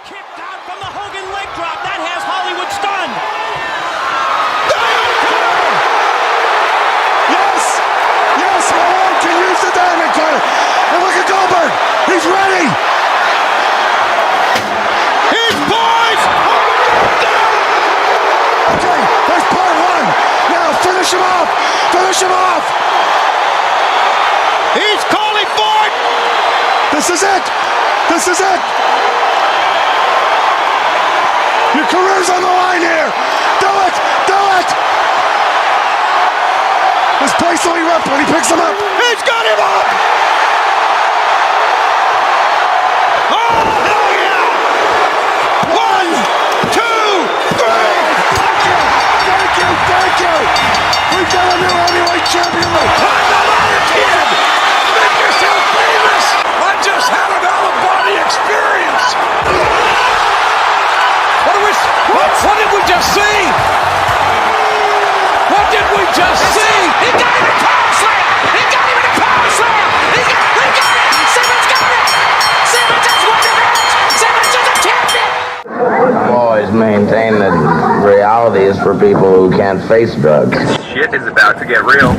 Kicked out from the Hogan leg drop. That has Hollywood stunned. Yes! Yes, Malone can use the diamond cutter. And look at Goldberg. He's ready. He's poised. Okay, there's part one. Now finish him off. Finish him off. He's calling for it. This is it. This is it. Your career's on the line here. Do it. Do it. This place will erupt when he picks him up. He's got him up. Oh, hell yeah. 1, 2, 3. Thank you. Thank you. We've got a new heavyweight champion. Climb the ladder, kid. Make yourself famous. I just had an out-of-body experience. What did we just see? What did we just see? He got him in a power slam. He got him in a power slam. He got it. Simmons got it. Simmons has won the match. Simmons is a champion. I've always maintained that reality is for people who can't face drugs. Shit is about to get real.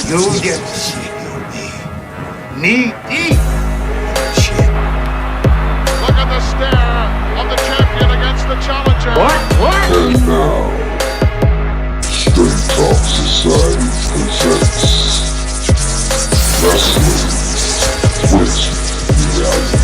You'll get to see knee deep. Shit. Look at the stare of the champion against the challenger. And now, Straight Talk Society presents Wrestling with Reality.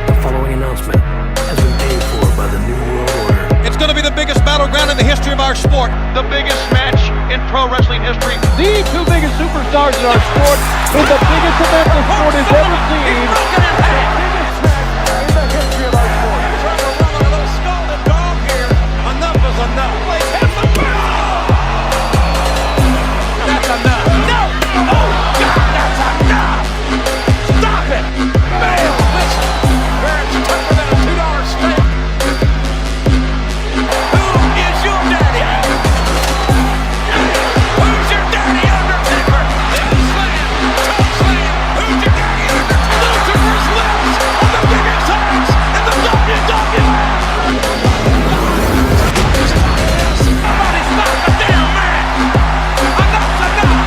The following announcement has been paid for by the New World Order. It's going to be the biggest battleground in the history of our sport. The biggest match in pro wrestling history. The two biggest superstars in our sport in the biggest event the sport has ever seen. The biggest match in the history of our sport. Trying to run a little scalded dog here. Enough is enough. That's enough. No! Oh, God, that's enough! Stop it! Man, listen. Where it's tougher than a $2 steak. Who is your daddy? Who's your daddy, Undertaker? Slam! Toe slam! Who's your daddy, Undertaker? Lucifer's lips on the biggest house in the WWE! Somebody stop the damn man! Enough's enough!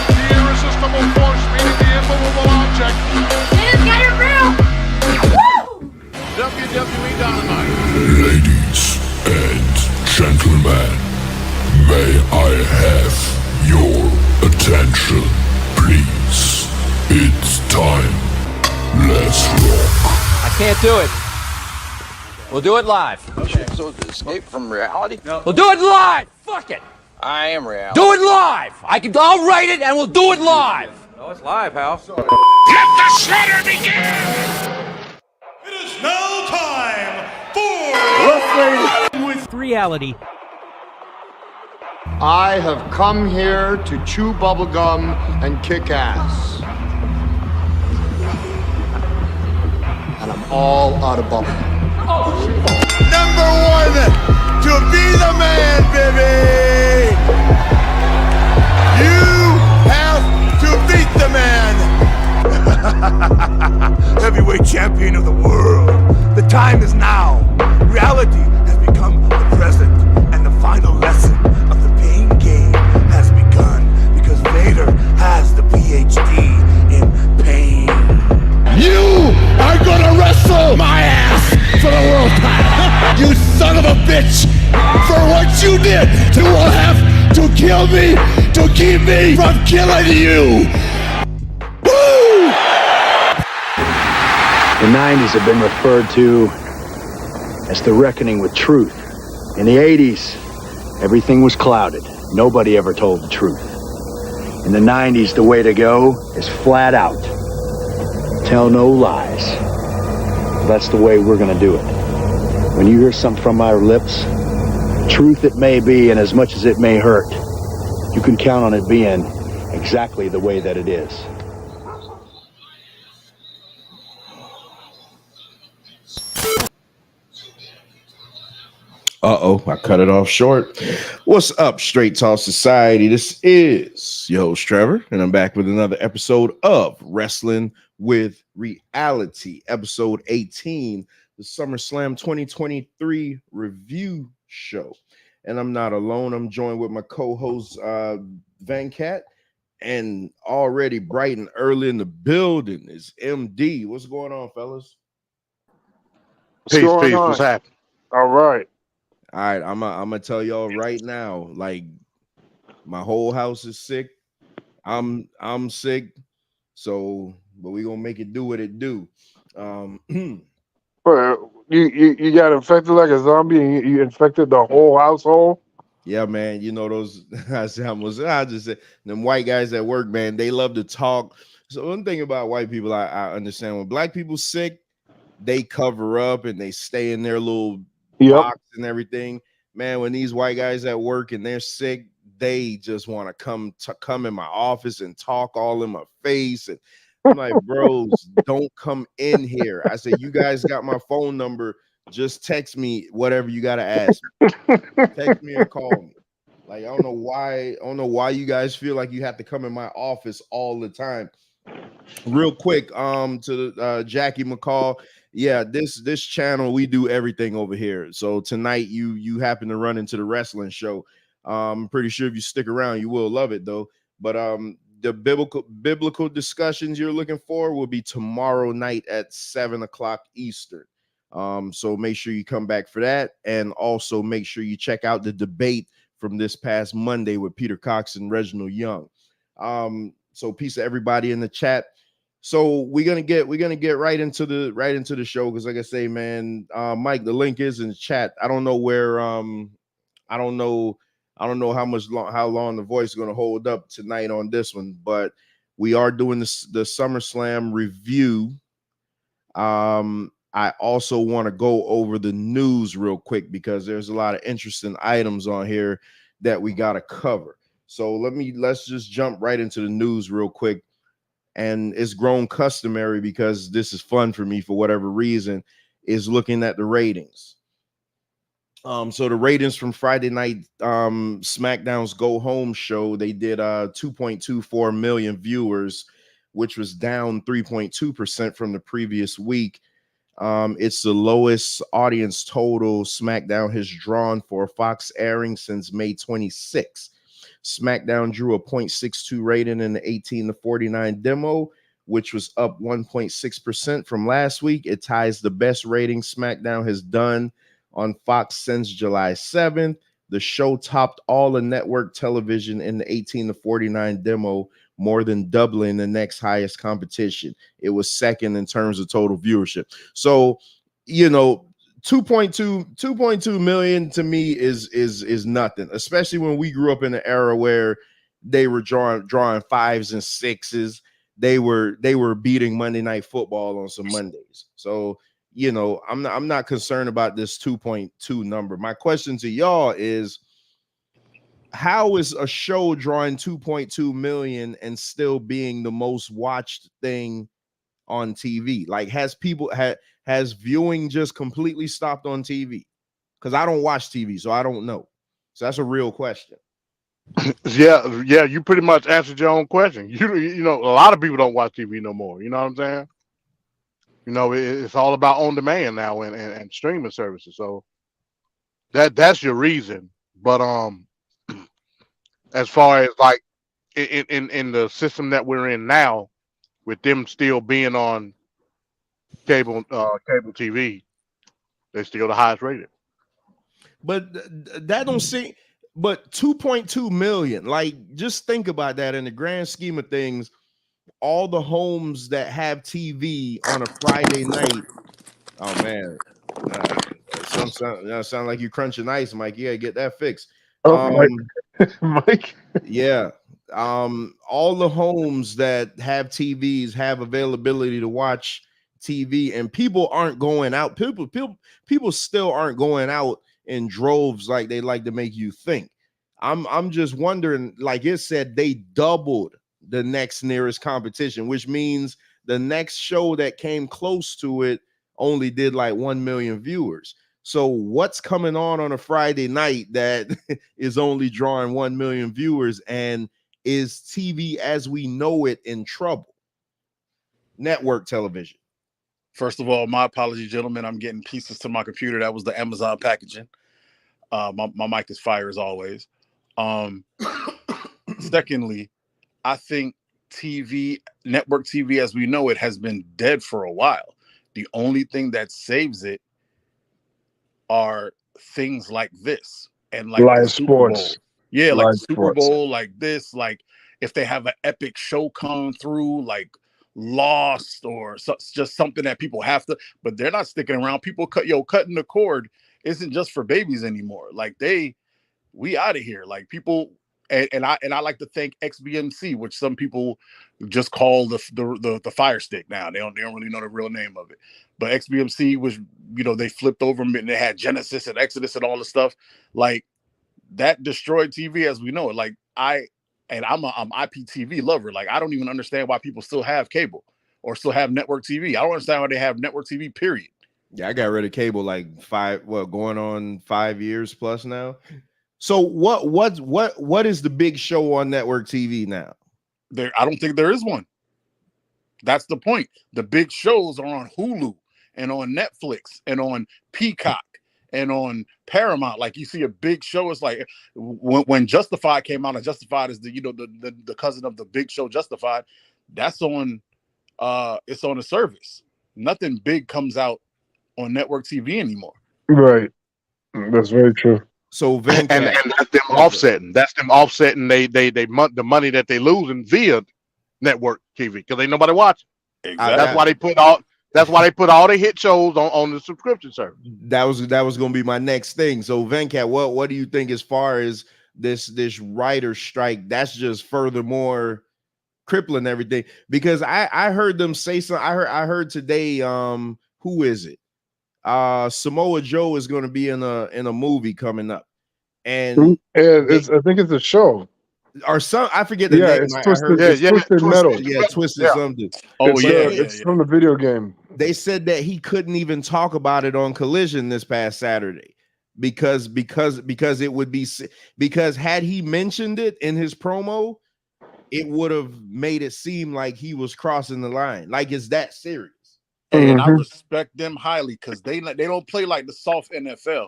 The irresistible force meeting the immovable object. It's got it real! Woo! WWE Dynamite. Ladies and gentlemen, may I have your attention, please? It's time. Let's rock. I can't do it. We'll do it live. So escape from reality? We'll do it live. Fuck it. I am reality. Do it live. I'll write it and we'll do it live. Oh, it's live, pal. Let the shredder begin! It is now time for With reality. I have come here to chew bubblegum and kick ass. And I'm all out of bubblegum. Number one, to be the man, baby. You have to beat the man. Heavyweight champion of the world. The time is now. Reality has become the present, and the final lesson of the pain game has begun because Vader has the PhD in pain. You are gonna wrestle my ass for the world title. You son of a bitch. For what you did, you will have to kill me to keep me from killing you. Woo! The 90s have been referred to as the reckoning with truth. In the 80s, everything was clouded. Nobody ever told the truth. In the 90s, the way to go is flat out. Tell no lies. That's the way we're gonna do it. When you hear something from our lips, truth it may be, and as much as it may hurt, you can count on it being exactly the way that it is. I cut it off short. What's up, Straight Talk Society? This is your host, Trevor, and I'm back with another episode of Wrestling with Reality, episode 18, the SummerSlam 2023 review show. And I'm not alone. I'm joined with my co-host, Van Cat, and already bright and early in the building is MD. What's going on, fellas? Peace. What's happening? All right. All right, I'm gonna tell y'all right now, like my whole house is sick. I'm sick, so but we gonna make it do what it do. But you got infected like a zombie and you infected the whole household? Yeah, man. You know those I just said them white guys at work, man, they love to talk. So one thing about white people, I understand when black people sick, they cover up and they stay in their little box and everything. Man, when these white guys at work and they're sick, they just want to come in my office and talk all in my face. And I'm like, bros, don't come in here. I said, you guys got my phone number. Just text me whatever you gotta ask me. Text me or call me. Like, I don't know why you guys feel like you have to come in my office all the time. Real quick, to Jackie McCall. Yeah, this channel, we do everything over here. So tonight you happen to run into the wrestling show. I'm pretty sure if you stick around, you will love it though. But the biblical discussions you're looking for will be tomorrow night at 7:00 Eastern. So make sure you come back for that, and also make sure you check out the debate from this past Monday with Peter Cox and Reginald Young. So peace to everybody in the chat. So we're gonna get right into the show, because like I say, man, Mike, the link is in the chat. I don't know where I don't know how long the voice is gonna hold up tonight on this one, but we are doing the SummerSlam review. I also want to go over the news real quick, because there's a lot of interesting items on here that we got to cover. So let's just jump right into the news real quick. And it's grown customary, because this is fun for me for whatever reason, is looking at the ratings. So the ratings from Friday night SmackDown's Go Home show, they did 2.24 million viewers, which was down 3.2% from the previous week. It's the lowest audience total SmackDown has drawn for a Fox airing since May 26. SmackDown drew a 0.62 rating in the 18 to 49 demo, which was up 1.6% from last week. It ties the best rating SmackDown has done on Fox since July 7th. The show topped all the network television in the 18 to 49 demo, more than doubling the next highest competition. It was second in terms of total viewership. So, 2.2 million to me is nothing, especially when we grew up in an era where they were drawing fives and sixes. They were beating Monday Night Football on some Mondays. So, I'm not concerned about this 2.2 number. My question to y'all is, how is a show drawing 2.2 million and still being the most watched thing on TV? Like, has viewing just completely stopped on TV? Because I don't watch TV, so I don't know. So that's a real question. Yeah, you pretty much answered your own question. You know, a lot of people don't watch TV no more. You know what I'm saying? It's all about on demand now and streaming services. So that's your reason. But as far as like in the system that we're in now, with them still being on cable TV, they're still the highest rated. But that don't seem. But 2.2 million, like, just think about that in the grand scheme of things. All the homes that have TV on a Friday night. Oh man, sound like you crunching ice, Mike. Yeah, get that fixed. Mike. Yeah. All the homes that have TVs have availability to watch TV, and people aren't going out. People still aren't going out in droves like they like to make you think. I'm just wondering, like it said, they doubled the next nearest competition, which means the next show that came close to it only did like 1 million viewers. So what's coming on a Friday night that is only drawing 1 million viewers, and is TV as we know it in trouble? Network television. First of all, my apologies, gentlemen. I'm getting pieces to my computer. That was the Amazon packaging. My mic is fire as always. Secondly, I think network TV as we know it has been dead for a while. The only thing that saves it are things like this and like live the Super Bowl. sports. Yeah, like Live the Super sports. Bowl, like this, like if they have an epic show come through, like Lost or just something that people have to, but they're not sticking around. People cutting the cord isn't just for babies anymore. Like we out of here. Like people, and I like to thank XBMC, which some people just call the Fire Stick now. They don't really know the real name of it. But XBMC was, they flipped over and they had Genesis and Exodus and all the stuff. Like that destroyed TV as we know it. Like I'm IPTV lover. Like I don't even understand why people still have cable or still have network TV. I don't understand why they have network TV, period. Yeah, I got rid of cable like going on 5 years plus now. So what is the big show on network TV now? I don't think there is one. That's the point. The big shows are on Hulu and on Netflix and on Peacock and on Paramount. Like you see a big show, it's like when Justified came out, and Justified is the cousin of the big show Justified. That's on it's on a service. Nothing big comes out on network TV anymore. Right. That's very true. So and that's them offsetting. That's them offsetting the money that they losing via network TV because ain't nobody watching. Exactly. That's why they put all. That's why they put all the hit shows on the subscription service. That was going to be my next thing. So Venkat, what do you think as far as this writer strike? That's just furthermore crippling everything, because I heard them say something. I heard today. Who is it? Samoa Joe is going to be in a movie coming up, and I think it's a show or some. I forget the name. It's Twisted Metal. Yeah, Twisted something. Oh it's from the video game. They said that he couldn't even talk about it on Collision this past Saturday because it would be, because had he mentioned it in his promo, it would have made it seem like he was crossing the line. Like it's that serious. And I respect them highly because they don't play like the soft NFL.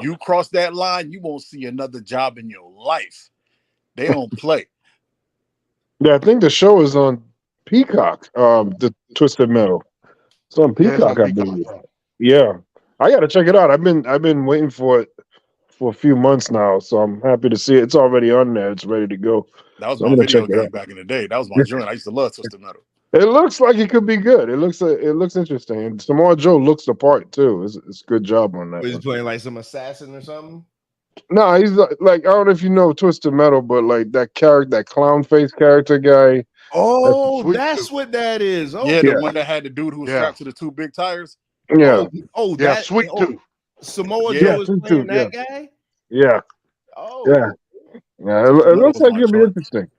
You cross that line, you won't see another job in your life. They don't play. Yeah, I think the show is on Peacock. The Twisted Metal. It's on Peacock, I believe. Yeah, I got to check it out. I've been waiting for it for a few months now, so I'm happy to see it. It's already on there. It's ready to go. That was my video game back in the day. That was my joint. I used to love Twisted Metal. It looks like it could be good. It looks interesting. And Samoa Joe looks the part too. It's a good job on that. He's playing like some assassin or something. No, he's like, I don't know if you know Twisted Metal, but like that character, that clown face character guy. Oh, that's what that is. Oh, yeah, the one that had the dude who was strapped to the two big tires. Yeah. That Sweet Tooth. Samoa Joe is playing that guy. Yeah. Oh. Yeah. Yeah. It looks like it'll be interesting.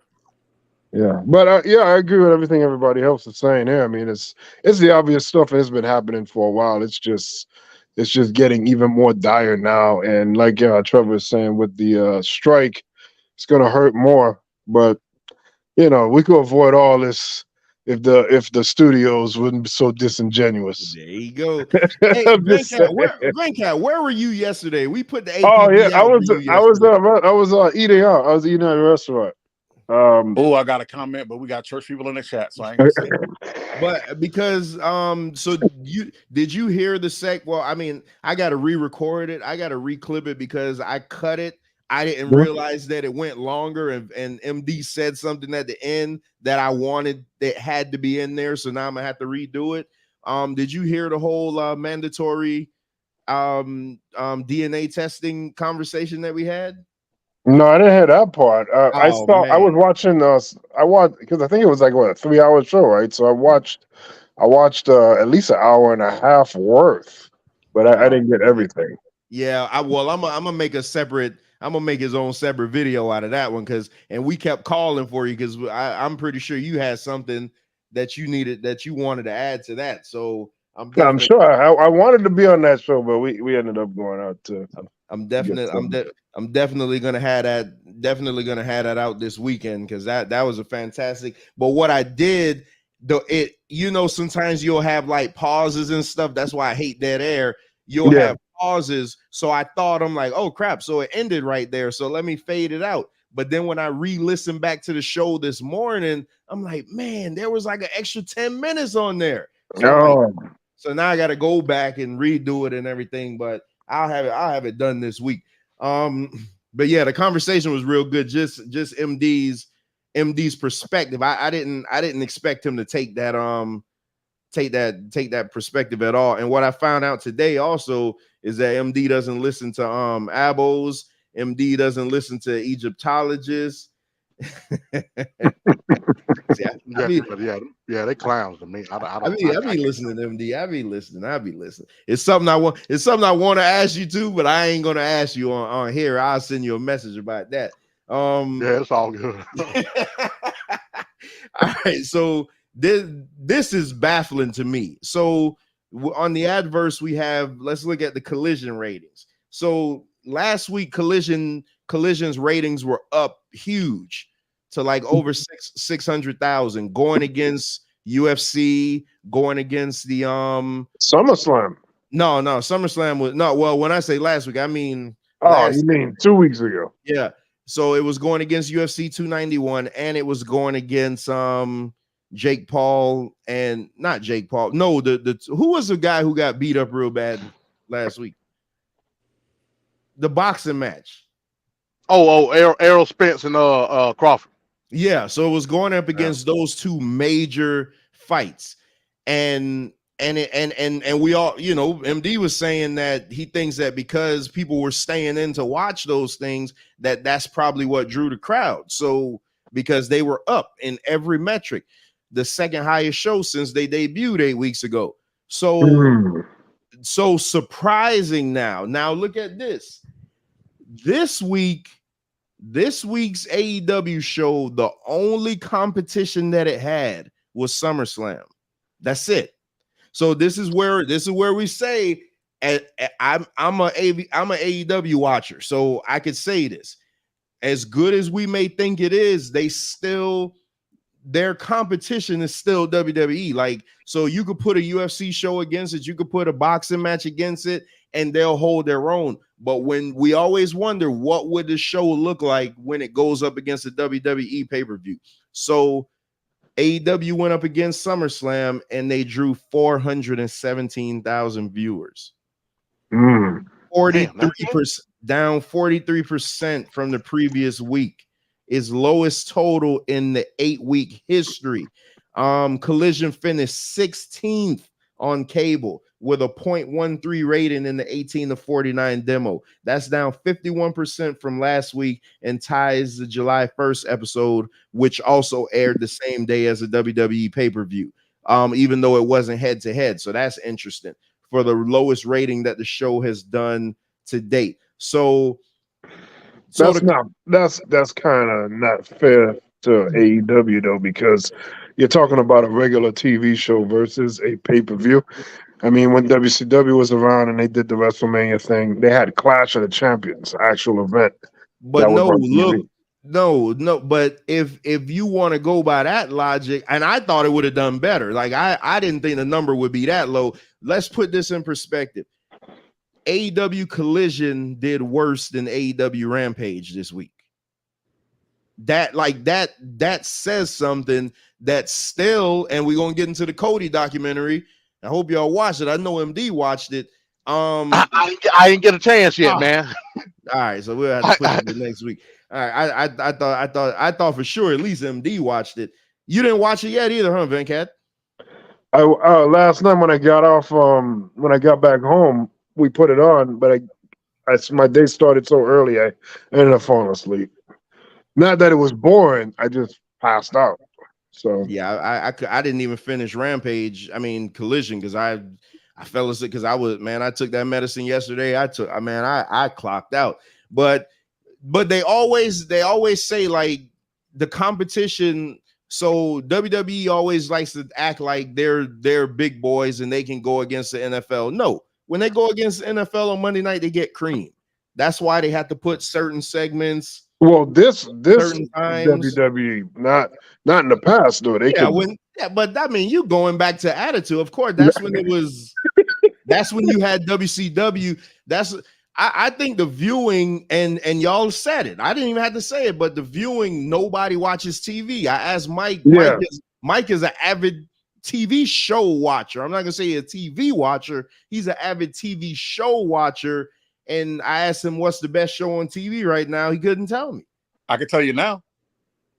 Yeah, but I agree with everything everybody else is saying here. I mean, it's the obvious stuff, and it's been happening for a while. It's just getting even more dire now. And like Trevor was saying, with the strike, it's going to hurt more. But we could avoid all this if the studios wouldn't be so disingenuous. There you go. Hey, Venkat, where were you yesterday? We put the APB I was eating out. I was eating at a restaurant. I got a comment, but we got church people in the chat, so I ain't gonna say it. But because so did you hear the sec? Well, I mean, I got to re-record it. I got to re-clip it because I cut it. I didn't realize that it went longer, and MD said something at the end that I wanted that had to be in there. So now I'm gonna have to redo it. Did you hear the whole mandatory DNA testing conversation that we had? No, I didn't hear that part. I was watching. I watched because I think it was like a 3-hour show, right? So I watched at least an hour and a half worth, but I didn't get everything. Yeah, I'm gonna make a separate. I'm gonna make his own separate video out of that one and we kept calling for you because I'm pretty sure you had something that you wanted to add to that. So I'm I'm definitely. sure I wanted to be on that show, but we ended up going out to. I'm definitely gonna have that. Definitely gonna have that out this weekend because that was a fantastic. But what I did, sometimes you'll have like pauses and stuff. That's why I hate dead air. You'll have pauses. So I thought, I'm like, oh crap. So it ended right there. So let me fade it out. But then when I re-listened back to the show this morning, I'm like, man, there was like an extra 10 minutes on there. So I'm like, so now I got to go back and redo it and everything. But I'll have it done this week. But yeah, the conversation was real good. Just MD's perspective. I didn't expect him to take that perspective at all. And what I found out today also is that MD doesn't listen to abos. MD doesn't listen to Egyptologists. Yeah, they clowns to me. I be listening to MD. I be listening. It's something I want to ask you too, but I ain't gonna ask you on here. I'll send you a message about that. Yeah, it's all good. All right, so this is baffling to me. So on the adverse, we have, let's look at the collision ratings. So last week, collisions ratings were up huge to like over 600,000, going against UFC, going against the SummerSlam. No, SummerSlam was no. Well, when I say last week, I mean you mean 2 weeks ago? Yeah. So it was going against UFC 291, and it was going against Jake Paul and not Jake Paul. No, the who was the guy who got beat up real bad last week? The boxing match. Errol Spence and Crawford. Yeah, so it was going up against those two major fights, and we all, MD was saying that he thinks that because people were staying in to watch those things, that's probably what drew the crowd. So because they were up in every metric, the second highest show since they debuted 8 weeks ago. So so surprising now. Now look at this. This week's AEW show, the only competition that it had was SummerSlam. That's it. So this is where we say, I'm a AEW watcher, so I could say this. As good as we may think it is, their competition is still WWE. Like, so you could put a UFC show against it, you could put a boxing match against it, and they'll hold their own. But when we always wonder what would the show look like when it goes up against a WWE pay-per-view. So AEW went up against SummerSlam and they drew 417,000 viewers. 43%, down 43% from the previous week. Is lowest total in the 8-week history. Collision finished 16th on cable with a 0.13 rating in the 18 to 49 demo. That's down 51% from last week and ties the July 1st episode, which also aired the same day as a WWE pay-per-view, even though it wasn't head-to-head. So that's interesting for the lowest rating that the show has done to date. So that's kind of not fair to AEW though, because you're talking about a regular TV show versus a pay-per-view. I mean, when WCW was around and they did the WrestleMania thing, they had Clash of the Champions, actual event. But but if you want to go by that logic, and I thought it would have done better. Like I didn't think the number would be that low. Let's put this in perspective. AEW Collision did worse than AEW Rampage this week. That says something. That still, and we're gonna get into the Cody documentary. I hope y'all watched it. I know MD watched it. I didn't get a chance yet, man. All right, so we'll have to put it to next week. All right, I thought for sure at least MD watched it. You didn't watch it yet either, huh, Venkat? Last night when I got off, when I got back home, we put it on, but my day started so early, I ended up falling asleep. Not that it was boring, I just passed out. So yeah, I didn't even finish Rampage. I mean Collision, because I fell asleep because I took that medicine yesterday. I clocked out. But they always say like the competition So WWE always likes to act like they're big boys and they can go against the NFL. No, when they go against the NFL on Monday night, they get creamed. That's why they have to put certain segments. Well, this certain times. WWE, not in the past, though. They could. But I mean, you going back to Attitude, of course. That's when it was. That's when you had WCW. I think the viewing and y'all said it. I didn't even have to say it, but the viewing, nobody watches TV. I asked Mike. Yeah. Mike is an avid TV show watcher. I'm not gonna say a TV watcher. He's an avid TV show watcher. And I asked him, what's the best show on TV right now? He couldn't tell me. I can tell you now.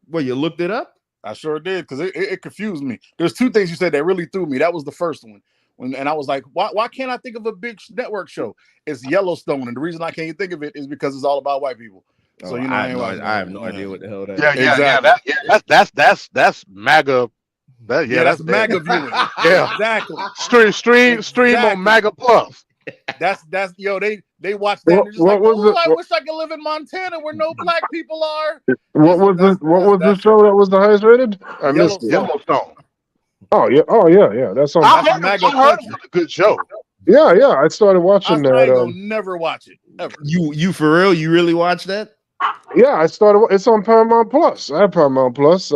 Well, you looked it up? I sure did, because it confused me. There's two things you said that really threw me. That was the first one. And I was like, why can't I think of a big network show? It's Yellowstone. And the reason I can't think of it is because it's all about white people. So, you know, I have no idea what the hell that is. Yeah. That's MAGA. That's MAGA viewing. Yeah. Exactly. Stream on MAGA Plus. That's they watch that. And just like, I wish I could live in Montana where no black people are. What was the show that was the highest rated? I missed it. Yellowstone. Oh yeah. That's on. I heard it was a good show. Yeah. I started watching that. I will never watch it ever. You for real? You really watch that? Yeah, I started. It's on Paramount Plus. I have Paramount Plus.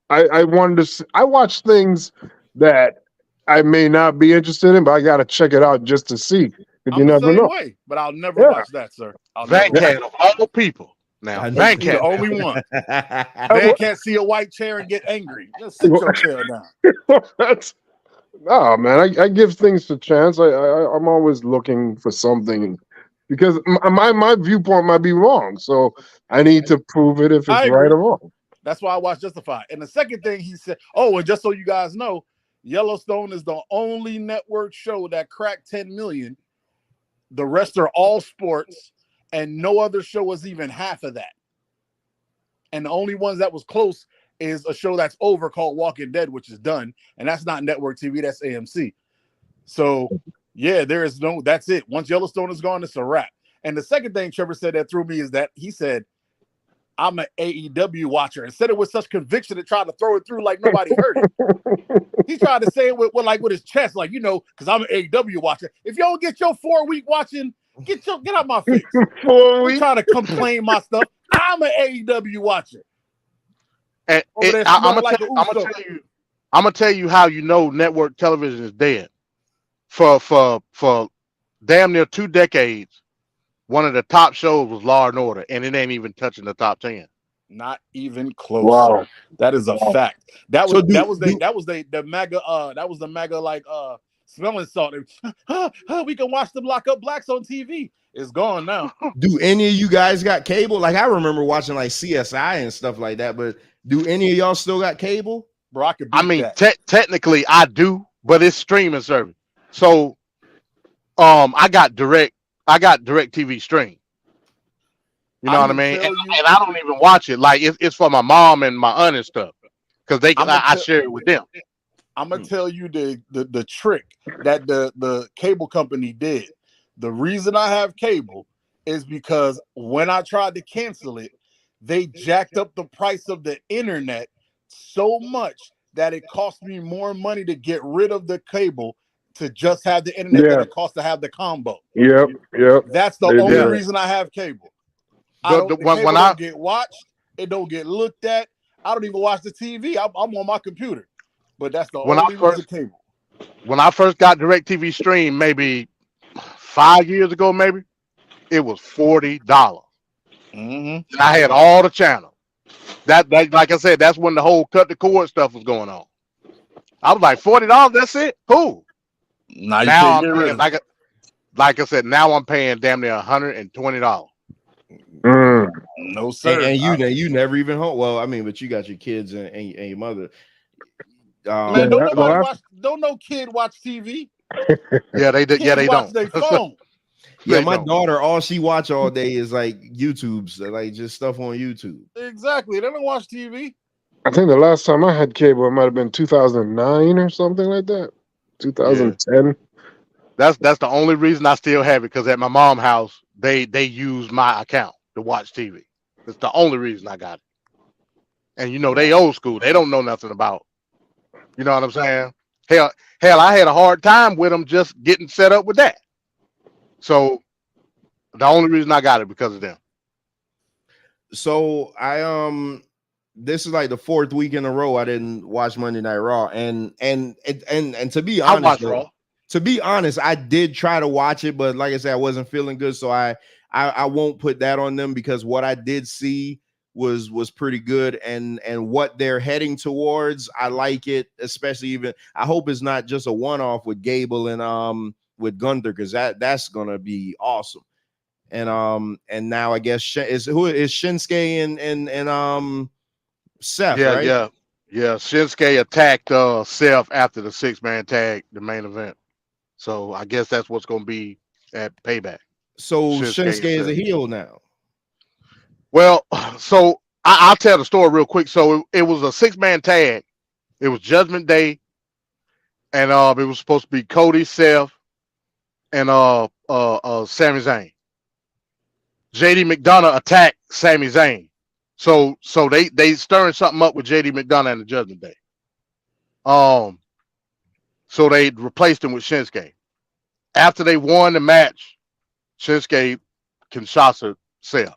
I wanted to. I watch things that I may not be interested in, but I got to check it out just to see. You never know. Way, but I'll never watch that, sir. Van Cat of all people. Now, Van Cat, the only one. Van can't see a white chair and get angry. Just sit your chair down. No, man. I give things a chance. I'm always looking for something because my viewpoint might be wrong, so I need to prove it if it's right or wrong. That's why I watch Justified. And the second thing he said, and just so you guys know, Yellowstone is the only network show that cracked 10 million. The rest are all sports, and no other show was even half of that. And the only ones that was close is a show that's over called Walking Dead, which is done, and that's not network TV, that's AMC. So, yeah, that's it. Once Yellowstone is gone, it's a wrap. And the second thing Trevor said that threw me is that he said, I'm an AEW watcher, and said it with such conviction and tried to throw it through like nobody heard it. He tried to say it with his chest, like, because I'm an AEW watcher. If you don't get your 4-week watching, get out my face. 4 weeks. Trying to complain my stuff. I'm an AEW watcher. And I'm gonna tell you how you know network television is dead. For damn near 2 decades, one of the top shows was Law and Order, and it ain't even touching the top 10. Not even close. Wow. That is a fact. That was the MAGA like smelling salt. We can watch them lock up blacks on TV. It's gone now. Do any of you guys got cable? Like I remember watching like CSI and stuff like that, but do any of y'all still got cable? Bro, technically I do, but it's streaming service. So I got direct TV stream. You know what I mean? And I don't even watch it. Like it's for my mom and my aunt and stuff. Because I share it with them. I'm gonna tell you the trick that the cable company did. The reason I have cable is because when I tried to cancel it, they jacked up the price of the internet so much that it cost me more money to get rid of the cable to just have the internet than it costs to have the combo. Yep. That's the only reason I have cable. Cable don't get watched, it don't get looked at. I don't even watch the TV. I'm on my computer. But that's the only reason cable. When I first got DirecTV stream, maybe 5 years ago, maybe it was $40. Mm-hmm. I had all the channels. That like I said, that's when the whole cut the cord stuff was going on. I was like, $40. That's it. Cool. Now I'm paying, like I said, now I'm paying damn near $120. No sir. And you never even home. Well, I mean, but you got your kids and your mother. Man, don't no kid watch TV. Yeah, they did. Yeah, they watch don't. Their phone. Yeah, my daughter, all she watch all day is like YouTube's, like just stuff on YouTube. Exactly. They don't watch TV. I think the last time I had cable, it might have been 2009 or something like that. 2010. Yeah. That's the only reason I still have it, because at my mom's house, they use my account to watch TV. That's the only reason I got it. and you know they old school. They don't know nothing about. You know what I'm saying? Hell, I had a hard time with them just getting set up with that. So the only reason I got it because of them. So this is like the 4th week in a row I didn't watch Monday Night Raw, and to be honest, I watched Raw. To be honest, I did try to watch it, but like I said, I wasn't feeling good, so I won't put that on them, because what I did see was pretty good, and what they're heading towards, I like it. Especially, even I hope it's not just a one-off with Gable and with Gunther, because that's gonna be awesome. And now I guess who is Shinsuke and Seth, right? Yeah. Shinsuke attacked Seth after the 6-man tag, the main event. So I guess that's what's going to be at Payback. So Shinsuke is a heel now. Well, so I'll tell the story real quick. So it was a 6-man tag. It was Judgment Day, and it was supposed to be Cody, Seth, and Sami Zayn. JD McDonough attacked Sami Zayn. So they stirring something up with JD McDonough and the Judgment Day. So they replaced him with Shinsuke. After they won the match, Shinsuke Kinshasa Seth.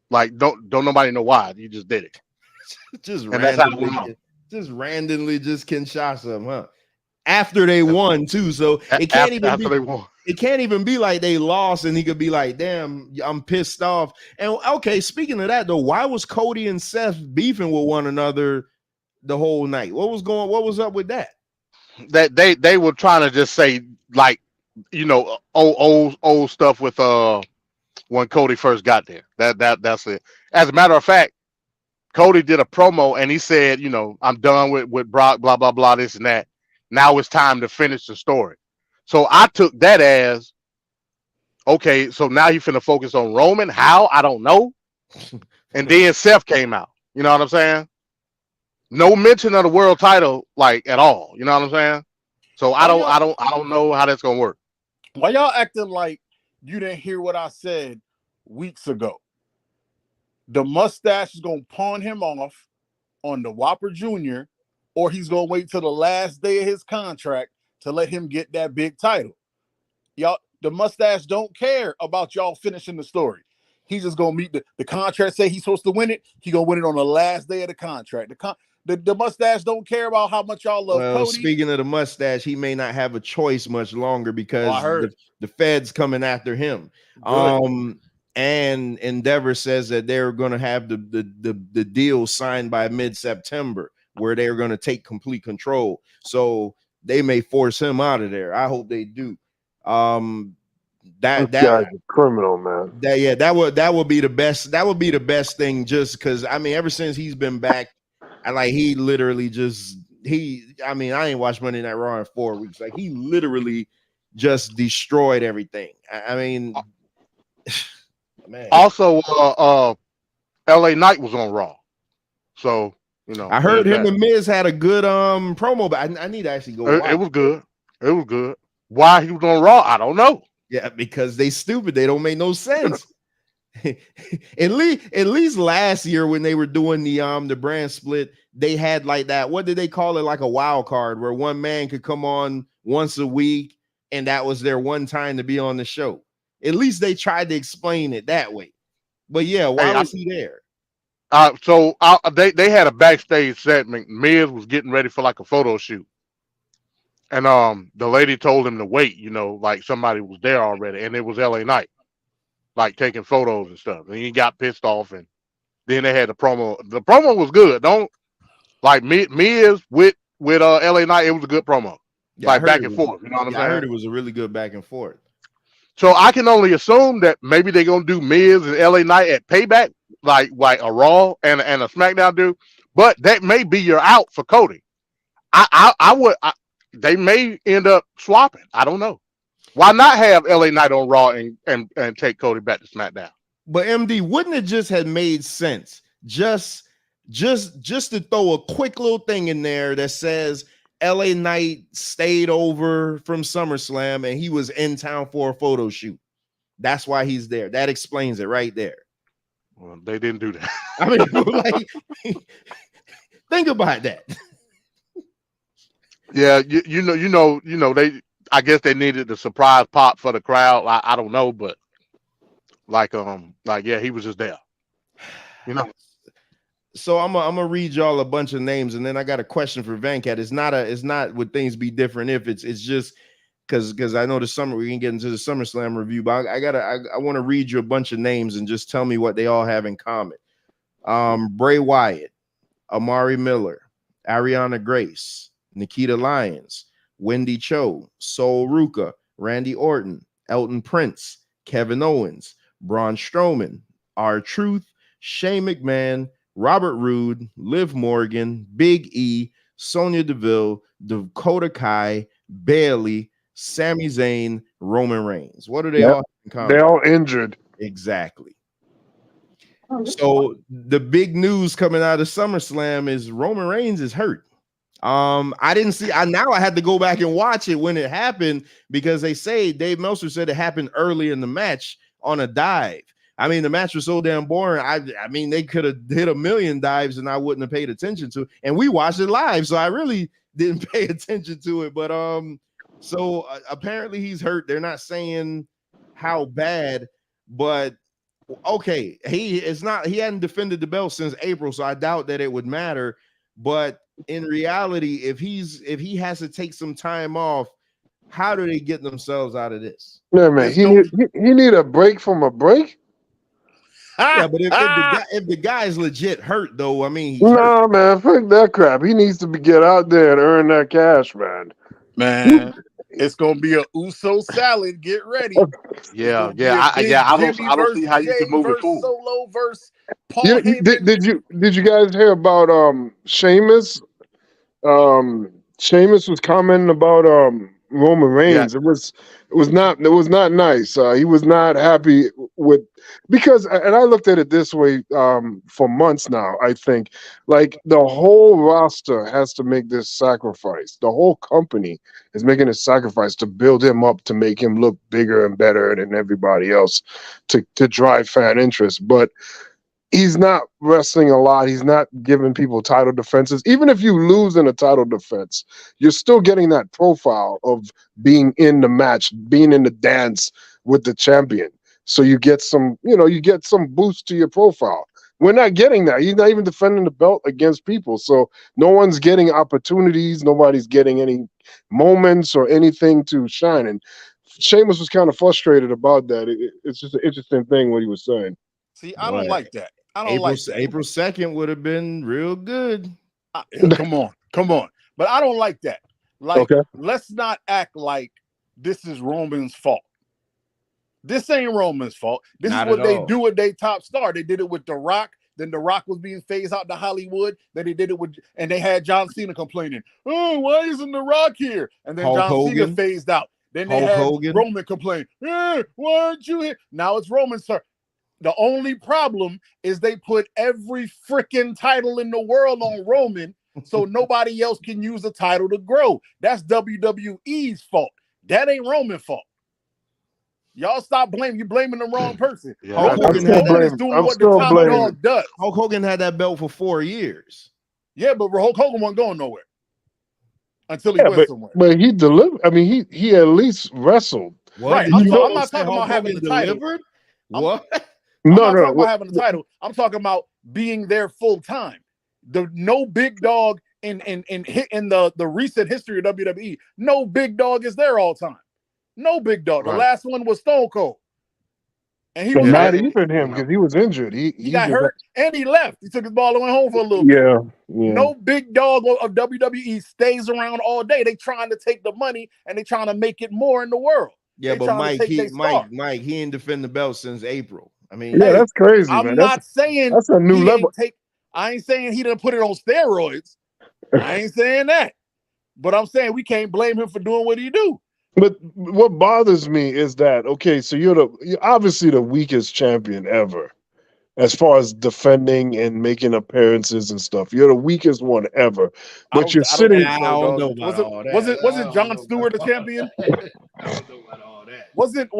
Like don't nobody know why. You just did it. just randomly just Kinshasa him, huh? After they won too, so it can't It can't even be like they lost and he could be like, damn, I'm pissed off. And okay, speaking of that though, why was Cody and Seth beefing with one another the whole night? What was up with that? That they were trying to just say, like, you know, old stuff with when Cody first got there. That's it. As a matter of fact, Cody did a promo and he said, you know, I'm done with Brock, blah blah blah, this and that. Now it's time to finish the story. So I took that as, okay, so now you finna focus on Roman. How? I don't know. And then Seth came out. You know what I'm saying? No mention of the world title, like, at all. You know what I'm saying? So I don't know how that's gonna work. Why y'all acting like you didn't hear what I said weeks ago? The mustache is gonna pawn him off on the Whopper Jr., or he's gonna wait till the last day of his contract to let him get that big title. Y'all, the mustache don't care about y'all finishing the story. He's just gonna meet the contract. Say he's supposed to win it. He gonna win it on the last day of the contract. The mustache don't care about how much y'all love Cody. Speaking of the mustache, he may not have a choice much longer because the feds coming after him. Good. And Endeavor says that they're gonna have the deal signed by mid-September, where they're gonna take complete control. So they may force him out of there. I hope they do. That guy's a criminal, man. That would be the best. That would be the best thing, just because I mean, ever since he's been back, he literally just I ain't watched Monday Night Raw in 4 weeks. Like, he literally just destroyed everything. I mean, man. Also, LA Knight was on Raw, so you know. I heard him and Miz had a good promo, but I need to actually go. It was good. It was good. Why he was on Raw, I don't know. Yeah, because they stupid. They don't make no sense. At least last year when they were doing the brand split, they had like that. What did they call it? Like a wild card, where one man could come on once a week, and that was their one time to be on the show. At least they tried to explain it that way. But yeah, why was he there? They had a backstage segment. Miz was getting ready for like a photo shoot. And the lady told him to wait, you know, like somebody was there already, and it was LA Knight, like taking photos and stuff. And he got pissed off, and then they had the promo. The promo was good. Don't like Miz with LA Knight. It was a good promo, like back and forth. You know what I'm saying? I heard it was a really good back and forth. So I can only assume that maybe they're gonna do Miz and LA Knight at Payback, like a Raw and a SmackDown do. But that may be your out for Cody. They may end up swapping. I don't know. Why not have LA Knight on Raw and take Cody back to SmackDown? But MD, wouldn't it just have made sense just to throw a quick little thing in there that says LA Knight stayed over from SummerSlam and he was in town for a photo shoot. That's why he's there. That explains it right there. Well, they didn't do that. I mean, Think about that. Yeah, you know, they. I guess they needed the surprise pop for the crowd. I don't know, but yeah, he was just there. You know. So I'm gonna read y'all a bunch of names, and then I got a question for Venkat. It's not would things be different if it's just because I know we can get into the SummerSlam review, but I want to read you a bunch of names and just tell me what they all have in common. Bray Wyatt, Amari Miller, Ariana Grace, Nikita Lyons, Wendy Cho, Sol Ruka, Randy Orton, Elton Prince, Kevin Owens, Braun Strowman, R-Truth, Shane McMahon, Robert Roode, Liv Morgan, Big E, Sonya Deville, Dakota Kai, Bayley, Sami Zayn, Roman Reigns. What do they all have in common? They're all injured. Exactly. So the big news coming out of SummerSlam is Roman Reigns is hurt. I didn't see. Now I had to go back and watch it when it happened because they say Dave Meltzer said it happened early in the match on a dive. I mean, the match was so damn boring. I mean, they could have hit a million dives and I wouldn't have paid attention to it. And we watched it live, so I really didn't pay attention to it. But apparently he's hurt. They're not saying how bad, but okay, he hadn't defended the belt since April, so I doubt that it would matter. But in reality, if he has to take some time off, how do they get themselves out of this? Yeah, man, he need a break from a break. Yeah, but if the guy is legit hurt, though, I mean, no, man, fuck that crap. He needs to get out there and earn that cash, man. Man, it's gonna be a Uso salad. Get ready. Yeah. I don't see how you can move it forward. Solo versus Paul Heyman. Did you guys hear about Sheamus? Sheamus was commenting about Roman Reigns. Yeah. It was not nice. He was not happy with and I looked at it this way for months now. I think like the whole roster has to make this sacrifice. The whole company is making a sacrifice to build him up to make him look bigger and better than everybody else to drive fan interest. But he's not wrestling a lot. He's not giving people title defenses. Even if you lose in a title defense, you're still getting that profile of being in the match, being in the dance with the champion. So you get some boost to your profile. We're not getting that. He's not even defending the belt against people. So no one's getting opportunities. Nobody's getting any moments or anything to shine. And Sheamus was kind of frustrated about that. It's just an interesting thing what he was saying. See, I don't like that. I don't like that. April 2nd would have been real good. Come on. But I don't like that. Like, let's not act like this is Roman's fault. This ain't Roman's fault. This is what they do with their top star. They did it with The Rock. Then The Rock was being phased out to Hollywood. Then they did it and they had John Cena complaining, "Oh, why isn't The Rock here?" And then John Cena phased out. Then they had Roman complain, "Why aren't you here?" Now it's Roman's turn. The only problem is they put every freaking title in the world on Roman, so nobody else can use the title to grow. That's WWE's fault. That ain't Roman's fault. Y'all stop blaming. You're blaming the wrong person. Yeah, Hulk Hogan is doing what the top dog does. Hulk Hogan had that belt for 4 years. Yeah, but Hulk Hogan wasn't going nowhere until he went somewhere. But he delivered. I mean, he at least wrestled. What? Right. I'm not talking about having the title. What? I'm not talking about having the title. I'm talking about being there full time. No big dog in the recent history of WWE. No big dog is there all time. No big dog. The last one was Stone Cold, and he was not even him because he was injured. He got hurt and he left. He took his ball and went home for a little bit. Yeah. No big dog of WWE stays around all day. They trying to take the money and they trying to make it more in the world. Yeah, but Mike, he ain't defend the belt since April. I mean, yeah, that's crazy. I'm not saying that's a new level. I ain't saying he didn't put it on steroids. I ain't saying that. But I'm saying we can't blame him for doing what he do. But what bothers me is that, okay, so you're obviously the weakest champion ever as far as defending and making appearances and stuff. You're the weakest one ever. But you're sitting. I don't know about all that. Was it John Stewart the champion? I don't know about all that. Wasn't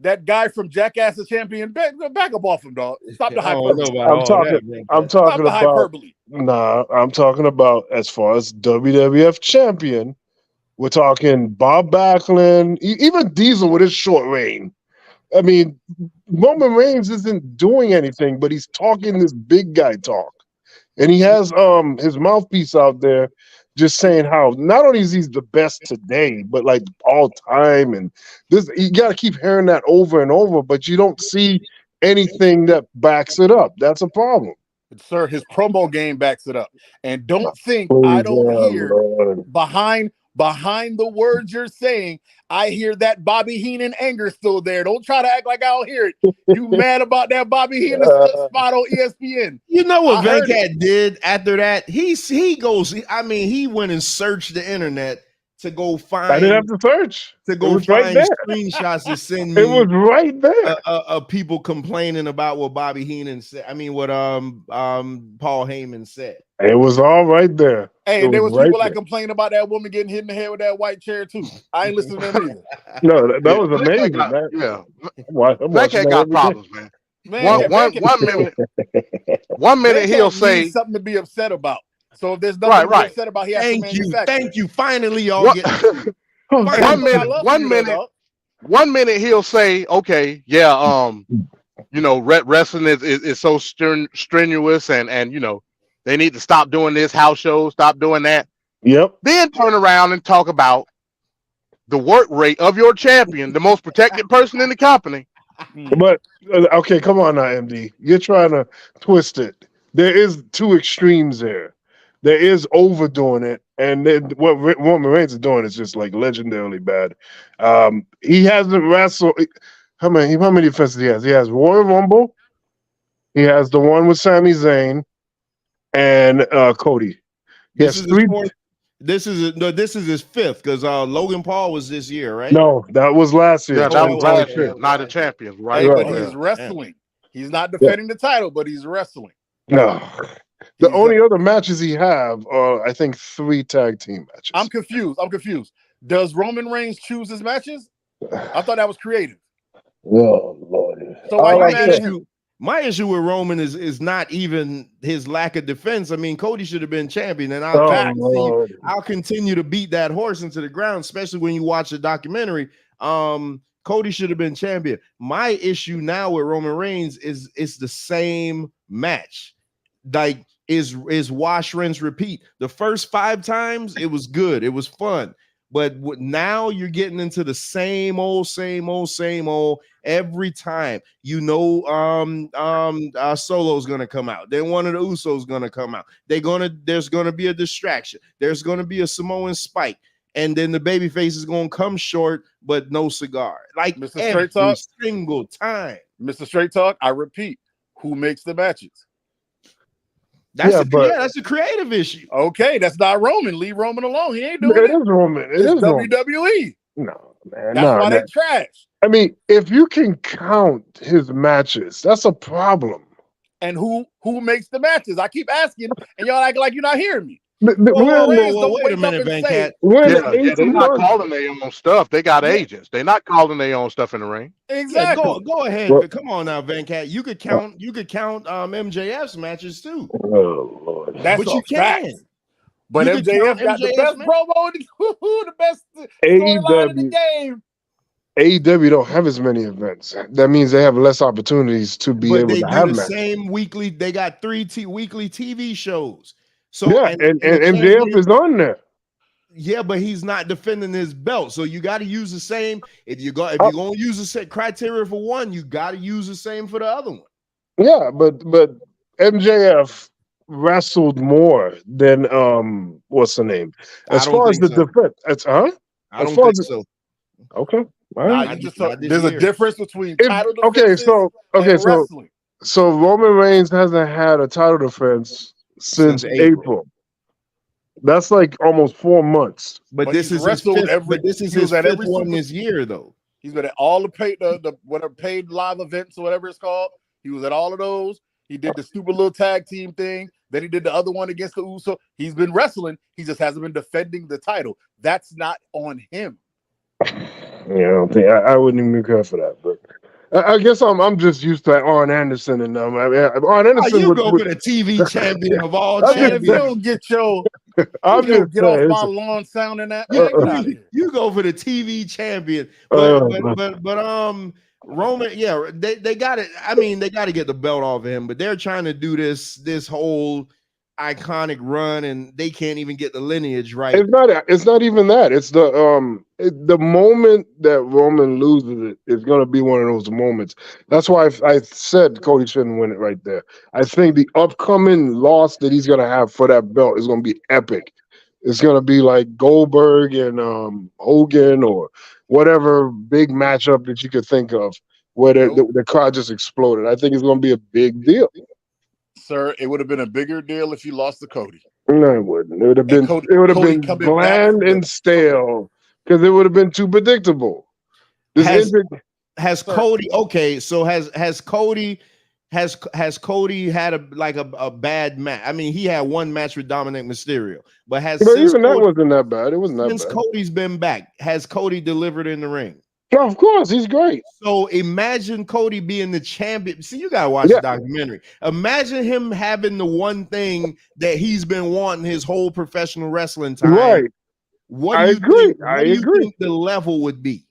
that guy from Jackass the Champion, back up off him, dog. Stop the I don't know hyperbole. about all that, man. I'm Stop talking the about hyperbole. Nah, I'm talking about as far as WWF champion. We're talking Bob Backlund, even Diesel with his short reign. I mean, Roman Reigns isn't doing anything, but he's talking this big guy talk. And he has his mouthpiece out there just saying how not only is he the best today, but like all time. And this you gotta keep hearing that over and over, but you don't see anything that backs it up. That's a problem. Sir, his promo game backs it up. And don't think I Please, don't hear Lord. behind the words you're saying, I hear that Bobby Heenan anger still there. Don't try to act like I don't hear it. You mad about that Bobby Heenan spot on ESPN. You know what I heard Venkat did after that? He goes, I mean, he went and searched the internet to go find. I didn't have to search. To It go was right find there. screenshots to send It me was right there. of people complaining about what Bobby Heenan said. I mean, what Paul Heyman said. It was all right there. Hey, It and there was right people there. that complained about that woman getting hit in the head with that white chair too. I ain't listening to them either. No, that Yeah, was Venkat amazing. got- man. yeah. I'm watching Venkat that got every day. problems, man. Man, One minute he'll Venkat say needs something to be upset about. So if there's nothing to be upset about, he has to manufacture. Thank you. Finally, y'all What- get one minute he'll say, okay, yeah, you know, wrestling is so strenuous and you know, they need to stop doing this house shows, stop doing that. Yep. Then turn around and talk about the work rate of your champion, the most protected person in the company. But okay, come on now, MD. You're trying to twist it. There is two extremes there. There is overdoing it, and then what Roman Reigns is doing is just like legendarily bad. He hasn't wrestled. How many defenses he has? He has Royal Rumble. He has the one with Sami Zayn and Cody. He This has is three. his fourth. This is his fifth because Logan Paul was this year, right? No, that was last year. Yeah, that was last 2022. year. Night of Champions, right? Hey, but Right. he's wrestling. He's not defending the title, but he's wrestling. No. The only other matches he have are, I think, 3 tag team matches. I'm confused. Does Roman Reigns choose his matches? I thought that was creative. Oh Lord. So why you mad at him? My issue with Roman is not even his lack of defense. I mean, Cody should have been champion, and I'll continue to beat that horse into the ground, especially when you watch the documentary. Cody should have been champion. My issue now with Roman Reigns is it's the same match. Like is wash, rinse, repeat. The first 5 times it was good, it was fun. But now you're getting into the same old every time. You know, Solo's gonna come out. Then one of the Usos gonna come out. There's gonna be a distraction. There's gonna be a Samoan spike, and then the babyface is gonna come short, but no cigar. Like Mr. every Straight Talk, single time. Mr. Straight Talk, I repeat, who makes the matches? That's a creative issue. Okay, that's not Roman. Leave Roman alone. He ain't doing It is Roman. It is Roman. WWE. No, man. That's why they trash. I mean, if you can count his matches, that's a problem. And who makes the matches? I keep asking, and y'all act like you're not hearing me. Wait a minute, Venkat. They're not calling their own stuff. They got agents. They're not calling their own stuff in the ring. Exactly. Yeah, go ahead. Well, Come on now, Venkat. You could count MJF's matches too. Oh Lord. That's but you fact. can. But You could MJF count got the MJF, best man. promo, the best storyline in the game. AEW don't have as many events. That means they have less opportunities to be able they to do have the matches. same weekly. They got 3 weekly TV shows. So Yeah, and MJF is on there. Yeah, but he's not defending his belt. So you got to use the same. If you're going to use the same criteria for one, you got to use the same for the other one. Yeah, but MJF wrestled more than what's the name? As far as the defense, I don't think so. Okay. All right. There's a difference between title defenses and wrestling. So Roman Reigns hasn't had a title defense since April. That's like almost 4 months. But this is his fifth one this year, though. He's been at all the paid live events or whatever it's called. He was at all of those. He did the stupid little tag team thing. Then he did the other one against the Uso. He's been wrestling. He just hasn't been defending the title. That's not on him. Yeah, I don't think I wouldn't even care for that. But I guess I'm just used to Arn Anderson and I mean, Arn Anderson you would, go for the TV champion of all I'm Man, just if you champions. don't get your I'm you just get off saying. my lawn sounding that, Yeah, man, get out of here. you go for the TV champion, Uh, but Roman, yeah, they got it. I mean, they got to get the belt off of him, but they're trying to do this whole iconic run, and they can't even get the lineage right. It's not even that. It's the moment that Roman loses it is going to be one of those moments. That's why I said Cody shouldn't win it right there. I think the upcoming loss that he's going to have for that belt is going to be epic. It's going to be like Goldberg and Hogan or whatever big matchup that you could think of where the crowd just exploded. I think it's going to be a big deal. Sir, it would have been a bigger deal if you lost to Cody. No, it wouldn't. It would have been Cody coming back bland from and stale because it would have been too predictable. Has Cody okay? So has Cody had a bad match? I mean, he had one match with Dominic Mysterio, but even that wasn't that bad. It wasn't that bad. Since Cody's been back, has Cody delivered in the ring? Yeah, of course, he's great. So imagine Cody being the champion. See, you gotta watch the documentary. Imagine him having the one thing that he's been wanting his whole professional wrestling time. Right. What do you think the level would be?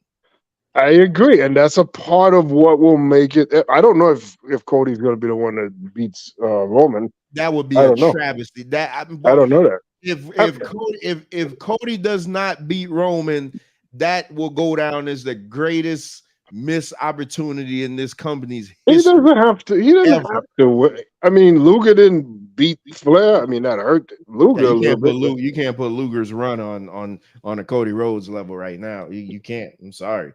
I agree, and that's a part of what will make it. I don't know if Cody's going to be the one that beats Roman. That would be a travesty. I don't know that. If Cody does not beat Roman, that will go down as the greatest missed opportunity in this company's history. He doesn't have to. He doesn't have to. I mean, Luger didn't beat Flair. I mean, that hurt Luger a little bit. You can't put Luger's run on a Cody Rhodes level right now. You can't. I'm sorry.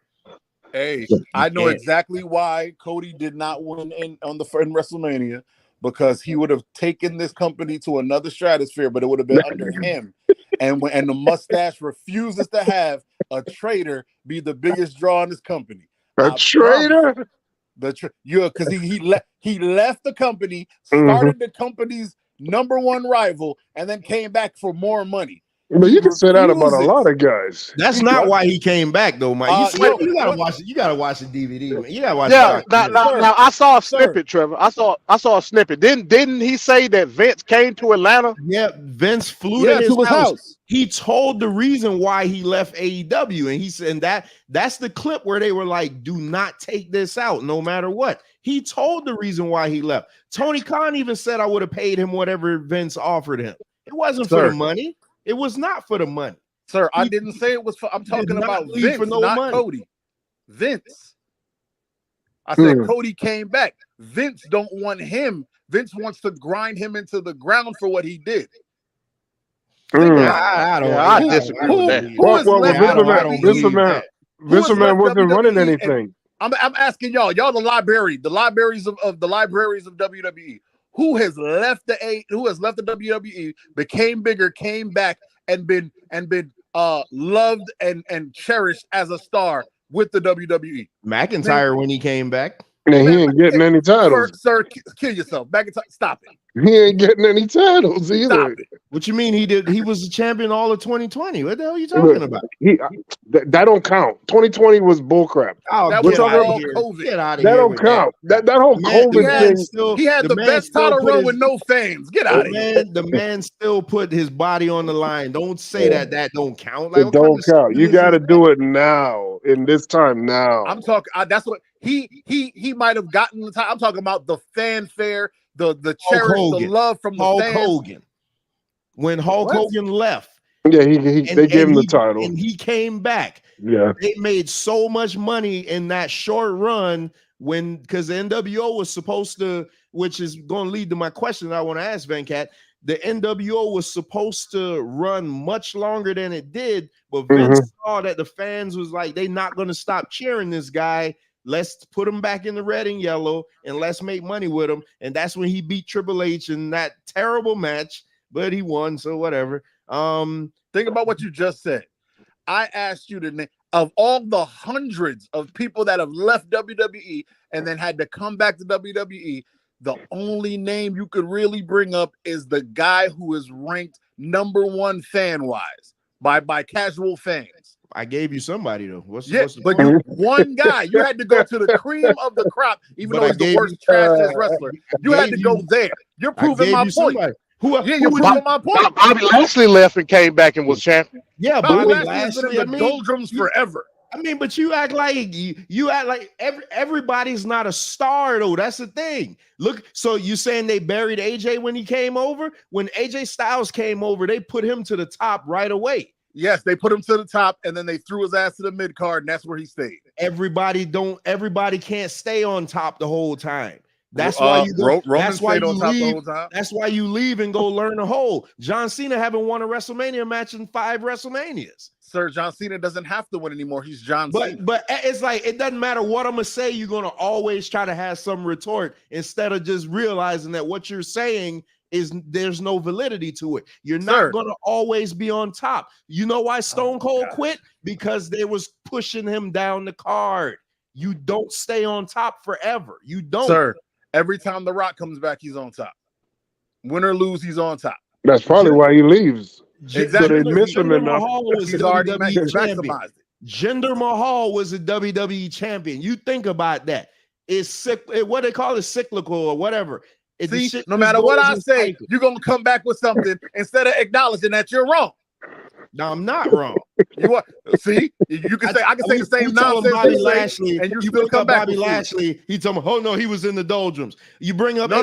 Hey, I know exactly why Cody did not win in WrestleMania, because he would have taken this company to another stratosphere, but it would have been under him. And the mustache refuses to have a traitor be the biggest draw in this company. A traitor? Because he left the company, started the company's number one rival, and then came back for more money. But you can say that about a lot of guys. That's not why he came back, though, Mike. You gotta watch it. You gotta watch the DVD, man. You gotta watch. Yeah, now I saw a snippet, Trevor. I saw a snippet. Didn't he say that Vince came to Atlanta? Yeah, Vince flew to his house. He told the reason why he left AEW, and he said, and that's the clip where they were like, "Do not take this out, no matter what." He told the reason why he left. Tony Khan even said, "I would have paid him whatever Vince offered him. It wasn't for the money." It was not for the money. Sir, I didn't say it was for. I'm talking about Vince, for not money. Cody. Vince. I said Cody came back. Vince don't want him. Vince wants to grind him into the ground for what he did. I disagree with that. Vince McMahon wasn't running anything. I'm asking y'all the libraries of WWE. Who has left the WWE, became bigger, came back, and been loved and cherished as a star with the WWE? McIntyre when he came back. And he ain't getting any titles. Sir, kill yourself. Stop it. He ain't getting any titles either. What you mean he did? He was the champion all of 2020. What the hell are you talking about? That don't count. 2020 was bullcrap. Oh, that was all COVID. Get out of here. That don't count. That whole COVID thing. He had the best title run with no fans. Get out of here. The man still put his body on the line. Don't say that don't count. Like, it don't count. You got to do it now. In this time now. I'm talking. That's what he might have gotten the time. I'm talking about the fanfare. The cherish, the love from the Hulk fans. Hogan. When Hulk Hogan left, they gave him the title, and he came back. Yeah, they made so much money in that short run because the NWO was supposed to, which is going to lead to my question I want to ask Venkat. The NWO was supposed to run much longer than it did, but Vince saw that the fans was like, they're not going to stop cheering this guy. Let's put him back in the red and yellow and let's make money with him. And that's when he beat Triple H in that terrible match, but he won, so whatever. Think about what you just said. I asked you to name, of all the hundreds of people that have left WWE and then had to come back to WWE, the only name you could really bring up is the guy who is ranked number one fan-wise by casual fans. I gave you somebody though. What's the but point? one guy. You had to go to the cream of the crop, even But though I he's the gave worst, you- trashiest wrestler. You had to go there. You're I proving gave my you point. somebody. Who? Yeah, you're proving my point. Bobby Lashley left and came back and was champion. Yeah, Bobby Bobby Lashley has been in Lashley. the doldrums forever. I mean, but you act like you act like everybody's not a star though. That's the thing. Look, so you saying they buried AJ when he came over? When AJ Styles came over, they put him to the top right away. Yes, they put him to the top, and then they threw his ass to the mid card, and that's where he stayed. Everybody can't stay on top the whole time. That's why you go, that's why you leave. That's why you leave and go learn a hole. John Cena haven't won a WrestleMania match in 5 WrestleManias. Sir, John Cena doesn't have to win anymore. He's John Cena. But it's like it doesn't matter what I'm gonna say. You're gonna always try to have some retort instead of just realizing that what you're saying is there's no validity to it. You're not gonna always be on top. You know why Stone Cold quit? Because they was pushing him down the card. You don't stay on top forever. You don't. Sir, every time The Rock comes back, he's on top. Win or lose, he's on top. That's probably why he leaves. Exactly. So they miss him enough. He's already champion. maximized it. Jinder Mahal was a WWE champion. You think about that. It's what they call it, cyclical or whatever. See, no matter what I say, you're gonna come back with something instead of acknowledging that you're wrong. No, I'm not wrong. You are. See, you can say I can say the same nonsense Bobby Lashley, and you still still come back. Bobby Lashley. He told me, "Oh no, he was in the doldrums." You bring up no.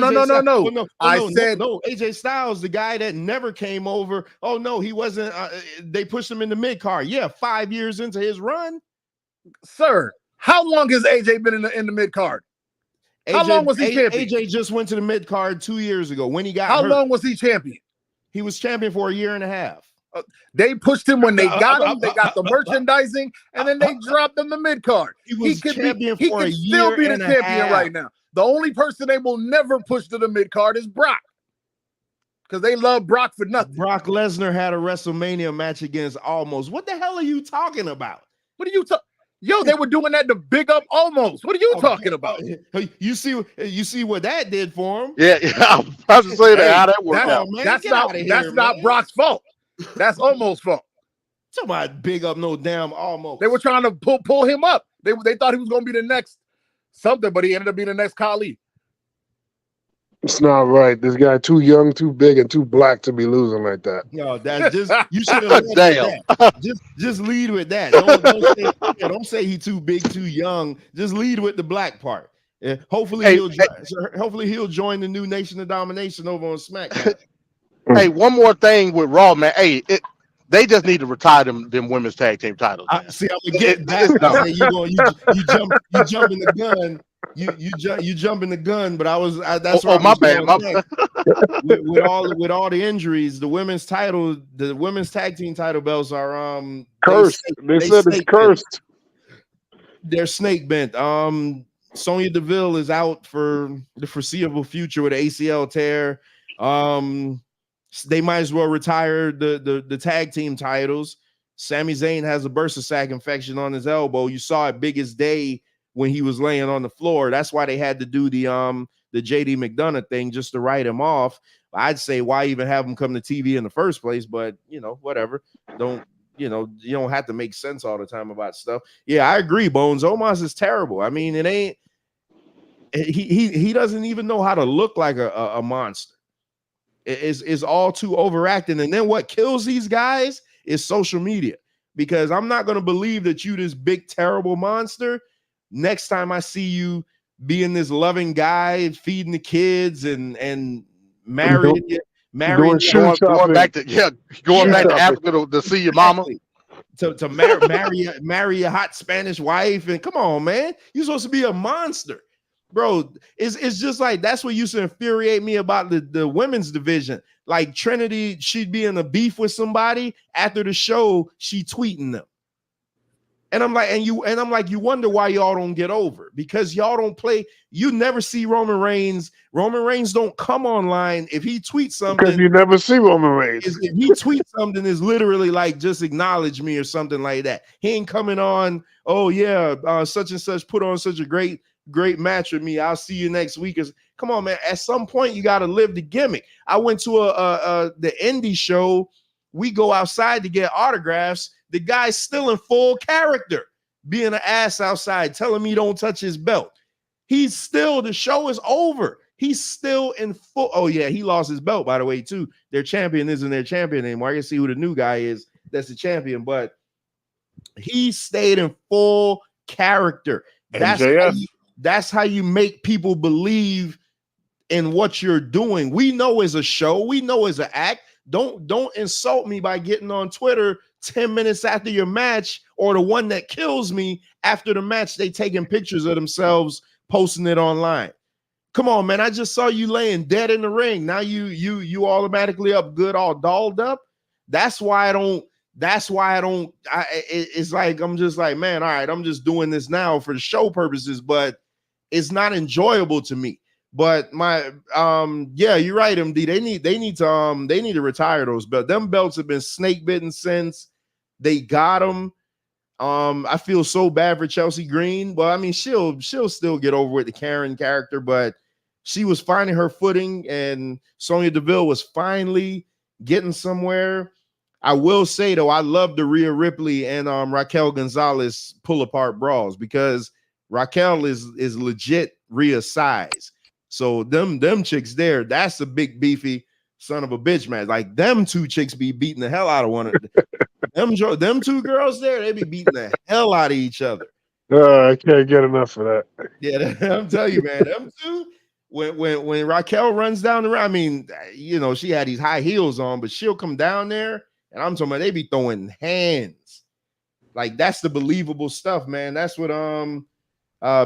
I said no. AJ Styles, the guy that never came over. Oh no, he wasn't. They pushed him in the mid card. Yeah, 5 years into his run, sir. How long has AJ been in the mid card? How long was he champion? AJ just went to the mid card 2 years ago when he got How hurt. long was he champion? He was champion for a year and a half. They pushed him when they got him. They got the merchandising, and then they dropped him the mid card. He was champion he for can a still year be the and a champion half. right now. The only person they will never push to the mid card is Brock, because they love Brock for nothing. Brock Lesnar had a WrestleMania match against Almost. What the hell are you talking about? What are you talking? Yo, they were doing that to big up Almost. What are you talking about? You see what that did for him? Yeah, I was about to say that. How that worked out. That's not Brock's fault. That's Almost fault. Somebody big up no damn Almost. They were trying to pull him up. They thought he was going to be the next something, but he ended up being the next Khali. It's not right. This guy too young, too big, and too black to be losing like that. No, that's just you should have damn. Just lead with that. Don't say he too big, too young. Just lead with the black part. Hopefully he'll join the new Nation of Domination over on SmackDown. Hey, one more thing with Raw, man. Hey, they just need to retire them women's tag team titles. See, I'm gonna get back. You jumping the gun. You jumping the gun, but that's my bad. With all the injuries, the women's tag team title belts are cursed. They said it's cursed. They're snake bent. Sonya Deville is out for the foreseeable future with an ACL tear. They might as well retire the tag team titles. Sami Zayn has a bursa sac infection on his elbow. You saw it biggest day when he was laying on the floor. That's why they had to do the JD McDonough thing just to write him off. I'd say why even have him come to TV in the first place, but whatever. You don't have to make sense all the time about stuff. Yeah, I agree, Bones. Omos is terrible. I mean, it ain't he doesn't even know how to look like a monster. It's all too overacting. And then what kills these guys is social media, because I'm not going to believe that you this big, terrible monster. Next time I see you being this loving guy, feeding the kids and marrying going back to Africa to see your mama. To marry a hot Spanish wife. And come on, man. You're supposed to be a monster. Bro, it's just like that's what used to infuriate me about the women's division. Like Trinity, she'd be in a beef with somebody after the show, she tweeting them. And I'm like, you wonder why y'all don't get over, because y'all don't play. You never see Roman Reigns. Roman Reigns don't come online. If he tweets something, because you never see Roman Reigns. If he tweets something, is literally like just acknowledge me or something like that. He ain't coming on. Oh yeah, such and such put on such a great match with me. I'll see you next week. Come on, man. At some point, you got to live the gimmick. I went to the indie show. We go outside to get autographs. The guy's still in full character, being an ass outside, telling me don't touch his belt. He's still, the show is over. He's still in full. Oh, yeah, he lost his belt, by the way, too. Their champion isn't their champion anymore. I can see who the new guy is that's the champion, but he stayed in full character. That's how you make people believe in what you're doing. We know it's a show. We know it's an act. Don't insult me by getting on Twitter 10 minutes after your match, or the one that kills me after the match, they taking pictures of themselves, posting it online. Come on, man. I just saw you laying dead in the ring. Now you automatically up good, all dolled up. That's why I don't. It's like, I'm just like, man, all right, I'm just doing this now for the show purposes, but it's not enjoyable to me. But my yeah, you're right, MD. They need to retire those belts. Them belts have been snake bitten since they got them. I feel so bad for Chelsea Green. Well, I mean, she'll still get over with the Karen character, but she was finding her footing, and Sonya Deville was finally getting somewhere. I will say though, I love the Rhea Ripley and Raquel Gonzalez pull apart brawls, because Raquel is legit Rhea's size. So them chicks there, that's a big beefy son of a bitch match. Like, them two chicks be beating the hell out of one of them two girls there. They be beating the hell out of each other. I can't get enough of that. Yeah, I'm telling you, man. Them two. When Raquel runs down the road, I mean, you know, she had these high heels on, but she'll come down there, and I'm talking about they be throwing hands. Like, that's the believable stuff, man. That's what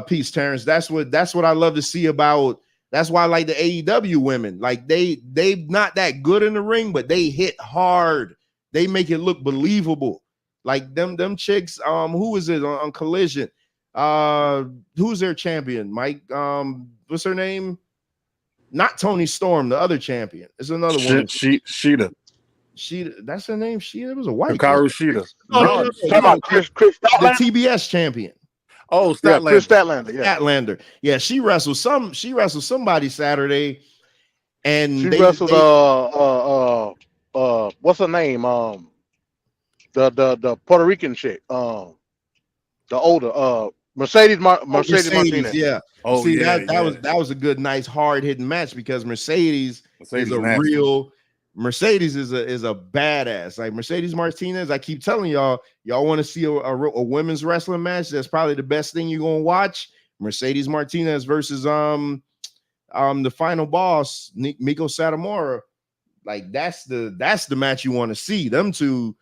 peace, Terrence. That's what I love to see about. That's why I like the AEW women. Like, they not that good in the ring, but they hit hard. They make it look believable. Like them chicks. Who is it on Collision? Who's their champion? Mike. What's her name? Not Tony Storm, the other champion. It's another one. Sheeta. That's her name. Sheeta. It was a white. Hikaru Sheeta. No, Chris the TBS champion. Oh, Statlander. Chris Statlander. Yeah. Statlander. Yeah, she wrestled somebody Saturday, and she wrestled what's her name? The Puerto Rican chick. The older Mercedes Martinez. Yeah. Oh, see, yeah, that was a good, nice, hard hitting match, because Mercedes is a nasty. real. Mercedes is a badass. Like, Mercedes Martinez, I keep telling y'all want to see a women's wrestling match. That's probably the best thing you're gonna watch. Mercedes Martinez versus the final boss, Miko Satomura. Like, that's the match you want to see. Them two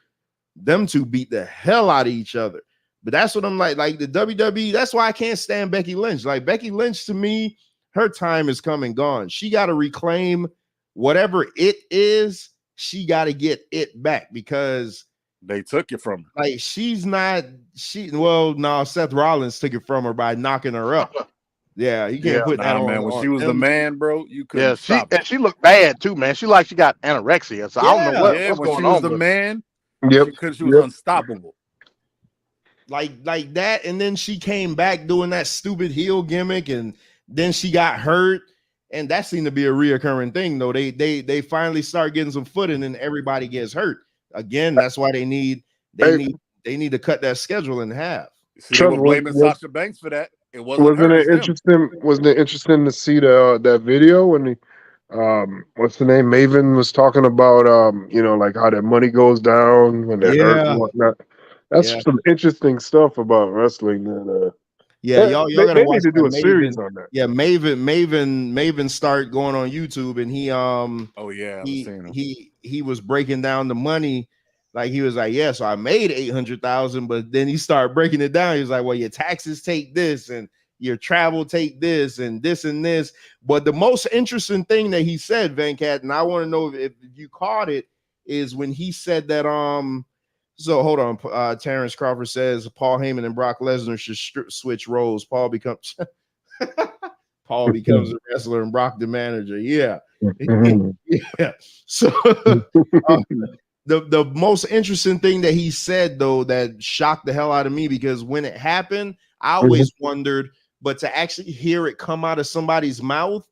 beat the hell out of each other. But that's what I'm like the WWE. That's why I can't stand Becky Lynch. Like, Becky Lynch, to me, her time is come and gone. She got to reclaim whatever it is. She got to get it back, because they took it from her. Like, no, Seth Rollins took it from her by knocking her up. Yeah, you can't put that on, man. When she was the man, bro, you couldn't stop and she looked bad too, man. She got anorexia. So I don't know what's when going she was on. The man, yep, she was unstoppable. Like that, and then she came back doing that stupid heel gimmick, and then she got hurt, and that seemed to be a reoccurring thing. Though they finally start getting some footing, and everybody gets hurt again. That's why they need to cut that schedule in half. See, we're blaming Sasha Banks for that. It wasn't it interesting? Wasn't it interesting to see that video when what's the name? Maven was talking about like how their money goes down when they're hurt and whatnot. That's some interesting stuff about wrestling. That y'all gotta watch. Need to do a series on that. Yeah, Maven started going on YouTube, and he was breaking down the money. Like, he was like, yeah, so I made 800,000, but then he started breaking it down. He was like, well, your taxes take this, and your travel take this, and this and this. But the most interesting thing that he said, Venkat, and I want to know if you caught it, is when he said that so hold on. Terrence Crawford says Paul Heyman and Brock Lesnar should switch roles. Paul becomes a wrestler and Brock the manager. Yeah. Yeah. So the most interesting thing that he said, though, that shocked the hell out of me, because when it happened, I always wondered, but to actually hear it come out of somebody's mouth,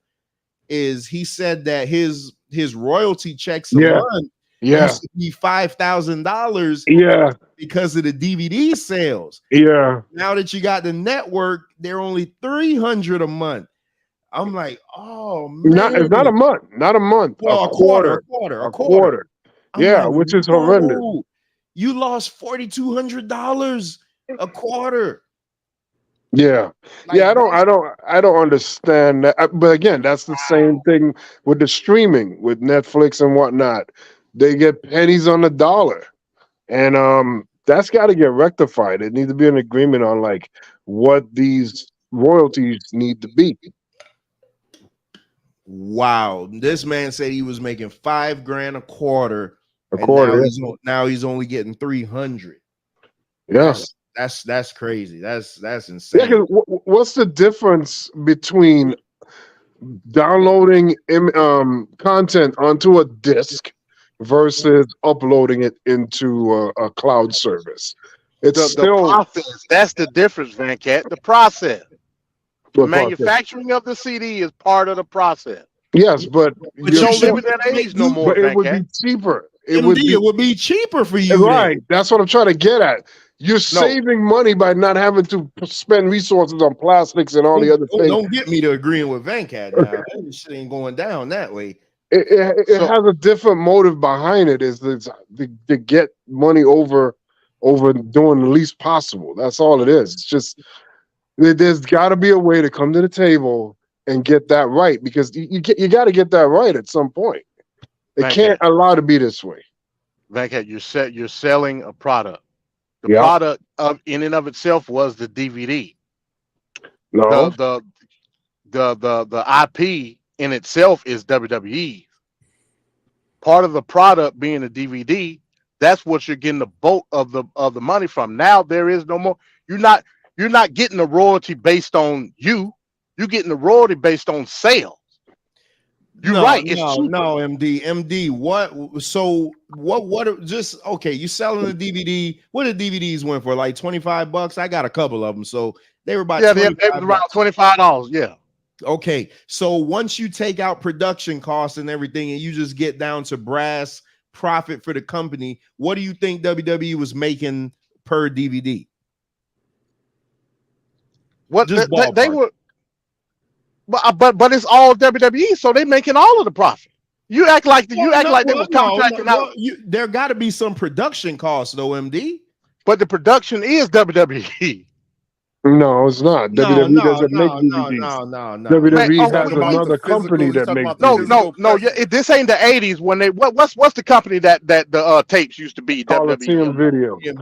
is he said that his royalty checks a month used to be $5,000. because of the DVD sales. Yeah. Now that you got the network, they're only $300 a month. I'm like, oh man, It's not a month, not a month. Well, a quarter. Yeah, like, which is horrendous. You lost $4,200 a quarter. Yeah, Like, I don't understand that. But again, that's the same thing with the streaming with Netflix and whatnot. They get pennies on the dollar, and that's got to get rectified. It needs to be an agreement on like what these royalties need to be. Wow, this man said he was making $5,000 a quarter. Now he's only getting 300. Yes, that's crazy. That's insane. Yeah, what's the difference between downloading content onto a disk versus uploading it into a cloud service? It's the process. That's the difference, Van Cat. The process. The manufacturing of the CD is part of the process. Yes, but you don't live at that age no more. But it would be cheaper. It would be cheaper for you. Right. That's what I'm trying to get at. You're saving money by not having to spend resources on plastics and all the other things. Don't get me to agreeing with Venkat now. That shit ain't going down that way. It has a different motive behind it. Is to get money over doing the least possible. That's all it is. It's just there's got to be a way to come to the table and get that right, because you got to get that right at some point. It can't allow to be this way. Venkat, you're selling a product. The product in and of itself was the DVD. No, the IP in itself is WWE. Part of the product being a DVD, that's what you're getting the bulk of the money from. Now there is no more. You're not getting the royalty based on you. You're getting the royalty based on sales. You're right. It's cheaper. No, MD. What? So what? Just okay. You selling a DVD? What did DVDs went for? Like $25? I got a couple of them, so they were about they was around $25. Yeah. Okay. So once you take out production costs and everything, and you just get down to brass profit for the company, what do you think WWE was making per DVD? What they were. But it's all WWE, so they making all of the profit. You act like they was contracting out. There got to be some production costs, though, MD. But the production is WWE. No, it's not. WWE doesn't make DVDs. No. WWE has another company that makes. No. This ain't the '80s when they. What's the company that the tapes used to be? Coliseum Video. It's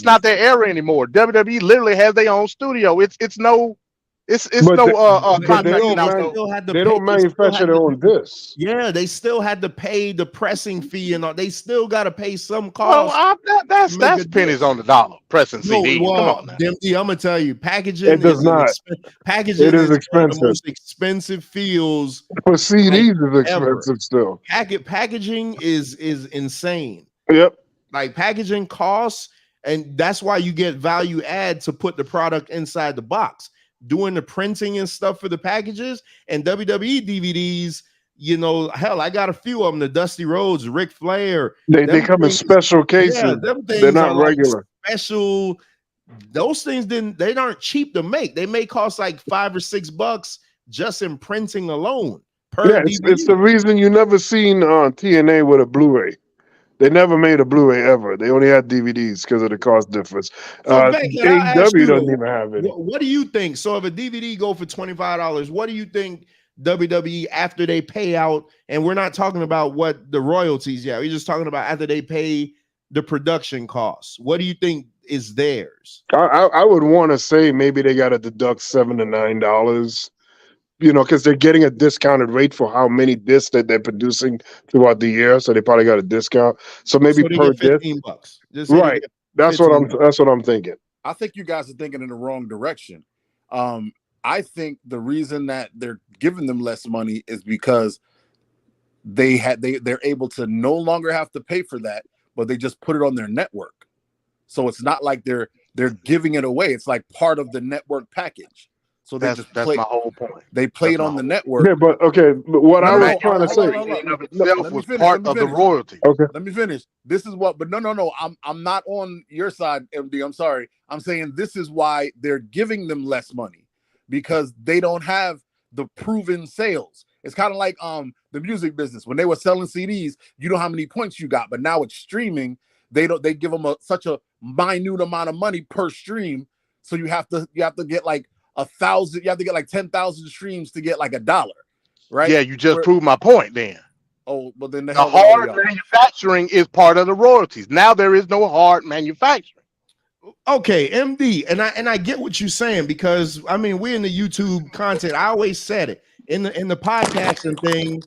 not their era anymore. WWE literally has their own studio. It's no contracting out. They don't manufacture their own discs. Yeah, they still had to pay the pressing fee and all. They still got to pay some cost. Well, that's pennies on the dollar. Pressing CD. Come on now. DMD, I'm gonna tell you, packaging. It does not. Packaging. It is expensive. The most expensive feels. For CDs is expensive still. Packaging is insane. Yep. Like packaging costs, and that's why you get value add to put the product inside the box. Doing the printing and stuff for the packages and WWE DVDs, hell, I got a few of them. The Dusty Rhodes, Ric Flair. They come in special cases. Yeah, they're not regular. Special. Those things they aren't cheap to make. They may cost like $5 or $6 just in printing alone. It's the reason you never seen TNA with a Blu-ray. They never made a Blu-ray ever. They only had DVDs because of the cost difference. AEW doesn't even have it. What do you think? So if a DVD go for $25, what do you think WWE after they pay out? And we're not talking about what the royalties yet. We're just talking about after they pay the production costs. What do you think is theirs? I would want to say maybe they got to deduct $7 to $9. Because they're getting a discounted rate for how many discs that they're producing throughout the year, so they probably got a discount. So maybe per disc, $15. Right? That's what I'm thinking. I think you guys are thinking in the wrong direction. I think the reason that they're giving them less money is because they're able to no longer have to pay for that, but they just put it on their network. So it's not like they're giving it away. It's like part of the network package. So they That's my whole point. They played on the network. Yeah, but okay. But what I was trying to say in of itself was part of the royalty. Okay. Let me finish. This is what, but no. I'm not on your side, MD. I'm sorry. I'm saying this is why they're giving them less money because they don't have the proven sales. It's kind of like the music business. When they were selling CDs, you know how many points you got, but now it's streaming. They give them such a minute amount of money per stream. So you have to get like 1,000, you have to get like 10,000 streams to get like $1, right? Yeah, you just proved my point then. Oh, but then the hard manufacturing is part of the royalties. Now there is no hard manufacturing. Okay, MD, and I get what you're saying because I mean we're in the YouTube content. I always said it in the podcasting thing.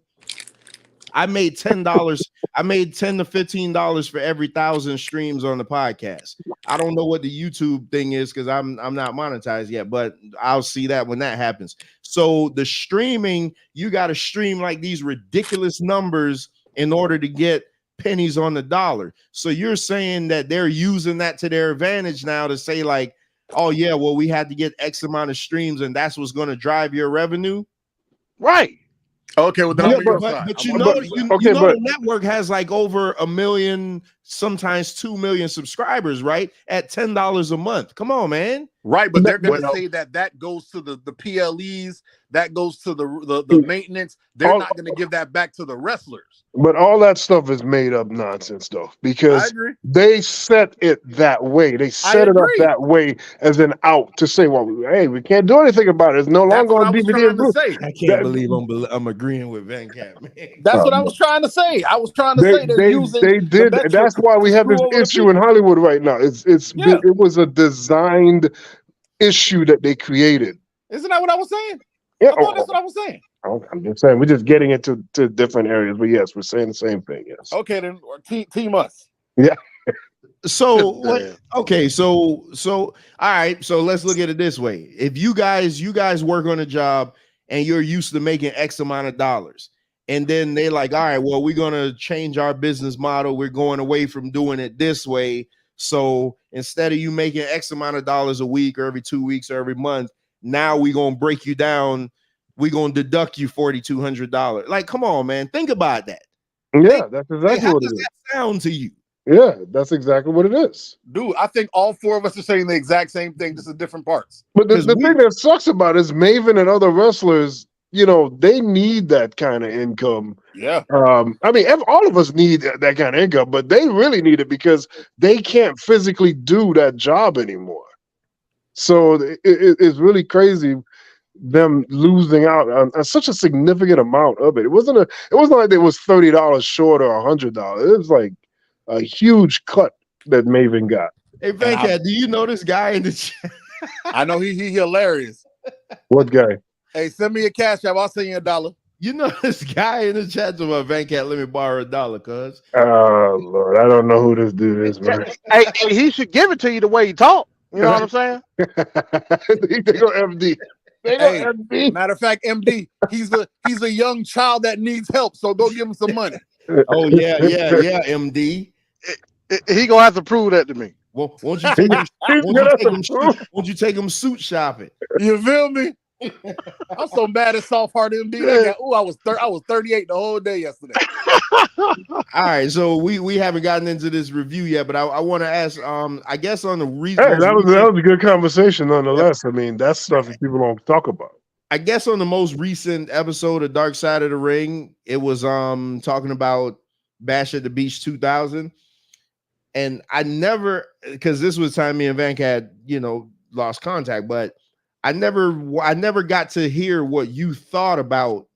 I made $10. I made $10 to $15 for every 1,000 streams on the podcast. I don't know what the YouTube thing is because I'm not monetized yet, but I'll see that when that happens. So the streaming, you got to stream like these ridiculous numbers in order to get pennies on the dollar. So you're saying that they're using that to their advantage now to say like, oh yeah, well we had to get X amount of streams and that's what's going to drive your revenue, right? Okay, well then but you know the network has like over 1 million, sometimes 2 million subscribers, right? At $10 a month. Come on, man. Right, but they're going to say that goes to the PLEs, that goes to the maintenance. They're not going to give that back to the wrestlers. But all that stuff is made up nonsense, though, because they set it that way. They set it up that way as an out to say, "Well, hey, we can't do anything about it. It's no longer on DVD and Blu-ray." I can't believe I'm agreeing with Van Cat, man. That's what I was trying to say. I was trying to say they did. That's why we have this issue in Hollywood right now. It was a designed issue that they created. Isn't that what I was saying? Yeah, that's what I was saying. I'm just saying we're just getting into different areas, but yes, we're saying the same thing. Yes. Okay, then team us. Yeah. So okay, so all right, so let's look at it this way. If you guys work on a job and you're used to making X amount of dollars, and then they're like, all right, well, we're gonna change our business model. We're going away from doing it this way. So instead of you making X amount of dollars a week or every 2 weeks or every month, now we're gonna break you down. We're gonna deduct you $4,200. Like, come on, man. Think about that. Yeah, that's exactly what it is. How does that sound to you? Yeah, that's exactly what it is. Dude, I think all four of us are saying the exact same thing, just in different parts. But the thing that sucks about it is Maven and other wrestlers, you know, they need that kind of income. Yeah. I mean, all of us need that kind of income, but they really need it because they can't physically do that job anymore. So it's really crazy them losing out on such a significant amount of it. It wasn't like it was $30 short or $100. It was like a huge cut that Maven got. Hey, Vancat, do you know this guy in the chat? I know he hilarious. What guy? Hey, send me a cash app. I'll send you $1. You know this guy in the chat to my Vancat, let me borrow $1, cuz. Oh Lord, I don't know who this dude is, man. Hey, he should give it to you the way he talk. You know what I'm saying? They go MD. Hey, matter of fact, MD, he's a young child that needs help, so go give him some money. Oh yeah, MD. He gonna have to prove that to me. Well, won't you take him suit shopping? You feel me? I'm so mad at soft heart MD. I was 38 the whole day yesterday. All right, so we haven't gotten into this review yet, but I want to ask. I guess on the reason that was a good conversation nonetheless. I mean, that's stuff that people don't talk about. I guess on the most recent episode of Dark Side of the Ring, it was talking about Bash at the Beach 2000, and I never, because this was the time me and Vank had lost contact, but I never got to hear what you thought about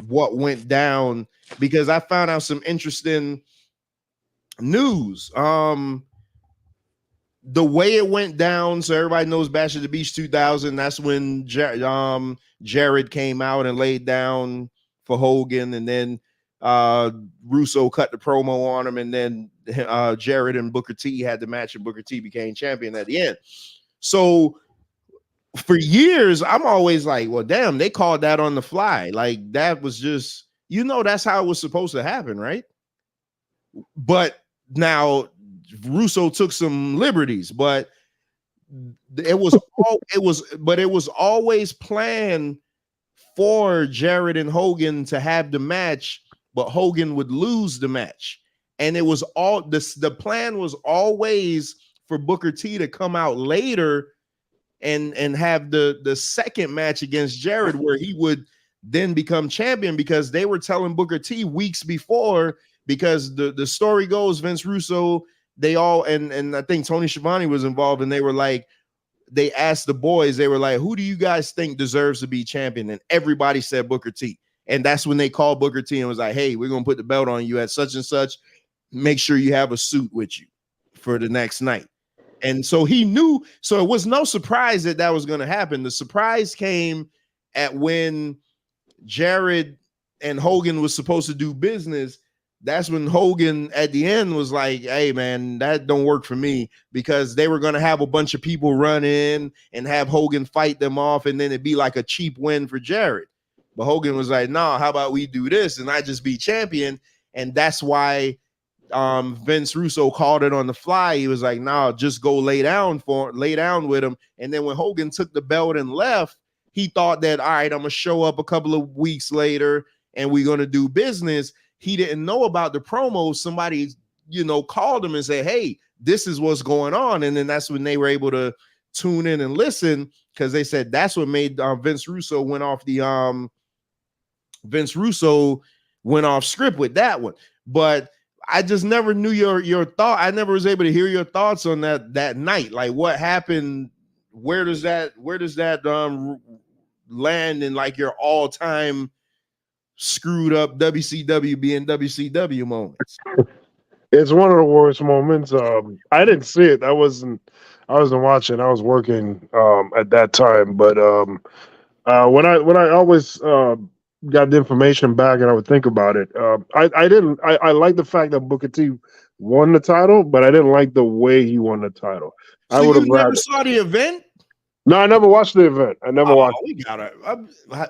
what went down, because I found out some interesting news. The way it went down, so everybody knows Bash at the Beach 2000. That's when Jared came out and laid down for Hogan, and then Russo cut the promo on him, and then Jared and Booker T had the match, and Booker T became champion at the end. So for years, I'm always like, well, damn, they called that on the fly. Like, that was just, that's how it was supposed to happen, right? But now Russo took some liberties, but it was always planned for Jarrett and Hogan to have the match, but Hogan would lose the match. And it was all this, the plan was always for Booker T to come out later and have the second match against Jarrett, where he would then become champion, because they were telling Booker T weeks before, because the story goes, Vince Russo, they all, and I think Tony Schiavone was involved, and they were like, they asked the boys, they were like, who do you guys think deserves to be champion? And everybody said Booker T. And that's when they called Booker T and was like, hey, we're going to put the belt on you at such and such. Make sure you have a suit with you for the next night. And so he knew, so it was no surprise that was going to happen. The surprise came at when Jarrett and Hogan was supposed to do business. That's when Hogan at the end was like, hey, man, that don't work for me, because they were going to have a bunch of people run in and have Hogan fight them off, and then it'd be like a cheap win for Jarrett. But Hogan was like, no, how about we do this and I just be champion? And that's why Vince Russo called it on the fly. He was like, no, just go lay down with him. And then when Hogan took the belt and left, he thought that, all right, I'm going to show up a couple of weeks later and we're going to do business. He didn't know about the promo. Somebody, called him and said, hey, this is what's going on. And then that's when they were able to tune in and listen, because they said that's what made Vince Russo went off script with that one. But I just never knew your thought. I never was able to hear your thoughts on that night. Like, what happened? Where does that land in like your all-time screwed up WCW being WCW moments? It's one of the worst moments. I didn't see it. I wasn't watching. I was working at that time. But when I always got the information back and I would think about it, I like the fact that Booker T won the title, but I didn't like the way he won the title. So I would have never saw the event? No, I never watched the event. I never watched. We got it.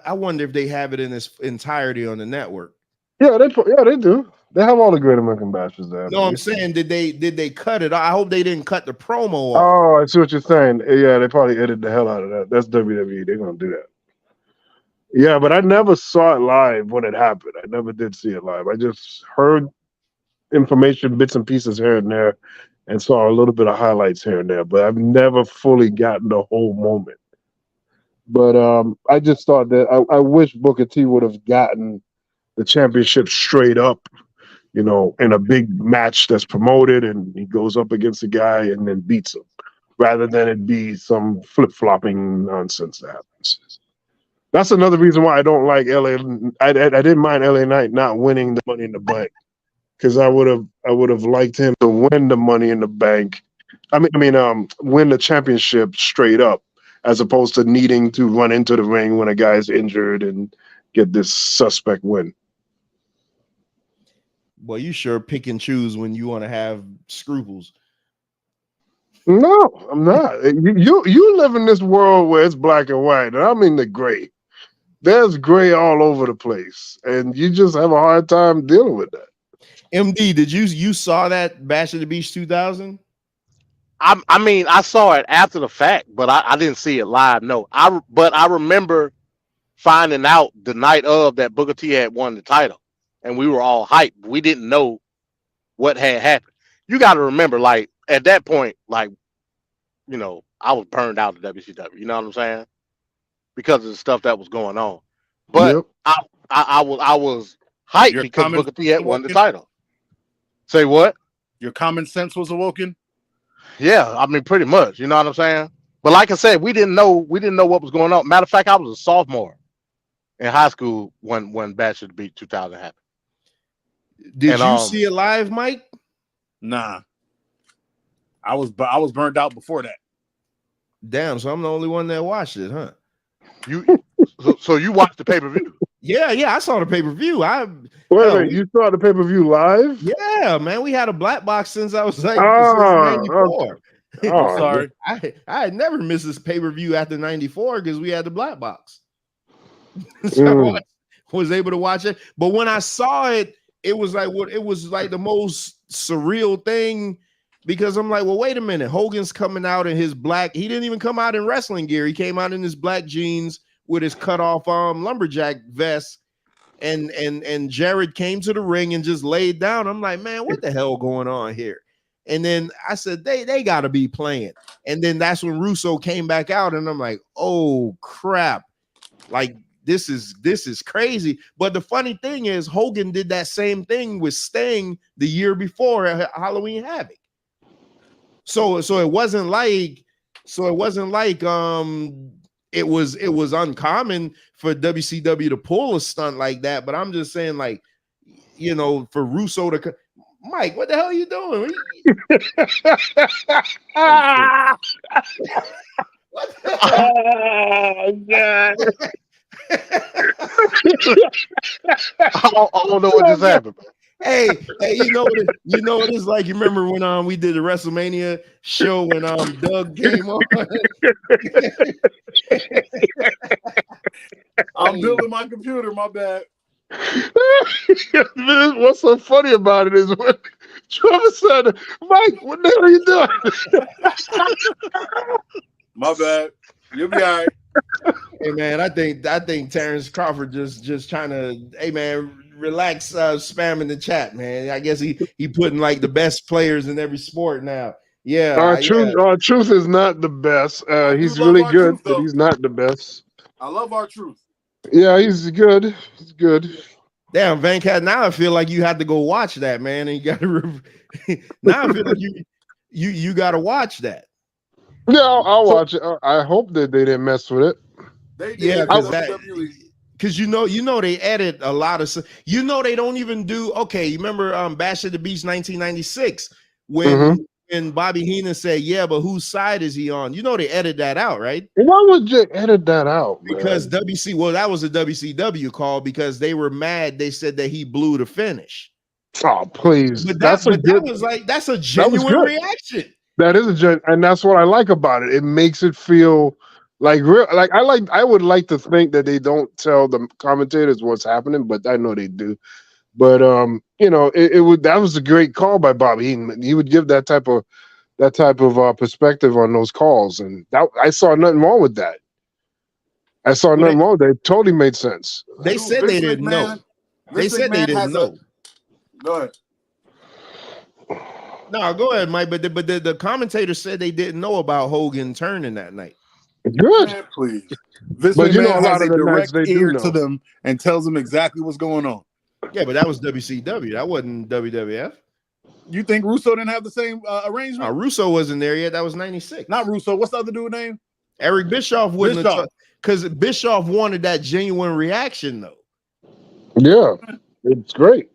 I wonder if they have it in its entirety on the network. Yeah, they do. They have all the Great American Bashes there. No, I'm saying, did they cut it? I hope they didn't cut the promo off. Oh, I see what you're saying. Yeah, they probably edited the hell out of that. That's WWE. They're gonna do that. Yeah, but I never saw it live when it happened. I never did see it live. I just heard information, bits and pieces here and there, and saw a little bit of highlights here and there. But I've never fully gotten the whole moment. But I just thought that I wish Booker T would have gotten the championship straight up, in a big match that's promoted, and he goes up against a guy and then beats him, rather than it be some flip-flopping nonsense that happens. That's another reason why I don't like LA. I didn't mind LA Knight not winning the Money in the Bank, because I would have liked him to win the Money in the Bank. Win the championship straight up, as opposed to needing to run into the ring when a guy's injured and get this suspect win. Well, you sure pick and choose when you want to have scruples. No, I'm not. You live in this world where it's black and white, and I'm in the gray. There's gray all over the place, and you just have a hard time dealing with that. MD, did you saw that Bash at the Beach 2000? I saw it after the fact, but I didn't see it live. No, but I remember finding out the night of that Booker T had won the title, and we were all hyped. We didn't know what had happened. You got to remember, like at that point, like I was burned out at WCW. You know what I'm saying? Because of the stuff that was going on. But yep. I was hyped because Booker T had won the title. Say what? Your common sense was awoken? Yeah, pretty much. You know what I'm saying? But like I said, we didn't know what was going on. Matter of fact, I was a sophomore in high school when Bash at the Beach 2000 happened. Did you see it live, Mike? Nah. I was burned out before that. Damn, so I'm the only one that watched it, huh? So you watched the pay-per-view? Yeah, I saw the pay-per-view. Wait a minute, you saw the pay-per-view live? Yeah, man, we had a black box since I was like since 94. Okay. I'm sorry. I had never missed this pay-per-view after 94 because we had the black box. So I was able to watch it. But when I saw it, it was like the most surreal thing. because I'm like, well, wait a minute. Hogan's coming out in his black. He didn't even come out in wrestling gear. He came out in his black jeans with his cut off lumberjack vest. And Jared came to the ring and just laid down. I'm like, man, what the hell going on here? And then I said, they got to be playing. And then that's when Russo came back out, and I'm like, oh crap, like this is crazy. But the funny thing is, Hogan did that same thing with Sting the year before at Halloween Havoc. So it wasn't like it was uncommon for WCW to pull a stunt like that. But I'm just saying, like, you know, for Russo to Mike, what the hell are you doing? Oh, God. I don't know what just happened. Hey, you know what it's like. You remember when we did the WrestleMania show when Doug came on? I'm building my computer, my bad. What's so funny about it is when Trevor said, Mike, what the hell are you doing? My bad. You'll be all right. Hey man, I think Terrence Crawford just trying to, hey man, relax, spamming the chat, man. I guess he putting like the best players in every sport now. Yeah, our truth is not the best. He's really good, but he's not the best. I love our truth. Yeah, he's good. He's good. Damn, Van Cat. Now I feel like you have to go watch that, man, and you got to. Now I feel like you got to watch that. Yeah, I'll watch it. I hope that they didn't mess with it. They did. Yeah, because you know they edit a lot of. You know they don't even do. Okay, you remember Bash at the Beach 1996 when Bobby Heenan said, "Yeah, but whose side is he on?" You know they edit that out, right? Why would you edit that out? Because that was a WCW call because they were mad. They said that he blew the finish. Oh, please! But that's a genuine reaction. That is and that's what I like about it. It makes it feel like real. Like I would like to think that they don't tell the commentators what's happening, but I know they do. But you know, that was a great call by Bobby Heenan. He would give that type of perspective on those calls, and I saw nothing wrong with that. I saw nothing wrong with that. It totally made sense. They said they didn't know. They said they didn't know. Go ahead. No, go ahead, Mike. But the commentator said they didn't know about Hogan turning that night. Good, man, please. Vince but McMahon you know, a lot has of the direct nights they ear do to know. them and tells them exactly what's going on. Yeah, but that was WCW. That wasn't WWF. You think Russo didn't have the same arrangement? Russo wasn't there yet. That was 96. Not Russo. What's the other dude's name? Eric Bischoff wouldn't have, because Bischoff wanted that genuine reaction though. Yeah, it's great.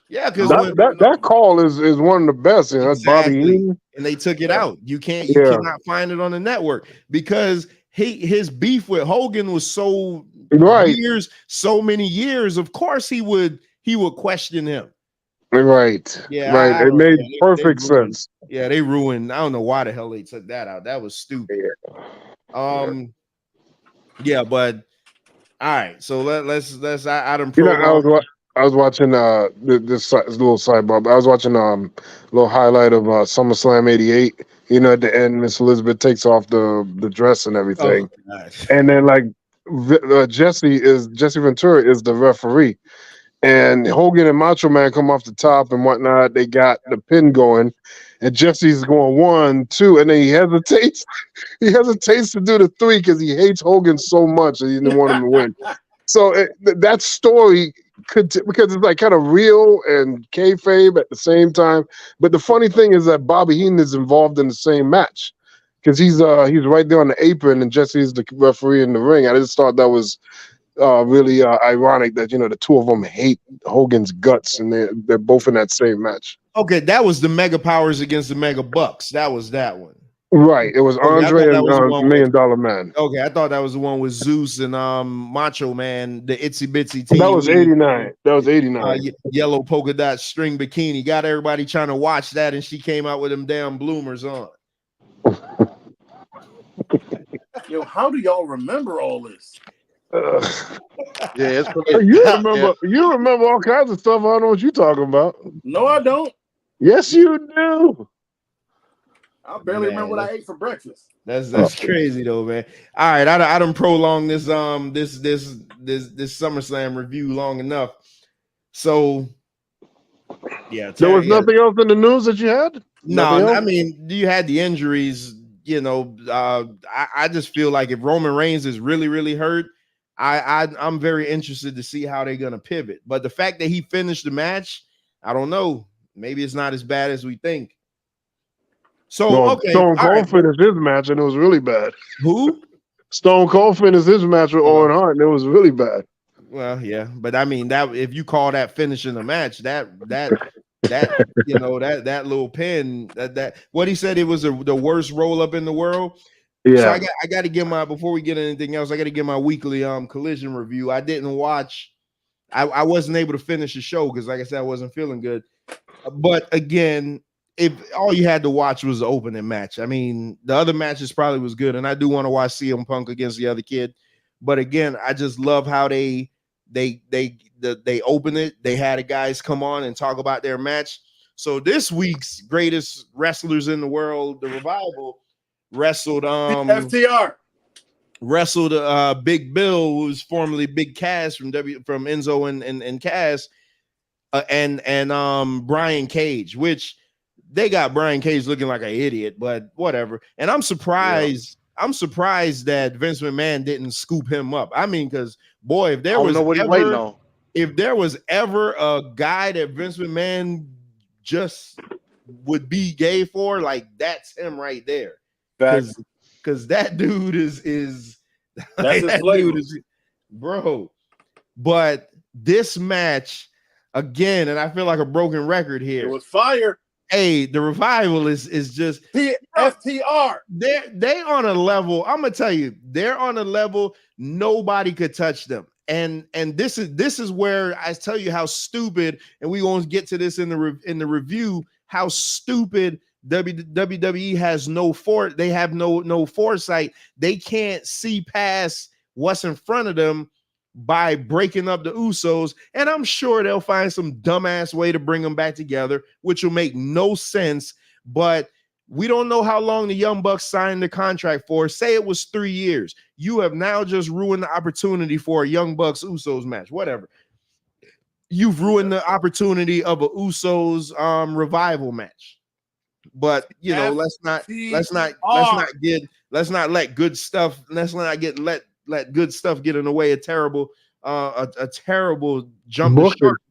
Yeah, because that call is one of the best. You know, that's Bobby Heenan. And they took it out. You cannot find it on the network because his beef with Hogan was so many years. Of course, he would question him. Right. Yeah. Right. It made perfect sense. Yeah, they ruined. I don't know why the hell they took that out. That was stupid. Yeah, but all right. So let's I done I was watching this little sidebar. I was watching a little highlight of SummerSlam '88. You know, at the end, Miss Elizabeth takes off the dress and everything, and then like Jesse Ventura is the referee, and Hogan and Macho Man come off the top and whatnot. They got the pin going, and Jesse's going 1, 2, and then he hesitates. He hesitates to do the 3 because he hates Hogan so much and he didn't want him to win. So that story because it's like kind of real and kayfabe at the same time. But the funny thing is that Bobby Heenan is involved in the same match because he's right there on the apron and Jesse's the referee in the ring. I just thought that was really ironic that the two of them hate Hogan's guts and they're both in that same match. Okay, that was the Mega Powers against the Mega Bucks. That was that one. Right, it was Andre and $1 Million Man. Okay, I thought that was the one with Zeus and Macho Man, the itsy bitsy team. That was 89. That was 89. Yellow polka dot string bikini. Got everybody trying to watch that, and she came out with them damn bloomers on. Yo, how do y'all remember all this? Yeah, it's crazy. You remember all kinds of stuff. I don't know what you're talking about. No, I don't. Yes, you do. I barely remember what I Man, ate for breakfast. that's crazy though, man. All right, I done prolonged this SummerSlam review long enough. So yeah, There was yeah. nothing else in the news that you had? Nothing No, I else? mean, you had the injuries. You know, I just feel like if Roman Reigns is really, really hurt, I'm very interested to see how they're gonna pivot. But the fact that he finished the match, I don't know. Maybe it's not as bad as we think. So Well, okay, Stone all right. Cold finished his match and it was really bad. Who? Stone Cold finished his match with Owen Hart and it was really bad. Well, yeah, but I mean that if you call that finishing the match, that you know that little pin that what he said it was the worst roll up in the world. So Yeah. I got to give my before we get anything else, I got to give my weekly collision review. I didn't watch. I wasn't able to finish the show because, like I said, I wasn't feeling good. But again, if all you had to watch was the opening match, I mean, the other matches probably was good, and I do want to watch CM Punk against the other kid. But again, I just love how they open it. They had the guys come on and talk about their match. So this week's greatest wrestlers in the world, the Revival, wrestled FTR. Wrestled Big Bill, who was formerly Big Cass from Enzo and Cass, and Brian Cage, which they got Brian Cage looking like an idiot, but whatever. And I'm surprised. Yeah. I'm surprised that Vince McMahon didn't scoop him up. I mean, because boy, if there was ever a guy that Vince McMahon just would be gay for, like that's him right there. Because that dude is that's his flavor, bro. But this match again, and I feel like a broken record here. It was fire. Hey, the Revival is just FTR. They on a level. I'm gonna tell you, they're on a level nobody could touch them. And this is where I tell you how stupid. And we gonna get to this in the review. How stupid WWE has they have no foresight. They can't see past what's in front of them by breaking up the Usos, and I'm sure they'll find some dumbass way to bring them back together, which will make no sense. But we don't know how long the Young Bucks signed the contract for. Say it was 3 years. You have now just ruined the opportunity for a Young Bucks Usos match. Whatever. You've ruined the opportunity of a Usos Revival match. But you know, let's not let good stuff get in the way of terrible jump the shark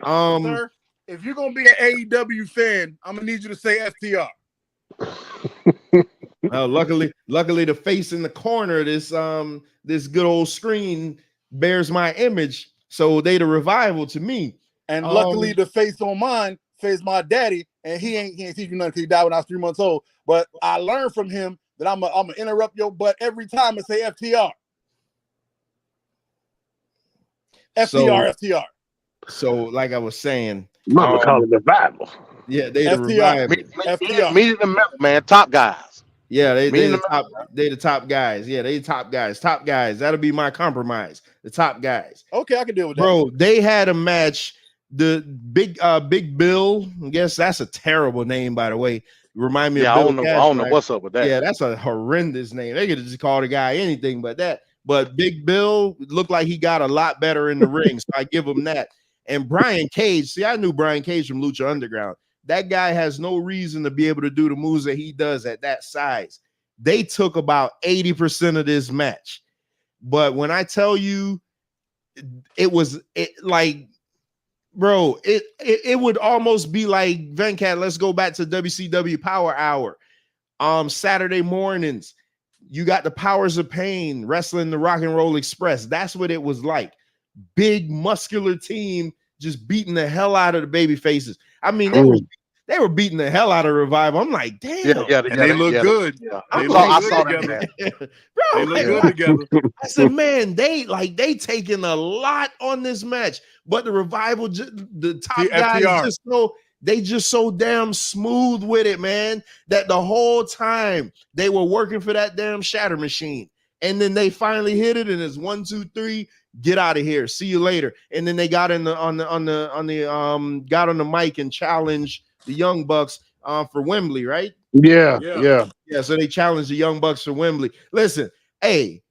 moment. Sir, if you're gonna be an AEW fan, I'm gonna need you to say FTR. Luckily the face in the corner of this good old screen bears my image, so they the Revival to me. And luckily the face on mine face my daddy, and he ain't teach you nothing because he died when I was 3 months old. But I learned from him that I'm gonna interrupt your butt every time and say FTR. FTR. So, like I was saying, Mama call it the Bible. Yeah, they the Revival. FTR. Meet in the middle, man. Top guys. Yeah, they the top guys. Yeah, they top guys. Top guys. That'll be my compromise. The top guys. Okay, I can deal with that. Bro, they had a match. The Big Bill. I guess that's a terrible name, by the way. Remind me of Bill I don't know what's up with that. Yeah, that's a horrendous name. They could just call the guy anything but that. But Big Bill looked like he got a lot better in the ring, so I give him that. And Brian Cage, see, I knew Brian Cage from Lucha Underground. That guy has no reason to be able to do the moves that he does at that size. They took about 80% of this match. But when I tell you, it would almost be like Venkat. Let's go back to WCW Power Hour. Saturday mornings, you got the Powers of Pain wrestling the Rock and Roll Express. That's what it was like. Big muscular team just beating the hell out of the baby faces. I mean, they were beating the hell out of Revival. I'm like, damn. They look good. Yeah. They I look saw good that. together. Bro, they look good together. I said, man, they taking a lot on this match, but the Revival, the top guys, just so damn smooth with it, man, that the whole time they were working for that damn shatter machine. And then they finally hit it, and it's 1, 2, 3. Get out of here. See you later. And then they got got on the mic and challenged the Young Bucks for Wembley, right? Yeah. So they challenged the Young Bucks for Wembley. Listen, hey,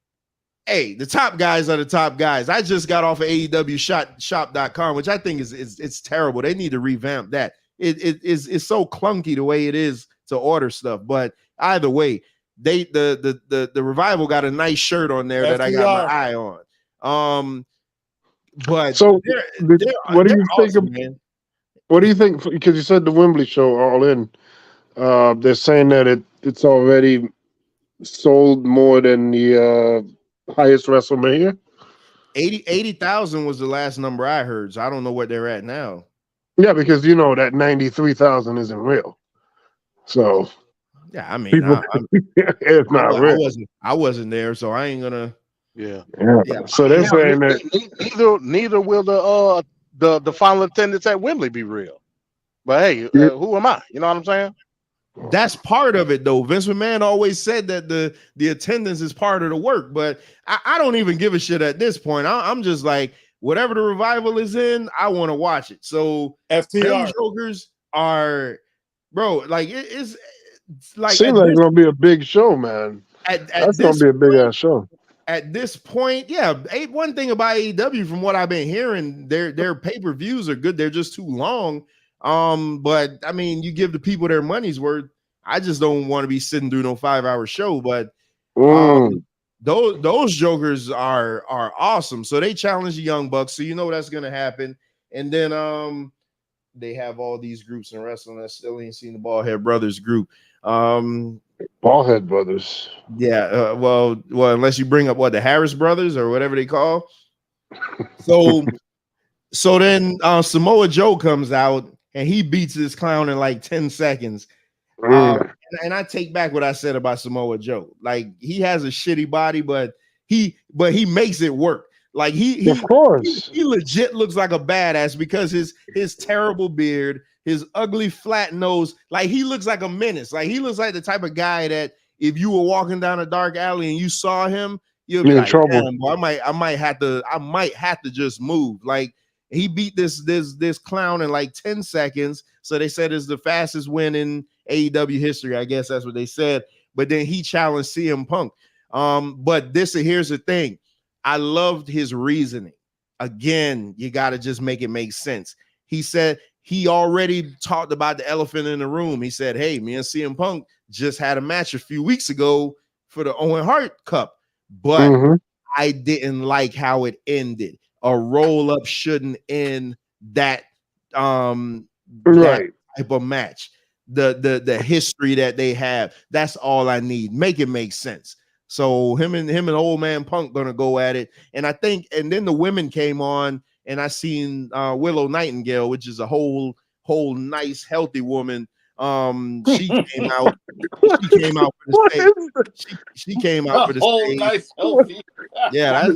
the top guys are the top guys. I just got off of AEW shop.com, which I think is it's terrible. They need to revamp that. It's so clunky the way it is to order stuff. But either way, the Revival got a nice shirt on there that I got my eye on. But so what do you think awesome, man? What do you think? Because you said the Wembley show All In, they're saying that it's already sold more than the highest WrestleMania. 80,000 was the last number I heard, so I don't know what they're at now. Yeah, because you know that 93,000 isn't real. So yeah, I mean, it's not real. I wasn't there, so I ain't gonna. Yeah. So they're saying that neither will the final attendance at Wembley be real. But hey, who am I? You know what I'm saying? That's part of it, though. Vince McMahon always said that the attendance is part of the work, but I don't even give a shit at this point. I'm just like, whatever the Revival is in, I want to watch it. So FTR jokers are, bro, like it's like seems like it's gonna be a big show, man. That's gonna be a big ass show. At this point, yeah. One thing about AEW, from what I've been hearing, their pay-per-views are good. They're just too long. But I mean, you give the people their money's worth. I just don't want to be sitting through no 5-hour show. But those jokers are awesome. So they challenge the Young Bucks, so you know that's gonna happen. And then they have all these groups in wrestling. I still ain't seen the Ballhead Brothers group. Ballhead Brothers. Yeah, well, unless you bring up the Harris Brothers or whatever they call. So then Samoa Joe comes out and he beats this clown in like 10 seconds. And I take back what I said about Samoa Joe. Like, he has a shitty body, but he makes it work. Like he legit looks like a badass because his terrible beard, his ugly flat nose, like he looks like a menace. Like he looks like the type of guy that if you were walking down a dark alley and you saw him, you'll be in like, trouble. Boy, I might have to just move. Like, he beat this clown in like 10 seconds. So they said it's the fastest win in AEW history. I guess that's what they said. But then he challenged CM Punk. But here's the thing. I loved his reasoning. Again, you got to just make it make sense. He said he already talked about the elephant in the room. He said, hey, me and CM Punk just had a match a few weeks ago for the Owen Hart Cup, but I didn't like how it ended. A roll-up shouldn't end that that type of match. The history that they have, that's all I need. Make it make sense. So him and old man Punk gonna go at it. And I think, and then the women came on, and I seen Willow Nightingale, which is a whole nice, healthy woman. She came out. She came out for the stage. She came out for the stage. Nice, healthy. Yeah,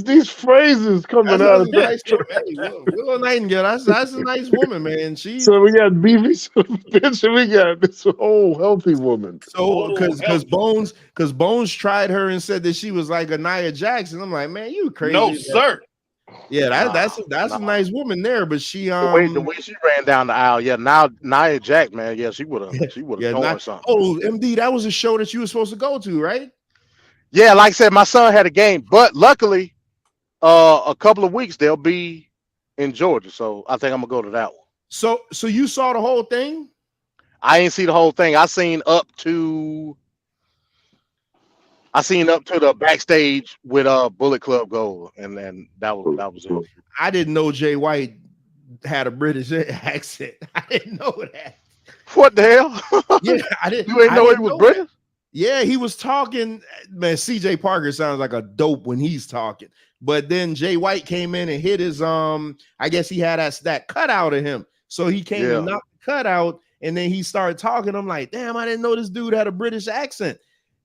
these phrases coming out of nice Willow Nightingale. That's a nice woman, man. So we got Beefy, bitch, and we got this whole healthy woman. So because Bones tried her and said that she was like a Nia Jax, and I'm like, man, you crazy? No, sir. Yeah, that's a nice woman there, but she the way she ran down the aisle, yeah. Now Nia Jax, man, yeah, she would have torn something. Oh, MD, that was a show that you were supposed to go to, right? Yeah, like I said, my son had a game, but luckily, a couple of weeks they'll be in Georgia, so I think I'm gonna go to that one. So you saw the whole thing? I ain't see the whole thing. I seen up to the backstage with Bullet Club Gold, and then that was it. I didn't know Jay White had a British accent. I didn't know that. What the hell? Yeah, I didn't. You ain't know he was British? Yeah, he was talking. Man, CJ Parker sounds like a dope when he's talking. But then Jay White came in and hit his I guess he had that cutout of him. So he came and knocked the cutout, and then he started talking. I'm like, damn, I didn't know this dude had a British accent.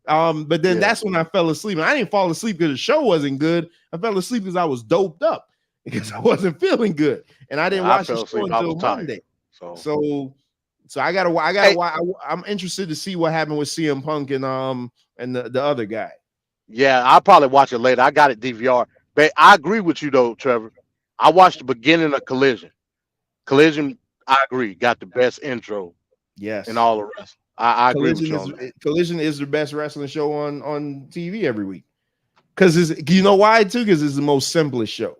But then that's when I fell asleep. And I didn't fall asleep because the show wasn't good. I fell asleep because I was doped up because I wasn't feeling good, and I didn't watch the show until Monday. So I gotta. I'm interested to see what happened with CM Punk and the other guy. Yeah, I'll probably watch it later. I got it DVR. But I agree with you though, Trevor. I watched the beginning of Collision. I agree. Got the best intro Yes. in all the wrestling. I agree with Collision you is on that. Collision is the best wrestling show on TV every week. Because you know why too? Because it's the most simplest show.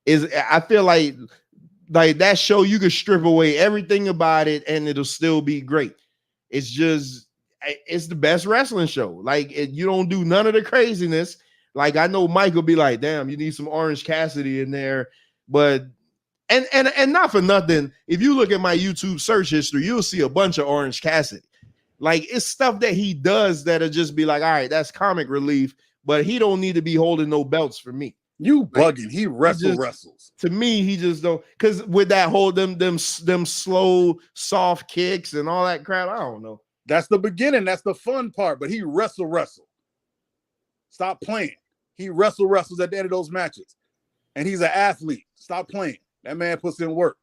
I feel like that show you could strip away everything about it and it'll still be great. It's the best wrestling show. Like you don't do none of the craziness. Like I know Mike will be like, damn, you need some Orange Cassidy in there, but and not for nothing. If you look at my YouTube search history, you'll see a bunch of Orange Cassidy. Like it's stuff that he does that'll just be like, all right, that's comic relief, but he don't need to be holding no belts for me. You bugging? He wrestles. To me, he just don't, because with that whole them slow soft kicks and all that crap, I don't know. That's the beginning. That's the fun part. But he wrestle. Stop playing. He wrestles at the end of those matches, and he's an athlete. Stop playing. That man puts in work.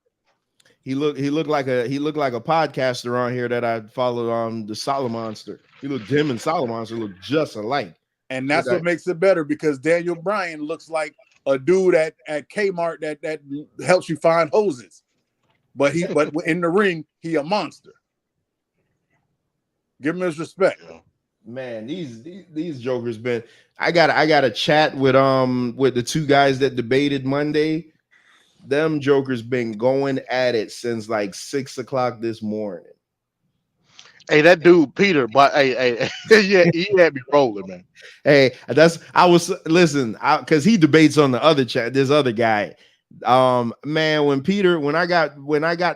He looked like a podcaster on here that I followed on the Solomonster. Him and Solomonster look just alike. And that's what makes it better, because Daniel Bryan looks like a dude at Kmart that helps you find hoses. But in the ring, he a monster. Give him his respect. Man, these jokers been. I got a chat with the two guys that debated Monday. Them jokers been going at it since like 6 o'clock this morning. Hey, that dude Peter, but hey, yeah, he had me rolling, man. Hey, because he debates on the other chat. This other guy, man, when I got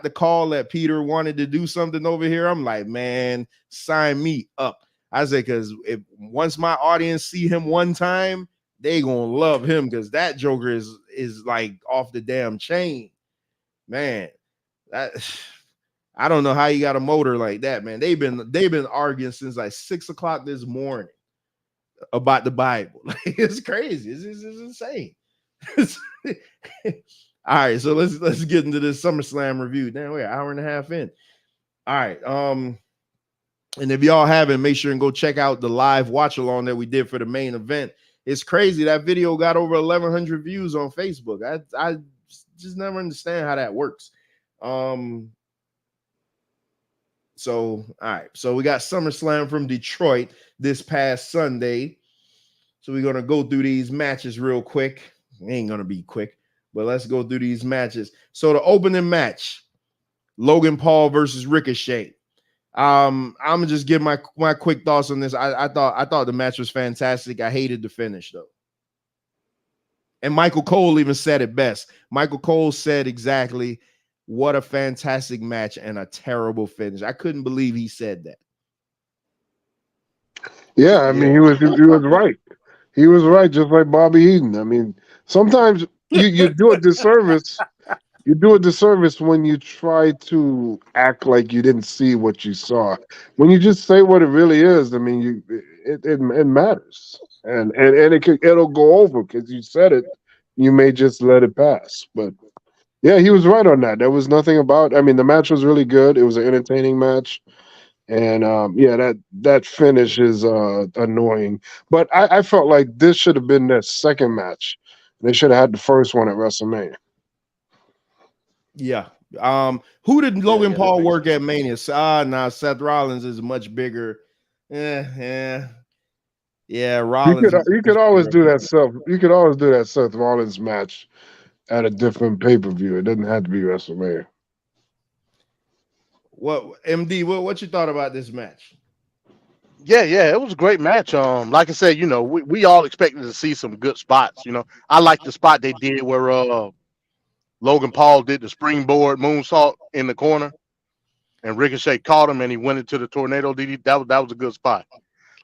the call that Peter wanted to do something over here, I'm like, man, sign me up. I said, because once my audience see him one time, they gonna love him, because that joker is like off the damn chain, man. I don't know how you got a motor like that, man. They've been arguing since like 6 o'clock this morning about the Bible. It's crazy. It's insane. All right, so let's get into this SummerSlam review. Damn, we're an hour and a half in. All right, and if y'all haven't, make sure and go check out the live watch along that we did for the main event. It's crazy that video got over 1,100 views on Facebook. I just never understand how that works. So, all right. So we got SummerSlam from Detroit this past Sunday. So we're going to go through these matches real quick. It ain't going to be quick, but let's go through these matches. So the opening match, Logan Paul versus Ricochet. I'm going to just give my quick thoughts on this. I thought the match was fantastic. I hated the finish, though. And Michael Cole even said it best. Michael Cole said exactly, what a fantastic match and a terrible finish. I couldn't believe he said that. Yeah, I mean, he was right. He was right, just like Bobby Eaton. I mean, sometimes you do a disservice. You do a disservice when you try to act like you didn't see what you saw. When you just say what it really is, I mean, it matters, and it'll go over because you said it. You may just let it pass, but. Yeah, he was right on that. There was nothing about. I mean, the match was really good. It was an entertaining match, and that finish is annoying. But I felt like this should have been their second match. They should have had the first one at WrestleMania. Yeah. Who did Logan Paul work at Mania? Seth Rollins is much bigger. Yeah. Rollins. You could always do that stuff. You could always do that Seth Rollins match at a different pay-per-view. It doesn't have to be WrestleMania. What MD? What you thought about this match? Yeah, it was a great match. Like I said, we all expected to see some good spots. I like the spot they did where Logan Paul did the springboard moonsault in the corner, and Ricochet caught him, and he went into the tornado DDT. That was a good spot.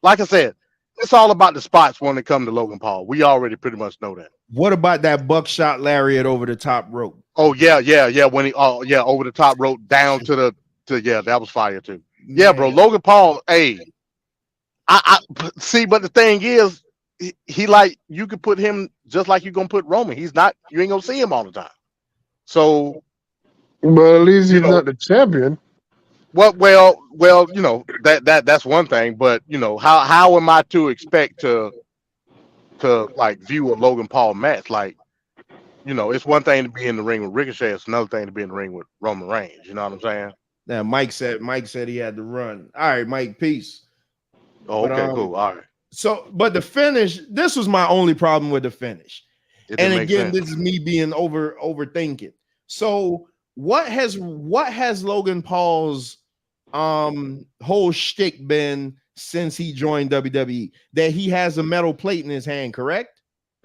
Like I said, it's all about the spots when it comes to Logan Paul. We already pretty much know that. What about that buckshot lariat over the top rope? Oh yeah. When he over the top rope down to that was fire too. Yeah, bro. Logan Paul, hey. I see, but the thing is, he like, you could put him just like you're gonna put Roman. You ain't gonna see him all the time. So, but at least he's not the champion. Well, that's one thing. But how am I to expect to like view a Logan Paul match? Like, it's one thing to be in the ring with Ricochet. It's another thing to be in the ring with Roman Reigns. You know what I'm saying? Now Mike said he had to run. All right, Mike, peace. Oh, But okay, cool. All right. So, but the finish, this was my only problem with the finish. It And didn't make again, sense. this is me being overthinking. So, what has Logan Paul's whole shtick been since he joined WWE? That he has a metal plate in his hand, correct?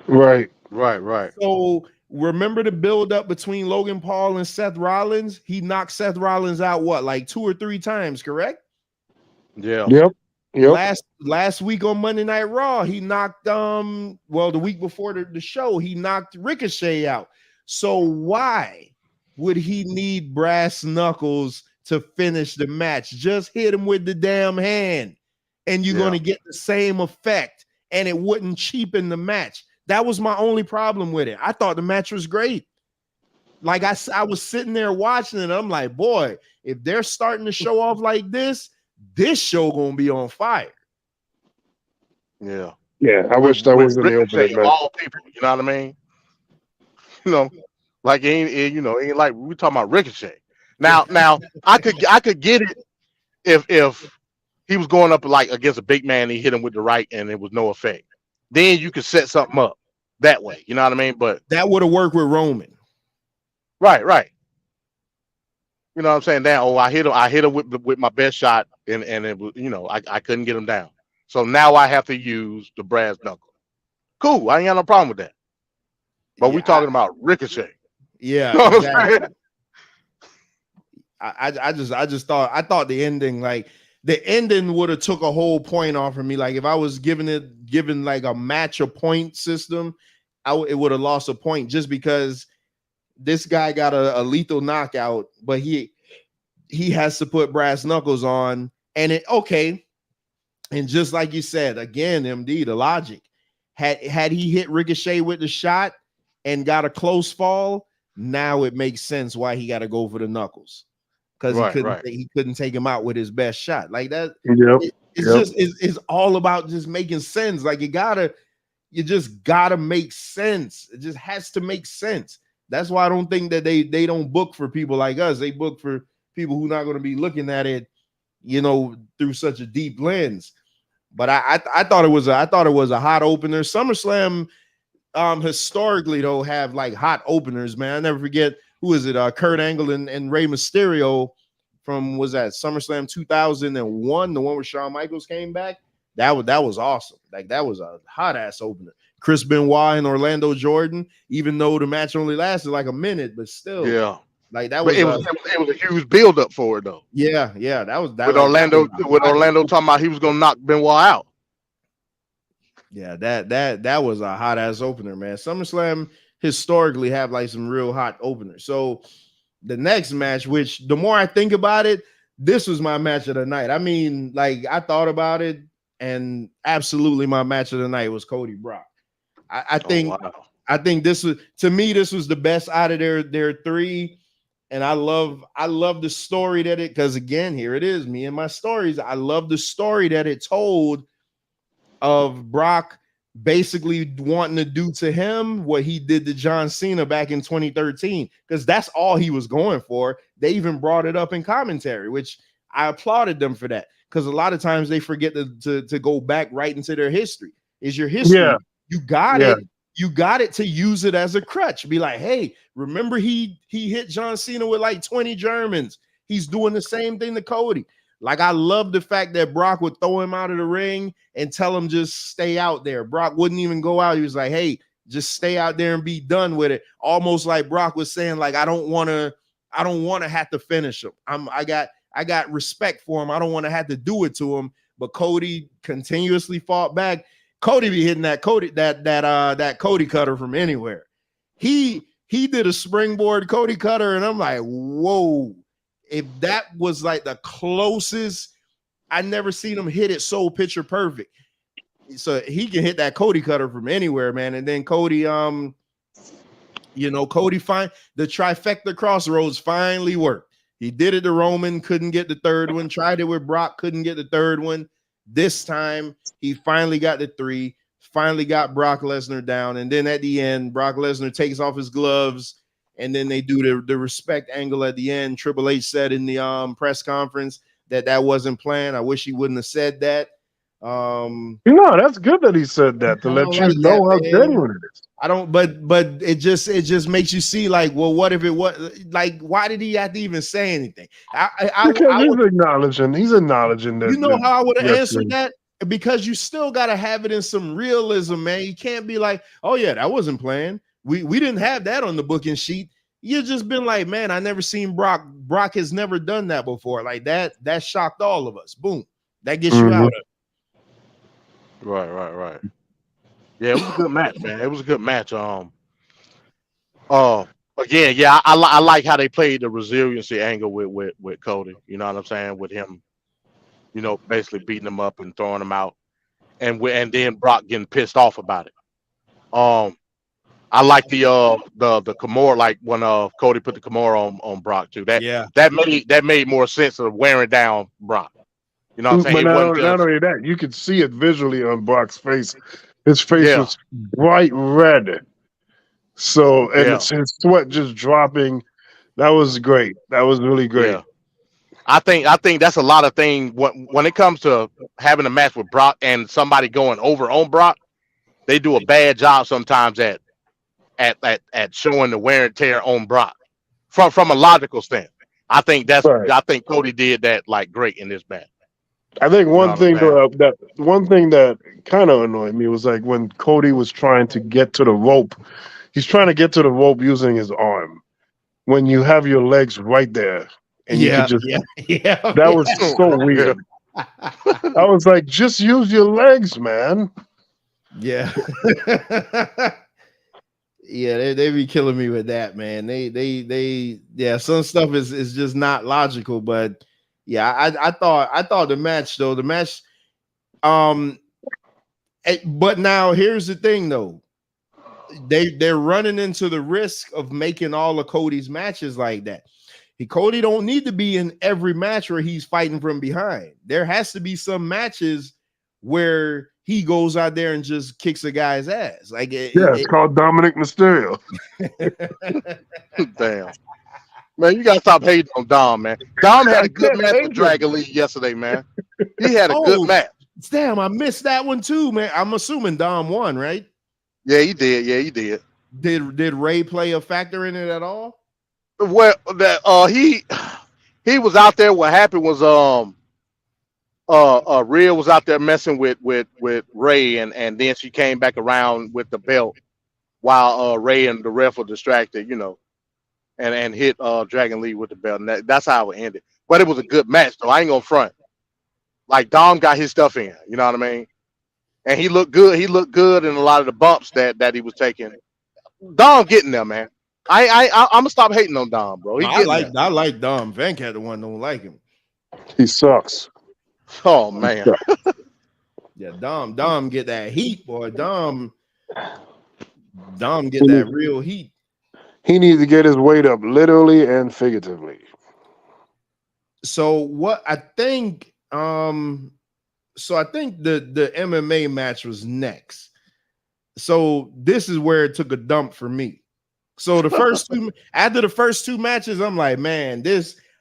Right. So remember the build up between Logan Paul and Seth Rollins? He knocked Seth Rollins out like 2 or 3 times, correct? Yeah. Yep. Last week on Monday Night Raw, he knocked the week before the show, he knocked Ricochet out. So why would he need brass knuckles to finish the match? Just hit him with the damn hand and you're going to get the same effect, and it wouldn't cheapen the match. That was my only problem with it. I thought the match was great. Like I was sitting there watching it. I'm like, boy, if they're starting to show off like this show gonna be on fire. Yeah. I wish that was in the opening match. All people, you know what I mean? Like it ain't like we talking about Ricochet. Now I could get it if he was going up like against a big man, he hit him with the right and it was no effect. Then you could set something up that way. You know what I mean? But that would have worked with Roman. Right. You know what I'm saying? Now, I hit him with my best shot, and it was, I couldn't get him down. So now I have to use the brass knuckle. Cool, I ain't got no problem with that. But we talking about Ricochet. Yeah, you know exactly. I just thought the ending would have took a whole point off of me. Like if I was given like a match a point system, it would have lost a point just because this guy got a lethal knockout, but he has to put brass knuckles on, and and just like you said, again, MD, the logic, had he hit Ricochet with the shot and got a close fall, now it makes sense why he got to go for the knuckles, because he couldn't take him out with his best shot like that. It's all about just making sense. Like you just gotta make sense. It just has to make sense. That's why I don't think that they don't book for people like us. They book for people who are not going to be looking at it, through such a deep lens. But I thought it was a hot opener. SummerSlam historically though have like hot openers, man. I never forget, who is it? Kurt Angle and Rey Mysterio from, was that SummerSlam 2001, the one where Shawn Michaels came back? That was awesome. Like that was a hot ass opener. Chris Benoit and Orlando Jordan, even though the match only lasted like a minute, but still, like that was. It was a huge build up for it though. Yeah, that was that. With Orlando talking about he was gonna knock Benoit out. Yeah, that was a hot ass opener, man. SummerSlam historically have like some real hot openers. So the next match, which the more I think about it, this was my match of the night. I mean, like I thought about it, and absolutely my match of the night was Cody Brock. I think this was, to me, this was the best out of their 3. And I love the story that because again, here it is, me and my stories. I love the story that it told of Brock basically wanting to do to him what he did to John Cena back in 2013, because that's all he was going for. They even brought it up in commentary, which I applauded them for that, because a lot of times they forget to go back right into their history. Is your history. Yeah. You got it. You got it to use it as a crutch. Be like, hey, remember he hit John Cena with like 20 Germans. He's doing the same thing to Cody. Like, I love the fact that Brock would throw him out of the ring and tell him just stay out there. Brock wouldn't even go out. He was like, hey, just stay out there and be done with it. Almost like Brock was saying, like, I don't want to have to finish him. I got respect for him. I don't want to have to do it to him. But Cody continuously fought back. Cody be hitting that Cody cutter from anywhere. He did a springboard Cody cutter, and I'm like, whoa. If that was like the closest, I never seen him hit it so picture perfect. So he can hit that Cody cutter from anywhere, man. And then Cody, Cody the trifecta crossroads finally worked. He did it to Roman, couldn't get the third one. Tried it with Brock, couldn't get the third one. This time, he finally got the 3. finally got Brock Lesnar down, and then at the end, Brock Lesnar takes off his gloves, and then they do the respect angle at the end. Triple H said in the press conference that wasn't planned. I wish he wouldn't have said that. That's good that he said that to let you know how genuine it is. I don't, but it just makes you see, like, well, what if it was like, why did he have to even say anything? He's acknowledging that. You know how I would have answered that? Because you still got to have it in some realism, man. You can't be like, oh yeah, that wasn't planned. We didn't have that on the booking sheet. You just been like, man, I never seen Brock. Brock has never done that before. Like that shocked all of us. Boom. That gets you out of it. Right. Yeah, it was a good match, man. It was a good match. Again, yeah, I like how they played the resiliency angle with Cody. You know what I'm saying? With him, basically beating him up and throwing him out, and then Brock getting pissed off about it. I like the Kimura, like when Cody put the Kimura on Brock too. That made more sense of wearing down Brock. You know what I'm saying? But not only that, you could see it visually on Brock's face. His face was bright red. So, and his sweat just dropping. That was great. That was really great. Yeah. I think that's a lot of things when it comes to having a match with Brock and somebody going over on Brock. They do a bad job sometimes at showing the wear and tear on Brock from a logical standpoint. I think Cody did that like great in this match. I think one thing that kind of annoyed me was like when Cody was trying to get to the rope. He's trying to get to the rope using his arm. When you have your legs right there, and you could just that was so weird. I was like, just use your legs, man. Yeah. Yeah, they be killing me with that, man. They some stuff is just not logical, but yeah, I thought the match, but now here's the thing though. They're running into the risk of making all of Cody's matches like that. Cody don't need to be in every match where he's fighting from behind. There has to be some matches where he goes out there and just kicks a guy's ass. Like it's called Dominic Mysterio. Damn. Man, you gotta stop hating on Dom, man. Dom had a good match with Dragon Lee yesterday, man. He had a good match. Damn, I missed that one too, man. I'm assuming Dom won, right? Yeah, he did. Yeah, he did. Did Ray play a factor in it at all? Well, that he was out there. What happened was Rhea was out there messing with Ray, and then she came back around with the belt while Ray and the ref were distracted, and hit Dragon Lee with the belt, and that's how it ended. But it was a good match, though. I ain't gonna front. Like Dom got his stuff in, you know what I mean? And he looked good. He looked good in a lot of the bumps that he was taking. Dom getting there, man. I'm gonna stop hating on Dom, bro. I like Dom. Van Cat the one don't like him. He sucks. Oh man. Yeah, Dom get that heat, boy. Dom get that real heat. He needs to get his weight up, literally and figuratively. So what I think, the MMA match was next. So this is where it took a dump for me. So the first after the first two matches, I'm like, man,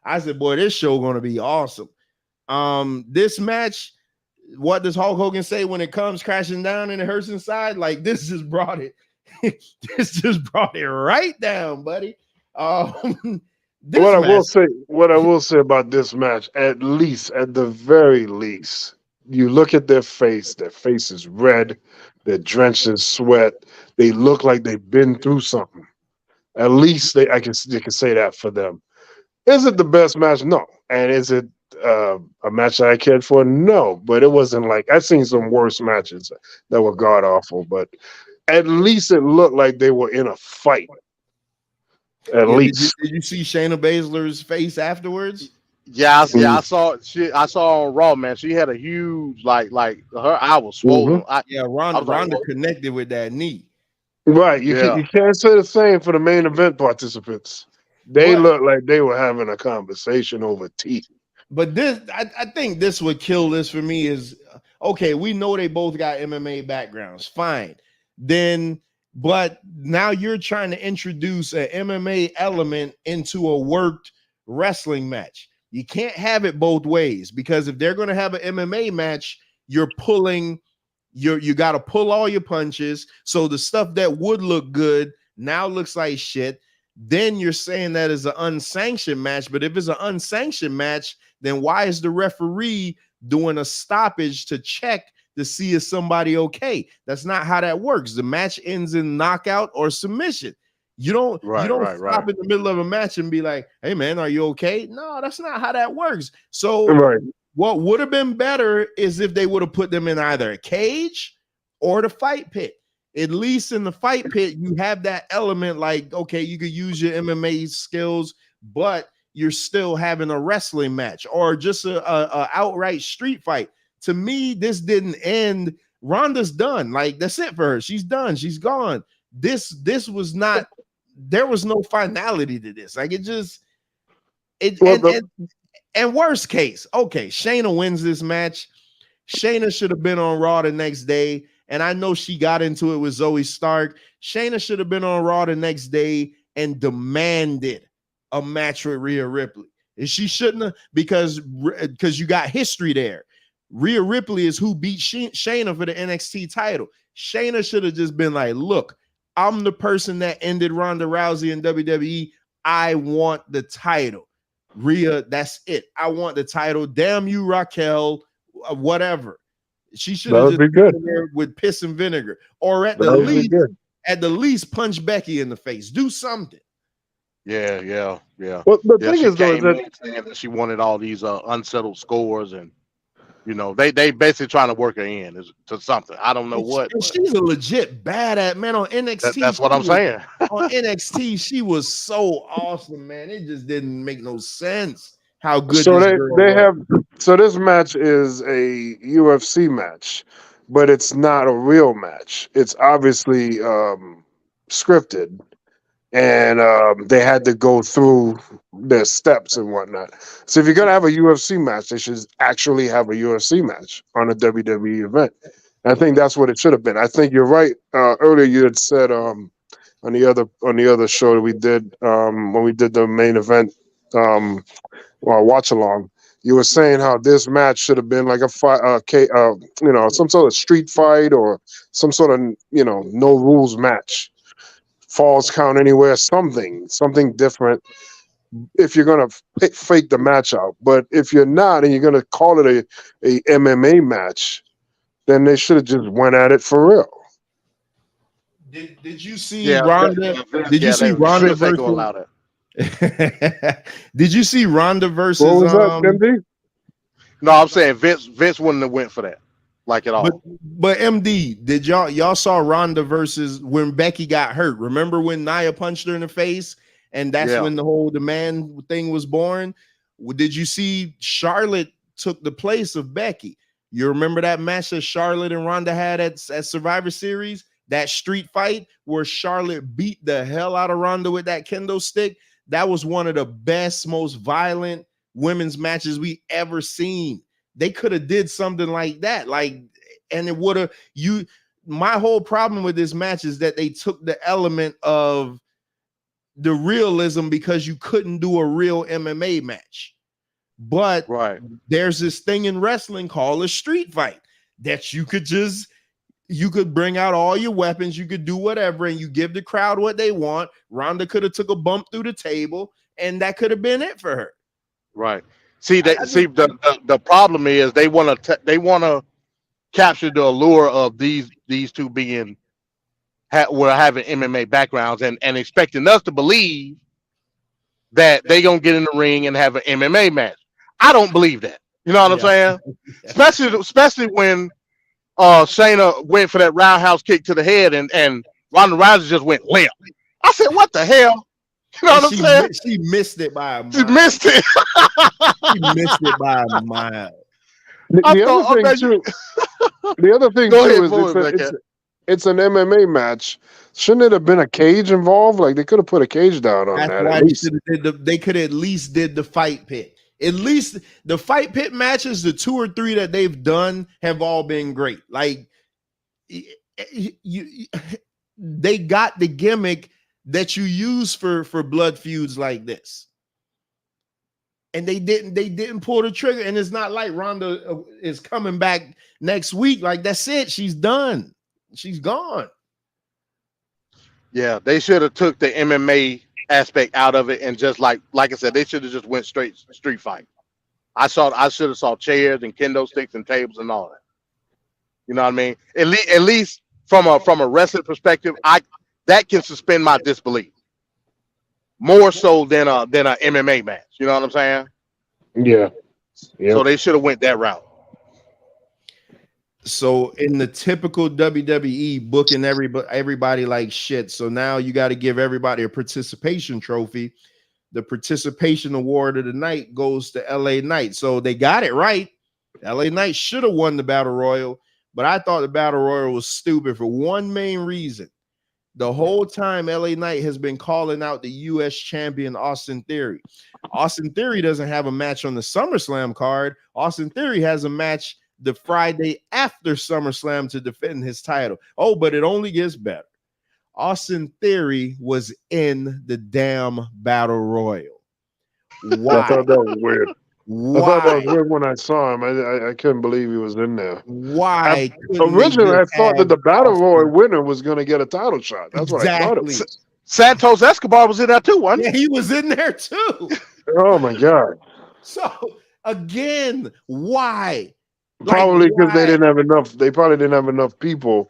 I said, boy, this show gonna be awesome. This match, what does Hulk Hogan say when it comes crashing down and it hurts inside? Like this just brought it. This just brought it right down, buddy. What I will say about this match, at the very least, you look at their face is red, they're drenched in sweat, they look like they've been through something. At least you can say that for them. Is it the best match? No. And is it a match that I cared for? No. But it wasn't like I've seen some worse matches that were god awful, but at least it looked like they were in a fight. At least. Did you see Shayna Baszler's face afterwards? Yeah, I saw on Raw, man. She had a huge like her eye was swollen. Ronda connected with that knee. Right. You can't say the same for the main event participants. They looked like they were having a conversation over tea. But this, I think this would kill this for me is Okay, we know they both got MMA backgrounds. Fine. Then, but now you're trying to introduce an MMA element into a worked wrestling match. You can't have it both ways, because if they're going to have an MMA match, you got to pull all your punches. So the stuff that would look good now looks like shit. Then you're saying that is an unsanctioned match. But if it's an unsanctioned match, then why is the referee doing a stoppage to check to see if somebody okay? That's not how that works. The match ends in knockout or submission. You don't stop in the middle of a match and be like, hey man, are you okay? No, that's not how that works. So what would have been better is if they would have put them in either a cage or the fight pit. At least in the fight pit, you have that element like, okay, you could use your MMA skills, but you're still having a wrestling match or just a outright street fight. To me, this didn't end. Ronda's done. Like, that's it for her. She's done. She's gone. This was not, there was no finality to this. Like, and worst case, okay, Shayna wins this match. Shayna should have been on Raw the next day. And I know she got into it with Zoe Stark. Shayna should have been on Raw the next day and demanded a match with Rhea Ripley. And she shouldn't have, because you got history there. Rhea Ripley is who beat Shayna for the NXT title. Shayna should have just been like, look, I'm the person that ended Ronda Rousey in WWE. I want the title. Rhea, that's it. I want the title. Damn you, Raquel, whatever. She should have just been there with piss and vinegar, or at the least punch Becky in the face. Do something. Yeah. Well, the thing is, though, that she wanted all these unsettled scores, and they basically trying to work her in to something. I don't know what. She's a legit badass, man. On NXT, that's what I'm saying. On NXT, she was so awesome, man. It just didn't make no sense how good. So so this match is a UFC match, but it's not a real match. It's obviously scripted, and they had to go through their steps and whatnot. So if you're gonna have a UFC match, they should actually have a UFC match on a WWE event. And I think that's what it should have been. I think you're right. Earlier you had said on the other show that we did when we did the main event watch along, you were saying how this match should have been like a fight, some sort of street fight or some sort of no rules match, falls count anywhere, something different. If you're gonna fake the match out, but if you're not and you're gonna call it a MMA match, then they should have just went at it for real. Did you see Ronda? Did you see Ronda versus? Did you see Ronda versus? What was that, MD? No, I'm saying Vince wouldn't have went for that like at all. But MD, did y'all saw Ronda versus when Becky got hurt? Remember when Nia punched her in the face, and that's when the man thing was born? Did you see Charlotte took the place of Becky? You remember that match that Charlotte and Ronda had at Survivor Series? That street fight where Charlotte beat the hell out of Ronda with that kendo stick. That was one of the best, most violent women's matches we ever seen. They could have did something like that. And it would have my whole problem with this match is that they took the element of the realism because you couldn't do a real MMA match. But there's this thing in wrestling called a street fight that you could bring out all your weapons, you could do whatever, and you give the crowd what they want. Ronda could have took a bump through the table, and that could have been it for her. Right. The problem is they want to capture the allure of these two being having MMA backgrounds and expecting us to believe that they gonna get in the ring and have an MMA match. I don't believe that. You know what I'm saying? Especially when Shayna went for that roundhouse kick to the head and Ronda Rousey just went limp. I said, what the hell? You know what I'm saying? She missed it by a mile. She missed it. She missed it by a mile. The other thing is it's an MMA match. Shouldn't it have been a cage involved? Like they could have put a cage down on that. Why they could at least did the fight pit. At least the fight pit matches, the 2 or 3 that they've done have all been great. Like they got the gimmick that you use for blood feuds like this. And they didn't pull the trigger. And it's not like Ronda is coming back next week. Like, that's it. She's done. She's gone. Yeah, they should have took the MMA aspect out of it and just like I said, they should have just went straight street fight. I should have saw chairs and kendo sticks and tables and all that. You know what I mean? At least from a wrestling perspective, that can suspend my disbelief more so than a MMA match. You know what I'm saying? Yeah. Yep. So they should have went that route. So in the typical WWE, booking everybody like shit. So now you got to give everybody a participation trophy. The participation award of the night goes to LA Knight. So they got it right. LA Knight should have won the Battle Royal, but I thought the Battle Royal was stupid for one main reason. The whole time LA Knight has been calling out the US champion Austin Theory. Austin Theory doesn't have a match on the SummerSlam card. Austin Theory has a match the Friday after SummerSlam to defend his title. Oh, but it only gets better. Austin Theory was in the damn Battle Royal. Why? I thought that was weird. Why? I thought that was weird when I saw him. I couldn't believe he was in there. Why? Originally, I thought that the Battle Royal winner was going to get a title shot. That's what I thought it was. Santos Escobar was in there too, wasn't he? Yeah, he was in there too. Oh my God. So again, why? Probably because they didn't have enough. They probably didn't have enough people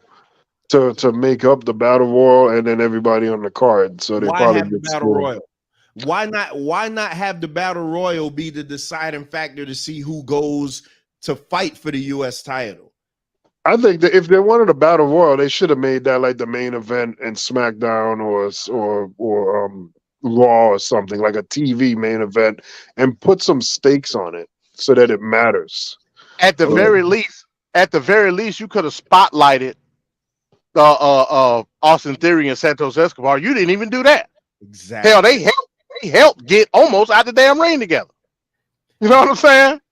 to make up the Battle Royal and then everybody on the card. So they probably have the Battle Royal. Why not have the Battle Royal be the deciding factor to see who goes to fight for the US title? I think that if they wanted a Battle Royal, they should have made that like the main event in SmackDown or Raw or something, like a TV main event, and put some stakes on it so that it matters. At the very least, you could have spotlighted Austin Theory and Santos Escobar. You didn't even do that. Exactly. Hell, they helped get almost out the damn ring together. You know what I'm saying?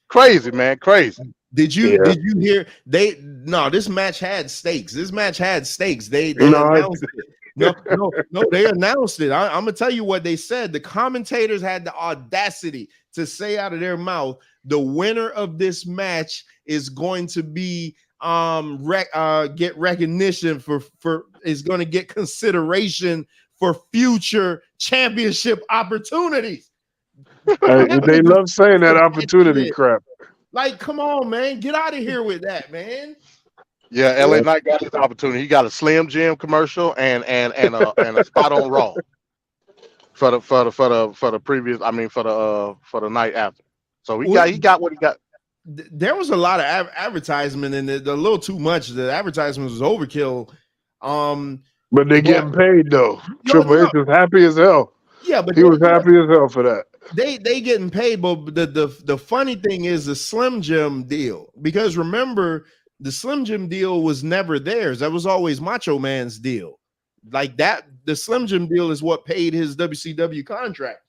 Crazy, man. Crazy. Did you hear this match had stakes. This match had stakes. They announced it. No, they announced it. I'm gonna tell you what they said. The commentators had the audacity to say out of their mouth, the winner of this match is going to be get recognition for is going to get consideration for future championship opportunities. They love saying that opportunity crap. Like, come on, man, get out of here with that, man. Yeah, LA Knight got his opportunity. He got a Slim Jim commercial and a spot on Raw for the previous. I mean, for the night after. So he got what he got. There was a lot of advertisement and a little too much. The advertisement was overkill. But they're getting paid though. Triple H was happy as hell. Yeah, but he was happy as hell for that. They getting paid, but the funny thing is the Slim Jim deal, because remember the Slim Jim deal was never theirs. That was always Macho Man's deal. Like that, the Slim Jim deal is what paid his WCW contract.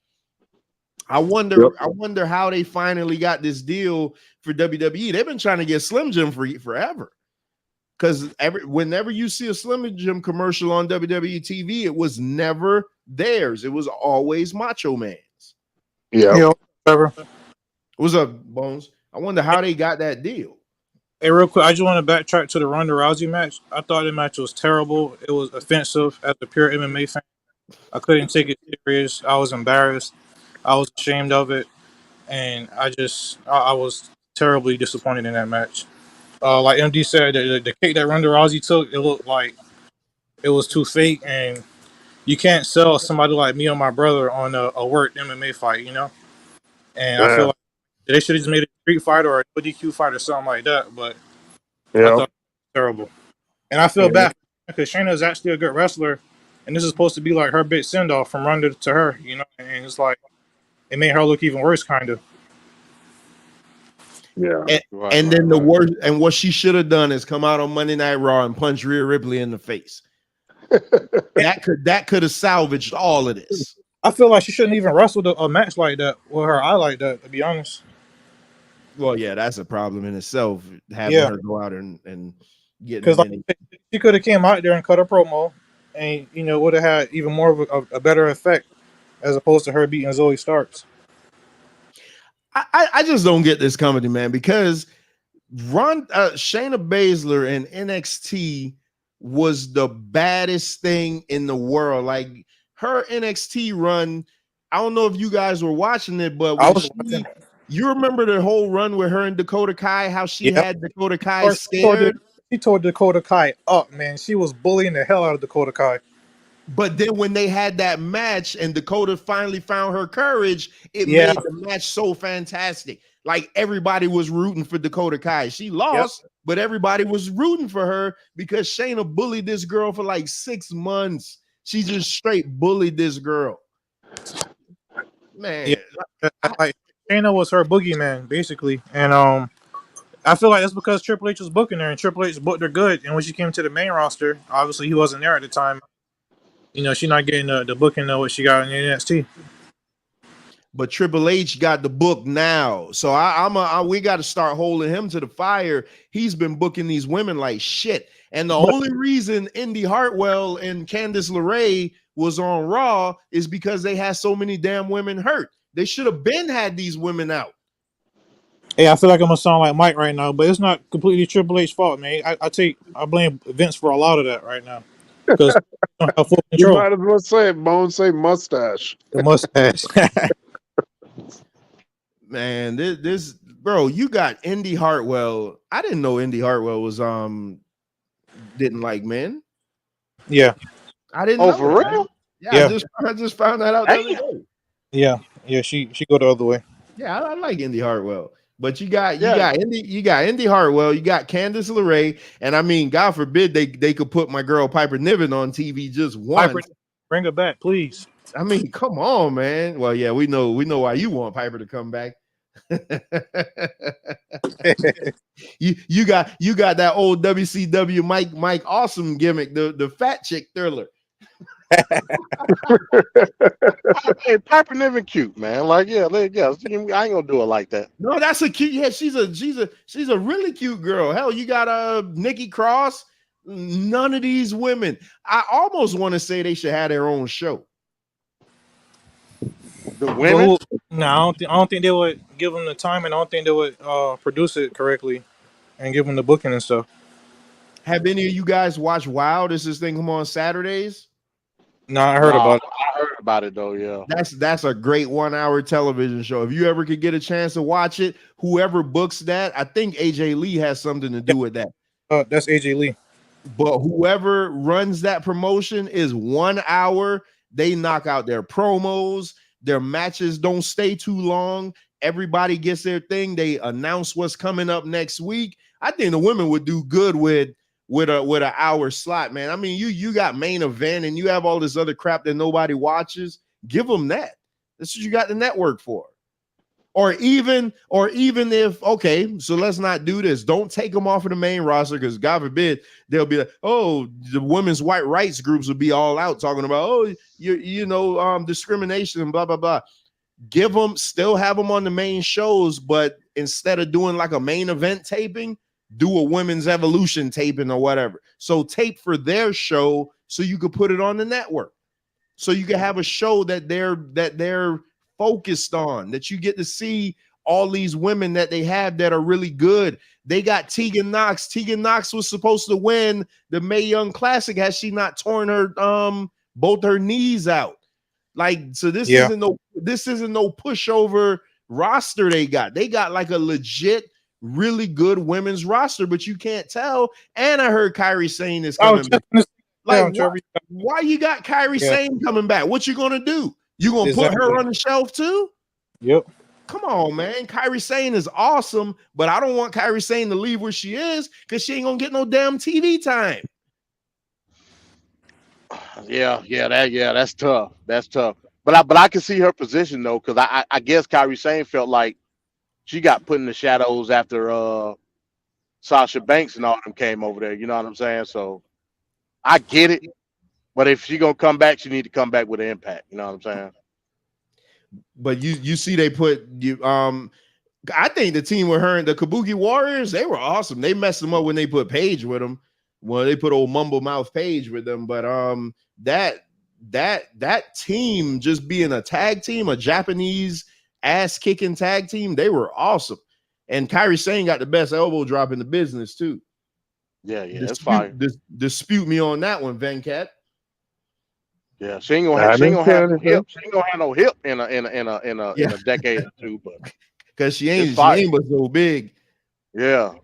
I wonder how they finally got this deal for WWE. They've been trying to get Slim Jim forever. Because whenever you see a Slim Jim commercial on WWE TV, it was never theirs. It was always Macho Man's. Yeah. Whatever. What's up, Bones? I wonder how they got that deal. Hey, real quick, I just want to backtrack to the Ronda Rousey match. I thought the match was terrible. It was offensive as a pure MMA fan. I couldn't take it serious. I was embarrassed. I was ashamed of it. And I was terribly disappointed in that match. Like MD said, the cake that Ronda Rousey took, it looked like it was too fake, and you can't sell somebody like me or my brother on a worked MMA fight, you know? And I feel like they should have just made a street fight or a DQ fight or something like that, but I thought it was terrible. And I feel bad because Shayna is actually a good wrestler, and this is supposed to be like her big send-off from Ronda to her, you know? And it's like, it made her look even worse, kind of. Yeah, and then the worst, and what she should have done is come out on Monday Night Raw and punch Rhea Ripley in the face. that could have salvaged all of this. I feel like she shouldn't even wrestle a match like that with her eye like that. To be honest. Well, yeah, that's a problem in itself. Having Yeah, her go out and getting because in like any. she could have came out there and cut a promo, and would have had even more of a better effect as opposed to her beating Zoe Starks. I just don't get this company, man, because Shayna Baszler in NXT was the baddest thing in the world. Like her NXT run, I don't know if you guys were watching it, but I when was watching. you remember the whole run with her and Dakota Kai, how she Yep. had Dakota Kai Tore, scared. she tore Dakota Kai up, man. She was bullying the hell out of Dakota Kai. But then when they had that match and Dakota finally found her courage, it Yeah. made the match so fantastic. Like everybody was rooting for Dakota Kai. She Yep. lost, but everybody was rooting for her because Shayna bullied this girl for like 6 months. She just straight bullied this girl. Man. Yeah. Like Shayna was her boogeyman, basically. And I feel like that's because Triple H was booking her, and Triple H booked her good. And when she came to the main roster, obviously he wasn't there at the time. She's not getting the booking of what she got in NXT. But Triple H got the book now, so we got to start holding him to the fire. He's been booking these women like shit, and the only reason Indy Hartwell and Candice LeRae was on Raw is because they had so many damn women hurt. They should have been had these women out. Hey, I feel like I'm gonna sound like Mike right now, but it's not completely Triple H's fault, man. I blame Vince for a lot of that right now because don't have full You control. might as well say it, Bone. Say mustache. The mustache. Man, this bro, you got Indy Hartwell. I didn't know Indy Hartwell was didn't like men. Yeah, I didn't Oh, know for that. real? Yeah, I just found that out the other day. yeah. She go the other way. Yeah, I like Indy Hartwell. But you got Indy Hartwell, you got Candice LeRae, and I mean, God forbid they could put my girl Piper Niven on TV just once. Piper, bring her back, please. I mean, come on, man. Well, yeah, we know why you want Piper to come back. you got that old WCW Mike Awesome gimmick, the fat chick thriller. Hey, Piper Niven cute, man. Like, yeah, I ain't gonna do it like that. No, that's a cute. Yeah, she's a really cute girl. Hell, you got Nikki Cross. None of these women. I almost want to say they should have their own show. The women? No, I don't think they would give them the time, and I don't think they would produce it correctly and give them the booking and stuff. Have any of you guys watched Wild? Does this thing come on Saturdays? No, I heard about it. I heard about it though. Yeah, that's a great 1 hour television show. If you ever could get a chance to watch it, whoever books that, I think AJ Lee has something to do with that. That's AJ Lee. But whoever runs that promotion is 1 hour. They knock out their promos. Their matches don't stay too long. Everybody gets their thing. They announce what's coming up next week. I think the women would do good with an hour slot, man. I mean, you got main event and you have all this other crap that nobody watches. Give them that. That's what you got the network for. Or even if, okay, so let's not do this. Don't take them off of the main roster because God forbid they'll be like, oh, the women's white rights groups will be all out talking about, oh, discrimination and blah, blah, blah. Still have them on the main shows, but instead of doing like a main event taping, do a women's evolution taping or whatever. So tape for their show so you could put it on the network. So you can have a show that they're focused on, that you get to see all these women that they have that are really good. They got Tegan Knox. Tegan Knox was supposed to win the Mae Young Classic had she not torn her both her knees out. Like, so this isn't no pushover roster they got. They got like a legit, really good women's roster, but you can't tell. And I heard Kairi Sane is coming back. Like, why you got Kairi Sane coming back? What you gonna do? You gonna put her on the shelf too? Yep. Come on, man. Kairi Sane is awesome, but I don't want Kairi Sane to leave where she is because she ain't gonna get no damn TV time. That's tough. That's tough. But I can see her position though, because I guess Kairi Sane felt like she got put in the shadows after Sasha Banks and all them came over there. You know what I'm saying? So I get it. But if she gonna come back, she need to come back with an impact. You know what I'm saying? But you see they put you I think the team with her and the Kabuki Warriors, they were awesome. They messed them up when they put Paige with them. Well, they put old Mumble Mouth Paige with them, but that team just being a tag team, a Japanese ass kicking tag team, they were awesome. And Kairi Sane got the best elbow drop in the business too. Yeah, it's fine. Dispute me on that one, Venkat. Yeah, she ain't gonna have no hip. She ain't gonna have no hip in a decade or two, but because she ain't but so big. Yeah.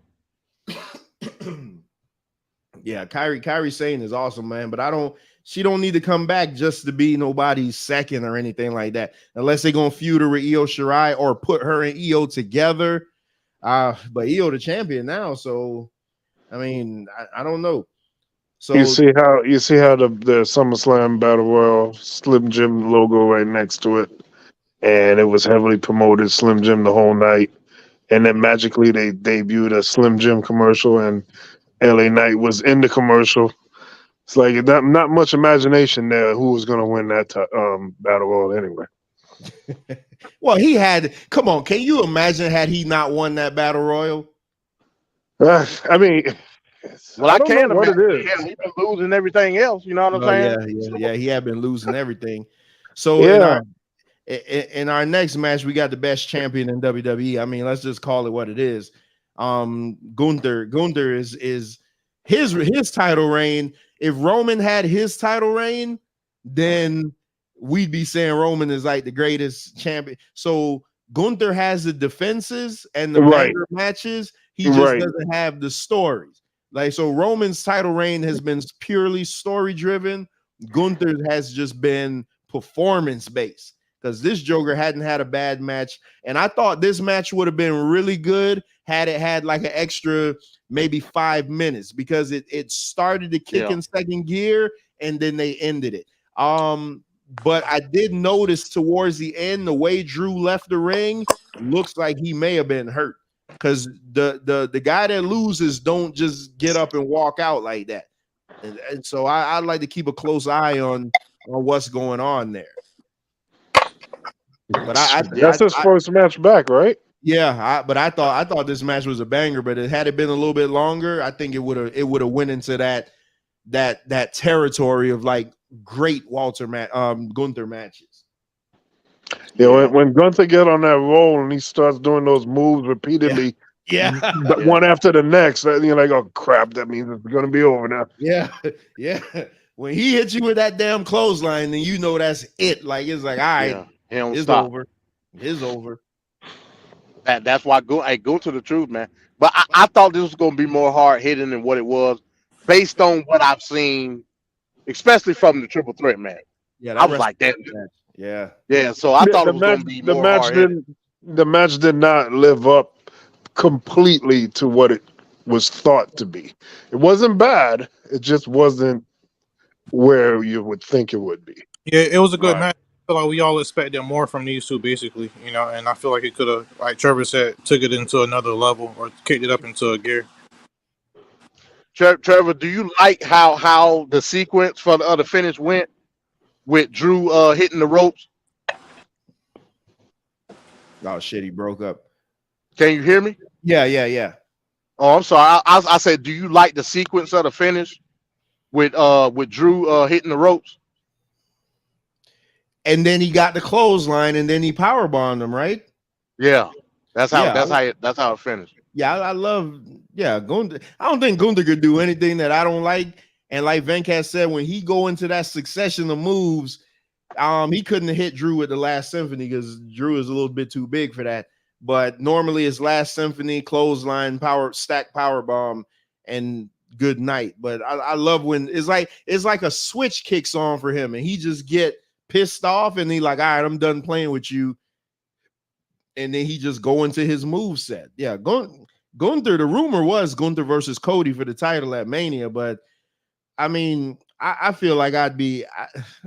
Yeah, Kairi Sane is awesome, man. But she don't need to come back just to be nobody's second or anything like that. Unless they're gonna feud her with Io Shirai or put her and Io together. But Io the champion now, so I mean, I don't know. So you see how the SummerSlam Battle Royal Slim Jim logo right next to it, and it was heavily promoted Slim Jim the whole night, and then magically they debuted a Slim Jim commercial, and LA Knight was in the commercial. It's like not much imagination there. Who was going to win that Battle Royal anyway? Well, he had. Come on, can you imagine had he not won that Battle Royal? I mean. Well, I can't imagine what it is. He's been losing everything else. You know what I'm saying? Yeah. He had been losing everything. So in our next match, we got the best champion in WWE. I mean, let's just call it what it is. Gunther is his title reign. If Roman had his title reign, then we'd be saying Roman is like the greatest champion. So Gunther has the defenses and the banger matches. He just doesn't have the stories. Like, so Roman's title reign has been purely story driven. Gunther has just been performance based because this Joker hadn't had a bad match. And I thought this match would have been really good had it had like an extra maybe 5 minutes because it started to kick in second gear and then they ended it. But I did notice towards the end, the way Drew left the ring looks like he may have been hurt. Because the guy that loses don't just get up and walk out like that, and so I'd like to keep a close eye on what's going on there. But that's his first match back, right? Yeah, but I thought this match was a banger. But had it been a little bit longer, I think it would have went into that territory of like great Gunther matches. Yeah, when Gunther get on that roll and he starts doing those moves repeatedly, one after the next, you're like, oh crap, that means it's gonna be over now. Yeah. When he hits you with that damn clothesline, then you know that's it. Like it's like, all right, it's over. It's over. That's why I go to the truth, man. But I thought this was gonna be more hard hitting than what it was, based on what I've seen, especially from the triple threat match. Yeah, I was like that. Yeah. So I thought it was going to be more hard. The match did not live up completely to what it was thought to be. It wasn't bad. It just wasn't where you would think it would be. Yeah, it was a good match. I feel like we all expected more from these two, basically, and I feel like it could have, like Trevor said, took it into another level or kicked it up into a gear. Trevor, do you like how the sequence for the other finish went with Drew hitting the ropes? Oh shit, he broke up. Can you hear me? Yeah. Oh, I'm sorry. I said, do you like the sequence of the finish with Drew hitting the ropes? And then he got the clothesline, and then he powerbombed him, right? Yeah, that's how it finished. Yeah, I love. Yeah, Gunther. I don't think Gunther could do anything that I don't like. And like Venkat said, when he go into that succession of moves, he couldn't have hit Drew with the Last Symphony because Drew is a little bit too big for that. But normally it's Last Symphony, clothesline, stack power bomb, and good night. But I love when it's like a switch kicks on for him, and he just get pissed off, and he like, all right, I'm done playing with you. And then he just go into his move set. Yeah, Gunther. The rumor was Gunther versus Cody for the title at Mania, but I mean, I feel like I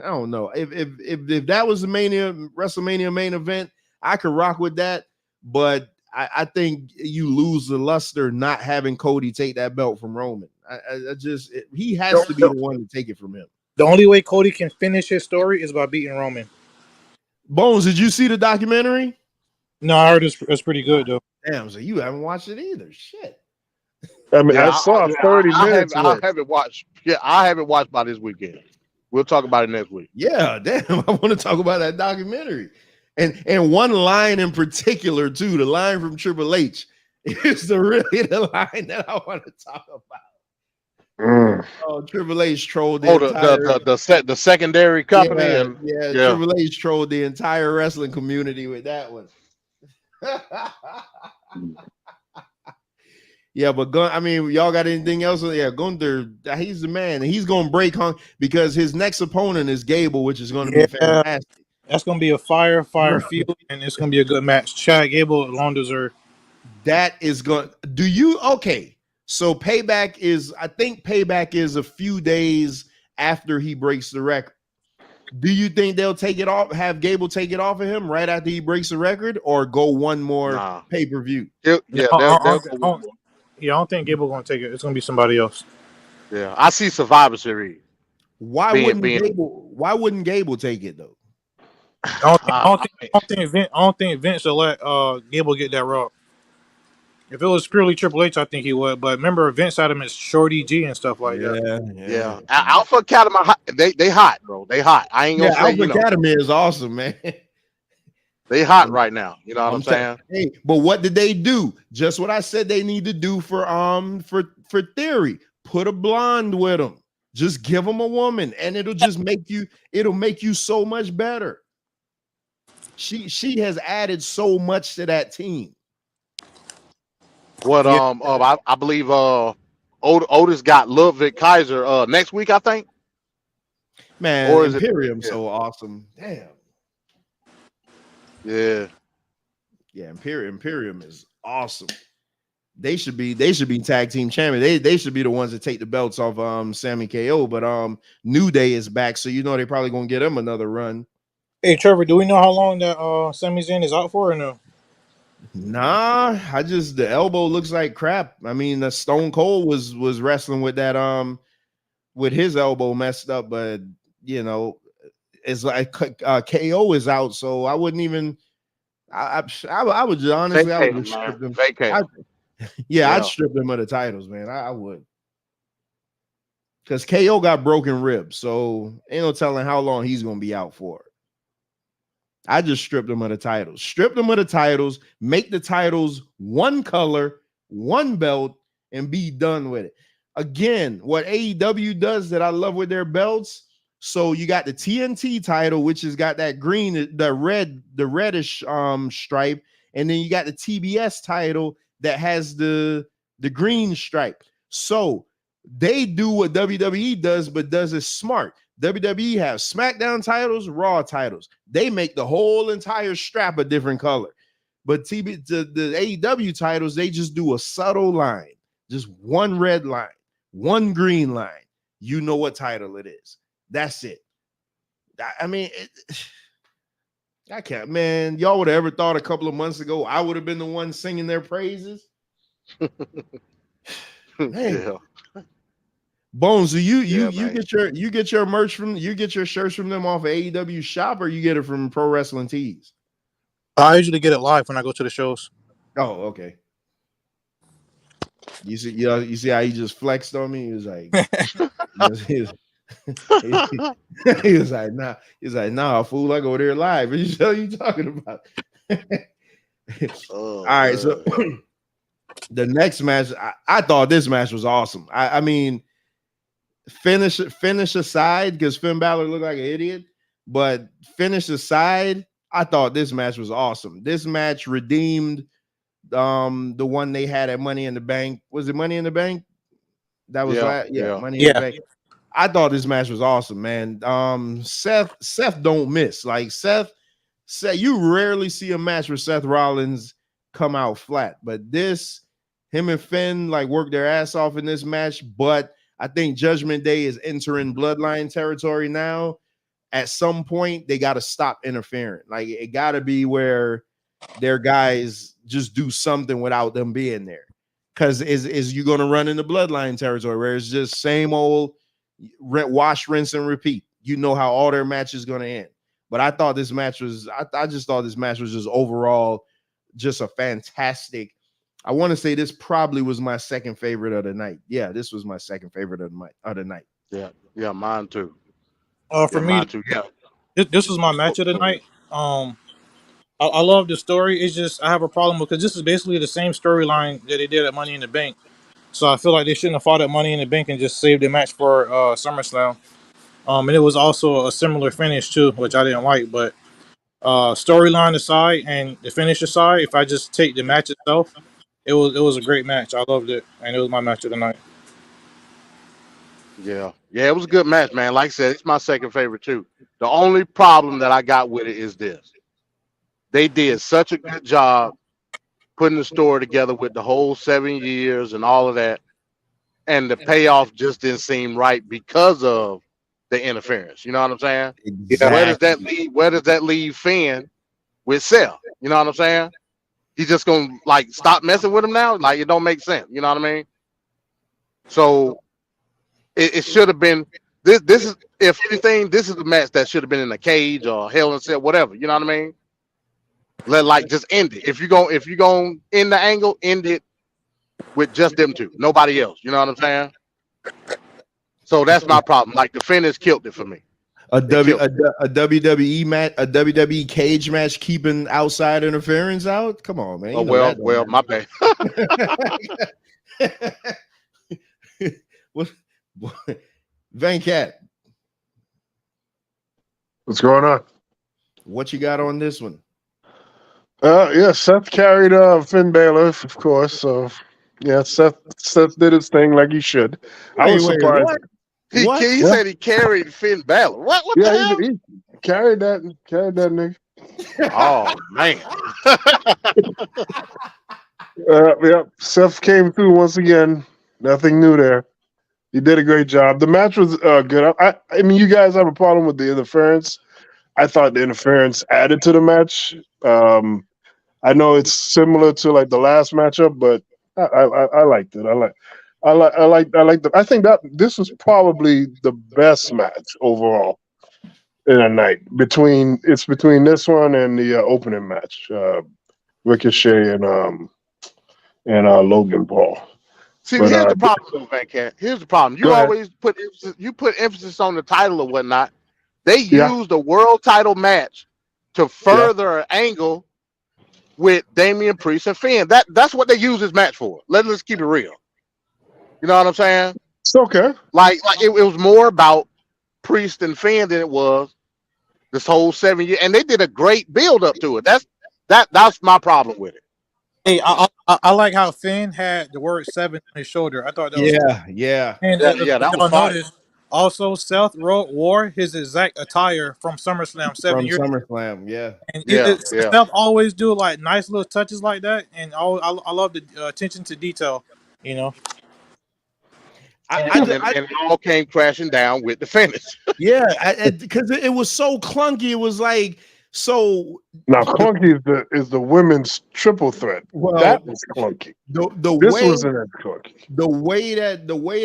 don't know if that was the WrestleMania main event, I could rock with that. But I think you lose the luster not having Cody take that belt from Roman. He has to be the one to take it from him. The only way Cody can finish his story is by beating Roman. Bones, did you see the documentary? No, I heard it's pretty good though. Damn, so you haven't watched it either. Shit. I mean, Yeah, I saw 30 minutes I worth. haven't watched. Yeah, I haven't watched by this weekend. We'll talk about it next week. Yeah, damn. I want to talk about that documentary. And one line in particular, too, the line from Triple H is the line that I want to talk about. Oh, Triple H trolled the secondary company yeah, Triple H trolled the entire wrestling community with that one. Yeah, but y'all got anything else? Yeah, Gunther, he's the man. He's gonna break because his next opponent is Gable, which is gonna be fantastic. That's gonna be a fire feud, and it's gonna be a good match. Chad Gable, long deserved. That is going. Okay? So I think payback is a few days after he breaks the record. Do you think they'll take it off? Have Gable take it off of him right after he breaks the record, or go one more pay-per-view? Yeah, I don't think Gable gonna take it. It's gonna be somebody else. Yeah, I see Survivor Series. Why wouldn't Gable take it though? I don't think Vince will let Gable get that rock. If it was purely Triple H, I think he would. But remember, Vince had him as Shorty G and stuff like that. Yeah. Alpha Academy, they hot, bro. They hot. I ain't gonna say. Alpha Academy is awesome, man. They hot right now. You know what I'm saying? Hey, but what did they do? Just what I said they need to do for Theory. Put a blonde with him. Just give him a woman, and it'll just make you so much better. She has added so much to that team. What I believe Otis got Ludwig Kaiser next week, I think. Man, or is Imperium so awesome? Damn. Yeah. Imperium is awesome. They should be tag team champion. They should be the ones that take the belts off Sammy KO. But New Day is back, so they're probably gonna get him another run. Hey Trevor, do we know how long that Sami Zayn is out for or no? Nah, the elbow looks like crap. I mean, the Stone Cold was wrestling with that with his elbow messed up, but it's like KO is out, so I wouldn't even. I would honestly, I would strip them. I'd strip them of the titles, man. I would, because KO got broken ribs, so ain't no telling how long he's gonna be out for. I just stripped them of the titles. Strip them of the titles, make the titles one color, one belt, and be done with it. Again, what AEW does that I love with their belts. So you got the TNT title, which has got that green, the reddish stripe, and then you got the TBS title that has the green stripe. So they do what WWE does, but does it smart. WWE have SmackDown titles, Raw titles. They make the whole entire strap a different color. But the AEW titles, they just do a subtle line, just one red line, one green line. You know what title it is. That's it. I mean, I can't, man. Y'all would have ever thought a couple of months ago I would have been the one singing their praises? Man. Bones, do you get your merch from your shirts from them off of AEW shop, or you get it from Pro Wrestling Tees? I usually get it live when I go to the shows. Oh, okay. You see how he just flexed on me? He was like, he was like, nah. He's like, nah, fool. I go there live. What the hell you talking about? All right, so the next match, I thought this match was awesome. I mean. Finish aside, because Finn Balor looked like an idiot, but finish aside, I thought this match was awesome. This match redeemed the one they had at Money in the Bank. Was it Money in the Bank? That was Money in the Bank. I thought this match was awesome, man. Seth don't miss. Like Seth, you rarely see a match where Seth Rollins come out flat, but him and Finn worked their ass off in this match, but I think Judgment Day is entering bloodline territory now. At some point, they got to stop interfering. Like, it got to be where their guys just do something without them being there. Because is you going to run into bloodline territory where it's just same old wash, rinse, and repeat. You know how all their matches going to end. But I thought this match was, I just thought this match was just overall just a fantastic. I want to say this probably was my second favorite of the night. Yeah, this was my second favorite of the night. Yeah, mine too. For me, mine too. Yeah. this was my match of the night. I love the story. It's just I have a problem because this is basically the same storyline that they did at Money in the Bank. So I feel like they shouldn't have fought at Money in the Bank and just saved the match for SummerSlam. And it was also a similar finish too, which I didn't like. But storyline aside and the finish aside, if I just take the match itself, it was a great match. I loved it, and it was my match of the night. Yeah, it was a good match, man. Like I said, it's my second favorite too. The only problem that I got with it is this: they did such a good job putting the story together with the whole 7 years and all of that, and the payoff just didn't seem right because of the interference. You know what I'm saying? Exactly. Where does that leave Finn with Seth? You know what I'm saying? He's just gonna like stop messing with him now? Like it don't make sense. You know what I mean? So it should have been this is, if anything, this is the match that should have been in a cage or Hell in a Cell, whatever. You know what I mean? Like just end it. If you're gonna end the angle, end it with just them two, nobody else. You know what I'm saying? So that's my problem. Like the finish killed it for me. A WWE match, a WWE cage match, keeping outside interference out. Come on, man. Oh well, my bad. What, Van Cat? What's going on? What you got on this one? Yeah, Seth carried Finn Balor, of course. So yeah, Seth did his thing like he should. I was surprised. What? He said he carried Finn Balor. What the hell? He carried that nigga. Oh man. Yeah, Seth came through once again. Nothing new there. He did a great job. The match was good. I mean, you guys have a problem with the interference. I thought the interference added to the match. I know it's similar to like the last matchup, but I liked it. I think that this was probably the best match overall in a night between this one and the opening match, Ricochet and Logan Paul. See, here's the problem, though, Van Cat. Here's the problem. You always put emphasis on the title or whatnot. They used the world title match to further an angle with Damian Priest and Finn. That's what they use this match for. Let's keep it real. You know what I'm saying? It's okay. Like it was more about Priest and Finn than it was this whole 7 years, and they did a great build up to it. That's my problem with it. Hey, I like how Finn had the word 7 on his shoulder. I thought that was cool. Yeah. And that was fine. Also, Seth wore his exact attire from SummerSlam 7 years. SummerSlam, yeah. And Seth always do like nice little touches like that, and I love the attention to detail. You know. And it all came crashing down with the finish. Yeah, because it was so clunky. It was like so. Now clunky is the women's triple threat. Well, that was clunky. This wasn't as clunky. The way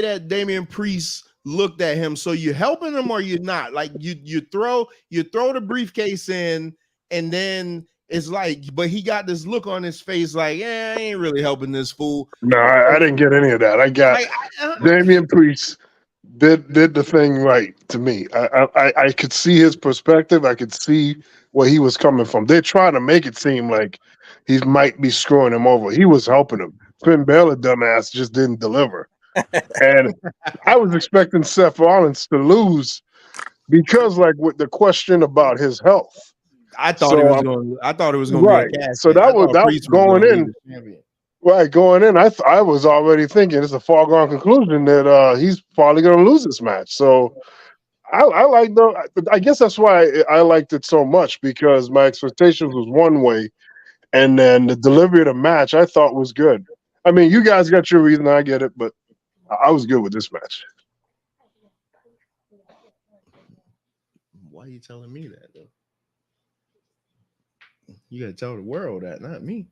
that Damian Priest looked at him. So you helping him or you're not? Like you throw the briefcase in, and then it's like, but he got this look on his face like, yeah, I ain't really helping this fool. No, I didn't get any of that. I got Damian Priest did the thing right to me. I could see his perspective. I could see where he was coming from. They're trying to make it seem like he might be screwing him over. He was helping him. Finn Balor, dumbass, just didn't deliver. And I was expecting Seth Rollins to lose because, like, with the question about his health. I thought it was going to be a cast. So that was going in. Right, going in, I was already thinking it's a foregone conclusion that he's probably going to lose this match. So I guess that's why I liked it so much, because my expectations was one way, and then the delivery of the match I thought was good. I mean, you guys got your reason, I get it, but I was good with this match. Why are you telling me that, though? You got to tell the world that, not me.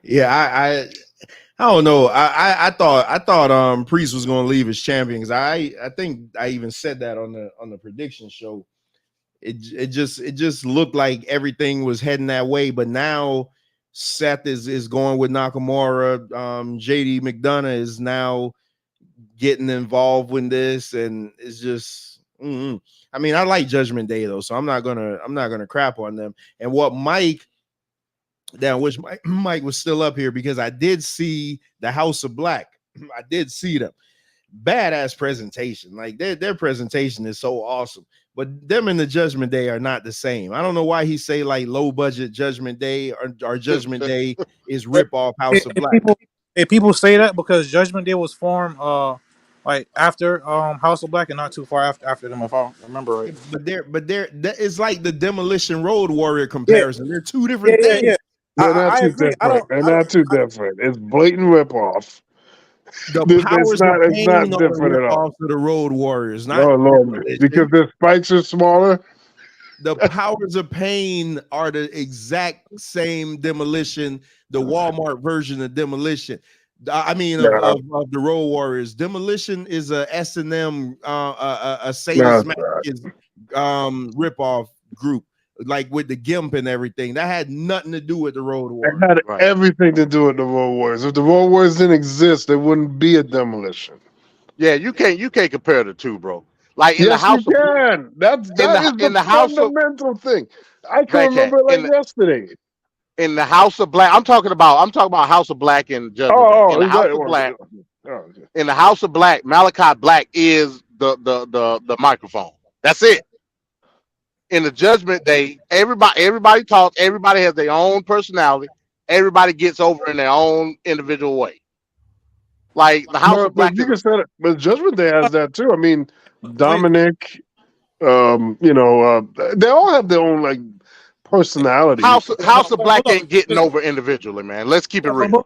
Yeah, I don't know. I thought Priest was going to leave as champion, because I think I even said that on the prediction show. it just looked like everything was heading that way. But now Seth is going with Nakamura. JD McDonough is now getting involved with this, and it's just. I mean, I like Judgment Day though, so I'm not gonna crap on them. And what Mike, I wish Mike was still up here because I did see the House of Black. I did see them. Badass presentation. Like their presentation is so awesome. But them and the Judgment Day are not the same. I don't know why he say like low budget Judgment Day or Judgment Day is rip off House of Black. People say that because Judgment Day was formed like after House of Black and not too far after them, if I remember right. But that is like the Demolition Road Warrior comparison. They're two different things. Yeah. They're not I too agree. different. They're not too different. It's blatant ripoff. The It's powers not, of it's pain not are different at all. ripoffs of the Road Warriors, not Oh Lord, because the spikes are smaller. the powers of pain are the exact same Demolition, the Walmart version of Demolition. I mean, of the Road Warriors. Demolition is a S&M, a Sadist Masochist ripoff group, like with the Gimp and everything. That had nothing to do with the Road Warriors. It had everything to do with the Road Warriors. If the Road Warriors didn't exist, there wouldn't be a Demolition. Yeah, you can't compare the two, bro. Like in Yes, the House you of can. That is the fundamental thing. I can remember it like yesterday. In the House of Black, I'm talking about House of Black and Judgment Day. In the House of Black, in the House of Black, Malachi Black is the microphone. That's it. In the Judgment Day, everybody talks. Everybody has their own personality. Everybody gets over in their own individual way. Like the House of Black. But you can say that. But Judgment Day has that too. I mean, Dominic. They all have their own like personality. House of Black ain't getting over individually, man. Let's keep it real.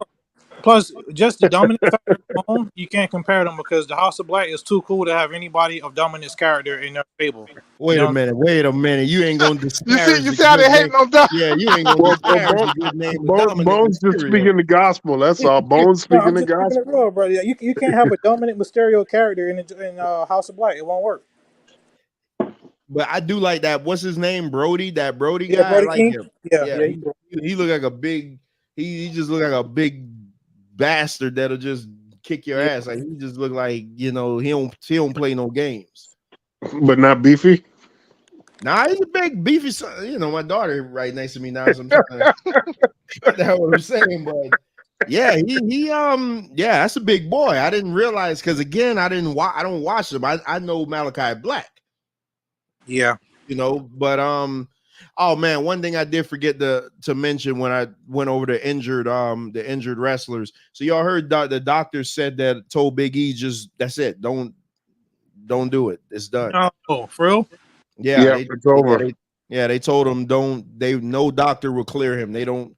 Plus, just the Dominic factor alone, you can't compare them because the House of Black is too cool to have anybody of Dominic's character in their stable. Wait a minute. You ain't gonna disparage. You see how they hating on Dominic? Yeah, you ain't gonna disparage the good name of Dominic. Bones just speaking the gospel. That's all. Bones speaking the gospel. Real, bro. You can't have a Dominic Mysterio character in House of Black. It won't work. But I do like that. What's his name? Brody. That Brody guy. Brody I like King? him. Yeah. He look like a big. He just look like a big bastard that'll just kick your ass. Like he just look like he don't play no games. But not beefy. Nah, he's a big beefy son. My daughter right next to me now. So I'm trying to that's what I'm saying. But yeah, that's a big boy. I didn't realize because again, I don't watch him. I know Malachi Black. Yeah, but oh man, one thing I did forget to mention when I went over the injured wrestlers. So y'all heard the doctor said that told Big E that's it. Don't do it. It's done. Oh, for real? Yeah, it's over. They told him no doctor will clear him. They don't.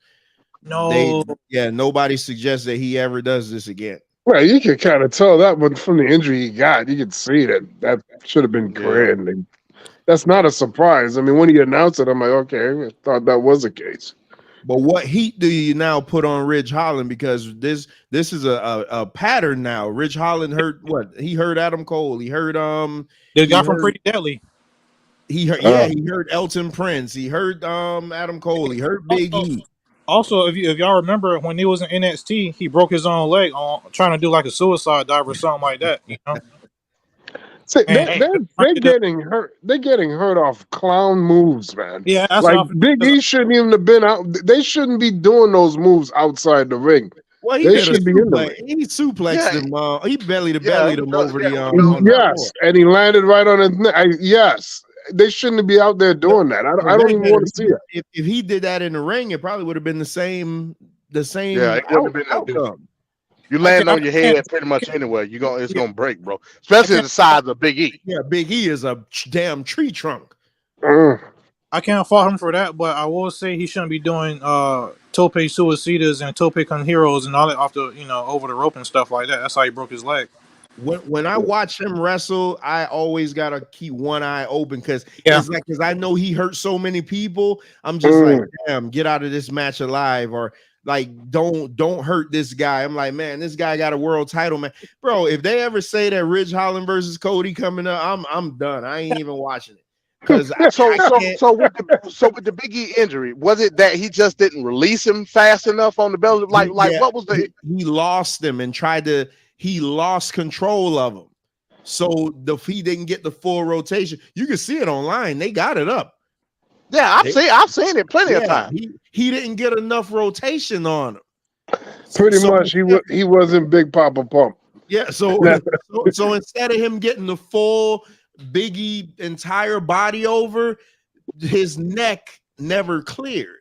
No. Nobody suggests that he ever does this again. Well, you can kind of tell that, but from the injury he got, you could see that should have been cleared. And that's not a surprise. I mean, when he announced it, I'm like, okay, I thought that was the case. But what heat do you now put on Ridge Holland? Because this is a pattern now. Ridge Holland heard what? He heard Adam Cole. He heard the guy from Pretty Deadly. He heard he heard Elton Prince. He heard Adam Cole. He heard Big E. Also, if y'all remember when he was in NXT, he broke his own leg on trying to do like a suicide dive or something like that. See, they're getting hurt. They're getting hurt off clown moves, man. Yeah, that's like Big E shouldn't even have been out. They shouldn't be doing those moves outside the ring. Well, they should be in the ring. He suplexed him. He belly to bellied him over the. Yes, and he landed right on his neck. Yes, they shouldn't be out there doing that. I don't even want to see it. If he did that in the ring, it probably would have been the same. Yeah, it would have been outcome. You land on your head pretty much anywhere. It's gonna break, bro. Especially the size of Big E. Yeah, Big E is a damn tree trunk. I can't fault him for that, but I will say he shouldn't be doing tope suicidas and tope con heroes and all that off the over the rope and stuff like that. That's how he broke his leg. When I watch him wrestle, I always gotta keep one eye open because I know he hurt so many people. I'm just like, damn, get out of this match alive, or like don't hurt this guy. I'm like, man, this guy got a world title, man. Bro, if they ever say that Ridge Holland versus Cody coming up, I'm done. I ain't even watching it. Because So with the Big E injury, was it that he just didn't release him fast enough on the belly? Like what was the? He lost him and he lost control of him. So he didn't get the full rotation. You can see it online. They got it up. Yeah, I've seen it plenty of times. He didn't get enough rotation on him. Pretty much, he wasn't Big Papa Pump. Yeah, so instead of him getting the full Biggie entire body over, his neck never cleared.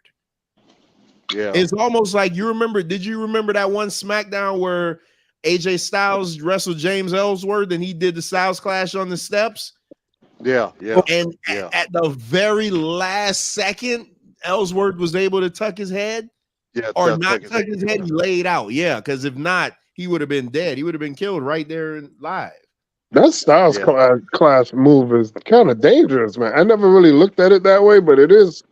Yeah, it's almost like did you remember that one SmackDown where AJ Styles wrestled James Ellsworth and he did the Styles Clash on the steps? Yeah. And at the very last second, Ellsworth was able to tuck his head. Yeah, or not tuck his head. He laid out. Yeah, because if not, he would have been dead. He would have been killed right there live. That Styles class move is kind of dangerous, man. I never really looked at it that way, but it is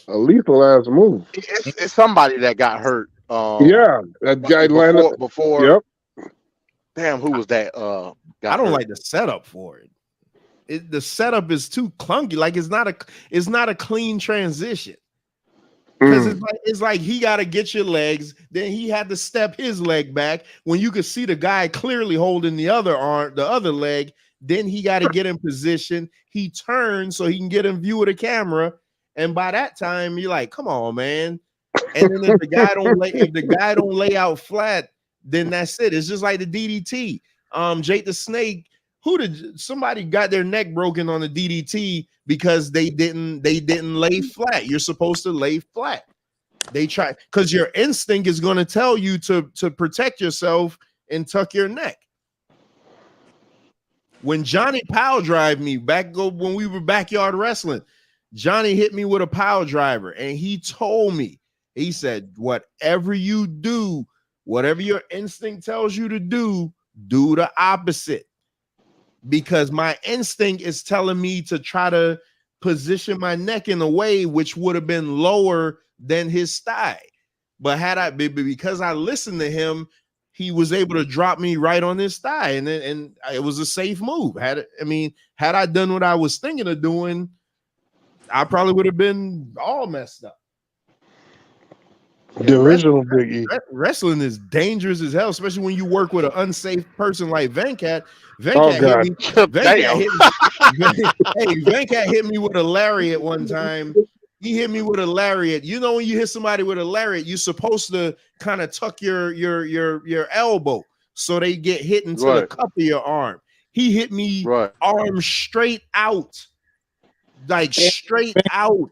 a lethal ass move. It's somebody that got hurt. Yeah, that guy before. Yep. Damn, who was that? I don't like the setup for it. The setup is too clunky. Like it's not a clean transition. Because it's like he got to get your legs, then he had to step his leg back when you could see the guy clearly holding the other leg. Then he got to get in position. He turns so he can get in view of the camera, and by that time you're like, "Come on, man!" And then if the guy don't lay out flat, then that's it. It's just like the DDT. Jake the Snake. Somebody got their neck broken on the DDT because they didn't lay flat. You're supposed to lay flat. They try because your instinct is going to tell you to protect yourself and tuck your neck. When Johnny power drive me when we were backyard wrestling, Johnny hit me with a power driver and he told me, he said, whatever you do, whatever your instinct tells you to do the opposite. Because my instinct is telling me to try to position my neck in a way which would have been lower than his thigh. But because I listened to him, he was able to drop me right on his thigh, and it was a safe move. Had I done what I was thinking of doing, I probably would have been all messed up. The original Biggie. Wrestling is dangerous as hell, especially when you work with an unsafe person like Venkat. Venkat hit me with a lariat one time. He hit me with a lariat. You know, when you hit somebody with a lariat, you're supposed to kind of tuck your elbow so they get hit into the cup of your arm. He hit me arm straight out, like straight out.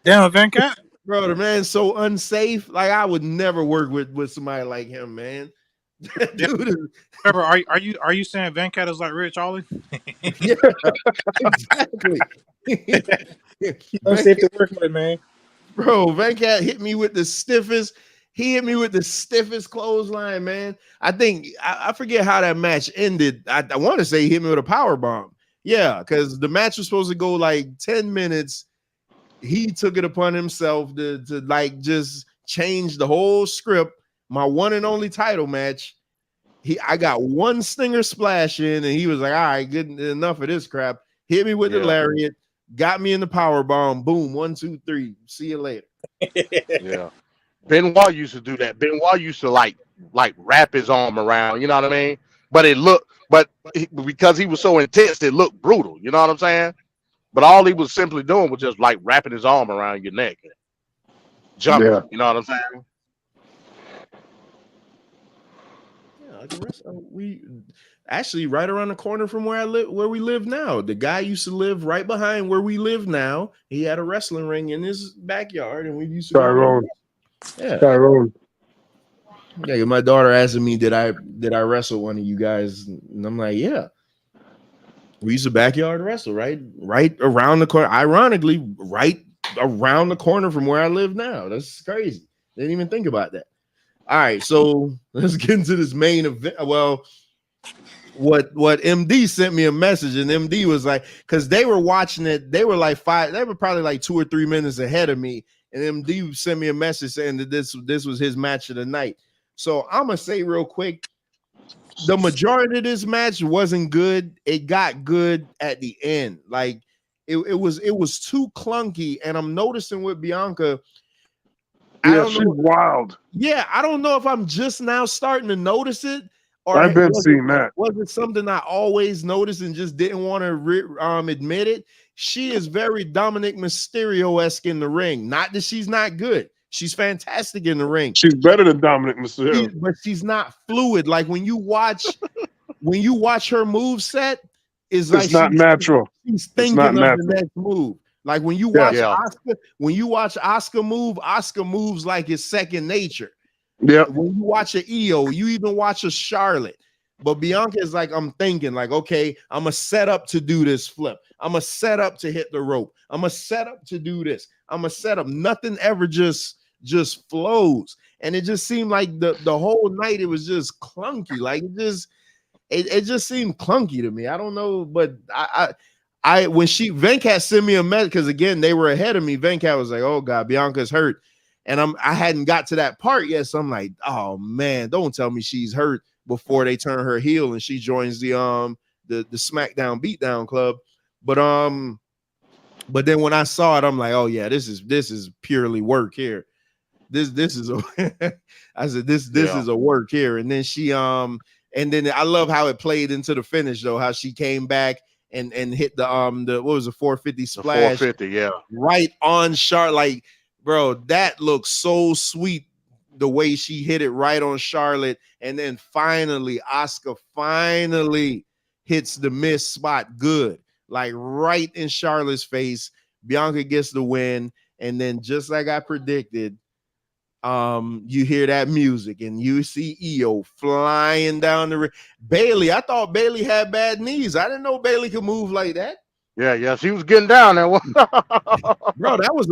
Damn, Venkat. Bro, the man's so unsafe. Like I would never work with somebody like him, man. Dude, Trevor, are you saying Venkat is like Rich Ollie? Yeah, exactly. Unsafe to work with, man. Bro, Venkat hit me with the stiffest. He hit me with the stiffest clothesline, man. I think I forget how that match ended. I want to say he hit me with a power bomb. Yeah, because the match was supposed to go like 10 minutes. He took it upon himself to like just change the whole script. My one and only title match. I got one stinger splash in, and he was like, "All right, good enough of this crap." Hit me with the lariat, got me in the power bomb. Boom, 1, 2, 3. See you later. Yeah, Benoit used to do that. Benoit used to like wrap his arm around. You know what I mean? But because he was so intense, it looked brutal. You know what I'm saying? But all he was simply doing was just like wrapping his arm around your neck, and jumping. Yeah. You know what I'm saying? Yeah, we actually right around the corner from where we live now. The guy used to live right behind where we live now. He had a wrestling ring in his backyard, and we used to Tyrone. Yeah, Tyrone. Yeah, my daughter asking me, did I wrestle one of you guys? And I'm like, yeah. We used to backyard wrestle right around the corner. Ironically, right around the corner from where I live now. That's crazy. Didn't even think about that. All right, so let's get into this main event. Well, what MD sent me a message, and MD was like, because they were watching it, they were probably like 2 or 3 minutes ahead of me, and MD sent me a message saying that this was his match of the night. So I'm gonna say real quick, the majority of this match wasn't good. It got good at the end. Like it was too clunky. And I'm noticing with Bianca, Yeah, she's wild. Yeah, I don't know if I'm just now starting to notice it, or I've been seeing that. Was it something I always noticed and just didn't want to admit it? She is very Dominic Mysterio-esque in the ring. Not that she's not good. She's fantastic in the ring. She's better than Dominic Mysterio. But she's not fluid. Like when you watch her move set, it's like not natural. She's thinking of the next move. Like when you watch Oscar move, Oscar moves like it's second nature. Yeah. When you watch an EO, you even watch a Charlotte. But Bianca is like, I'm thinking, like, okay, I'm gonna set up to do this flip. I'm gonna set up to hit the rope. I'm gonna set up to do this. I'm gonna set up. Nothing ever just flows. And it just seemed like the whole night it was just clunky. Like it just seemed clunky to me. I don't know, but I when Venkat sent me a message, because again they were ahead of me. Venkat was like, "Oh God, Bianca's hurt," and I hadn't got to that part yet. So I'm like, "Oh man, don't tell me she's hurt before they turn her heel and she joins the SmackDown Beatdown Club." But then when I saw it, I'm like, "Oh yeah, this is purely work here. This is a I said this is a work here." And then and then I love how it played into the finish though, how she came back and hit the what was it, 450 splash, 450, right on Charlotte. Like, bro, that looks so sweet the way she hit it right on Charlotte. And then finally Asuka finally hits the miss spot good, like right in Charlotte's face. Bianca gets the win, and then just like I predicted, you hear that music and you see EO flying down the ring. Bailey, I thought Bailey had bad knees. I didn't know Bailey could move like that. Yeah, she was getting down there. Bro, that was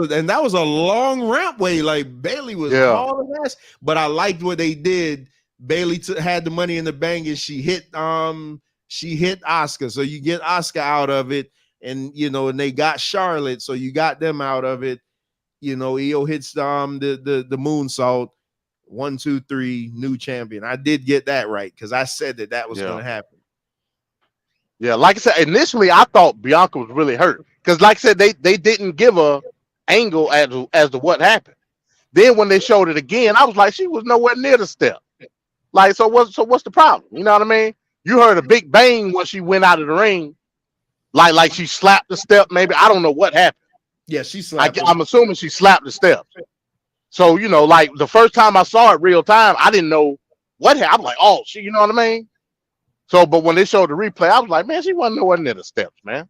a long rampway. Like Bailey was hauling ass, but I liked what they did. Bailey had the money in the bank and she hit Asuka. So you get Asuka out of it, and and they got Charlotte, so you got them out of it. EO hits the moonsault. 1, 2, 3, new champion. I did get that right because I said that was going to happen. Yeah, like I said, initially I thought Bianca was really hurt because, like I said, they didn't give a angle as to what happened. Then when they showed it again, I was like, she was nowhere near the step. Like, so what's the problem? You know what I mean? You heard a big bang when she went out of the ring, like she slapped the step. Maybe I don't know what happened. Yeah, she slapped. I'm assuming she slapped the steps. So like the first time I saw it real time, I didn't know what happened. I'm like, oh shit, you know what I mean? So, but when they showed the replay, I was like, man, she wasn't nowhere near the steps, man.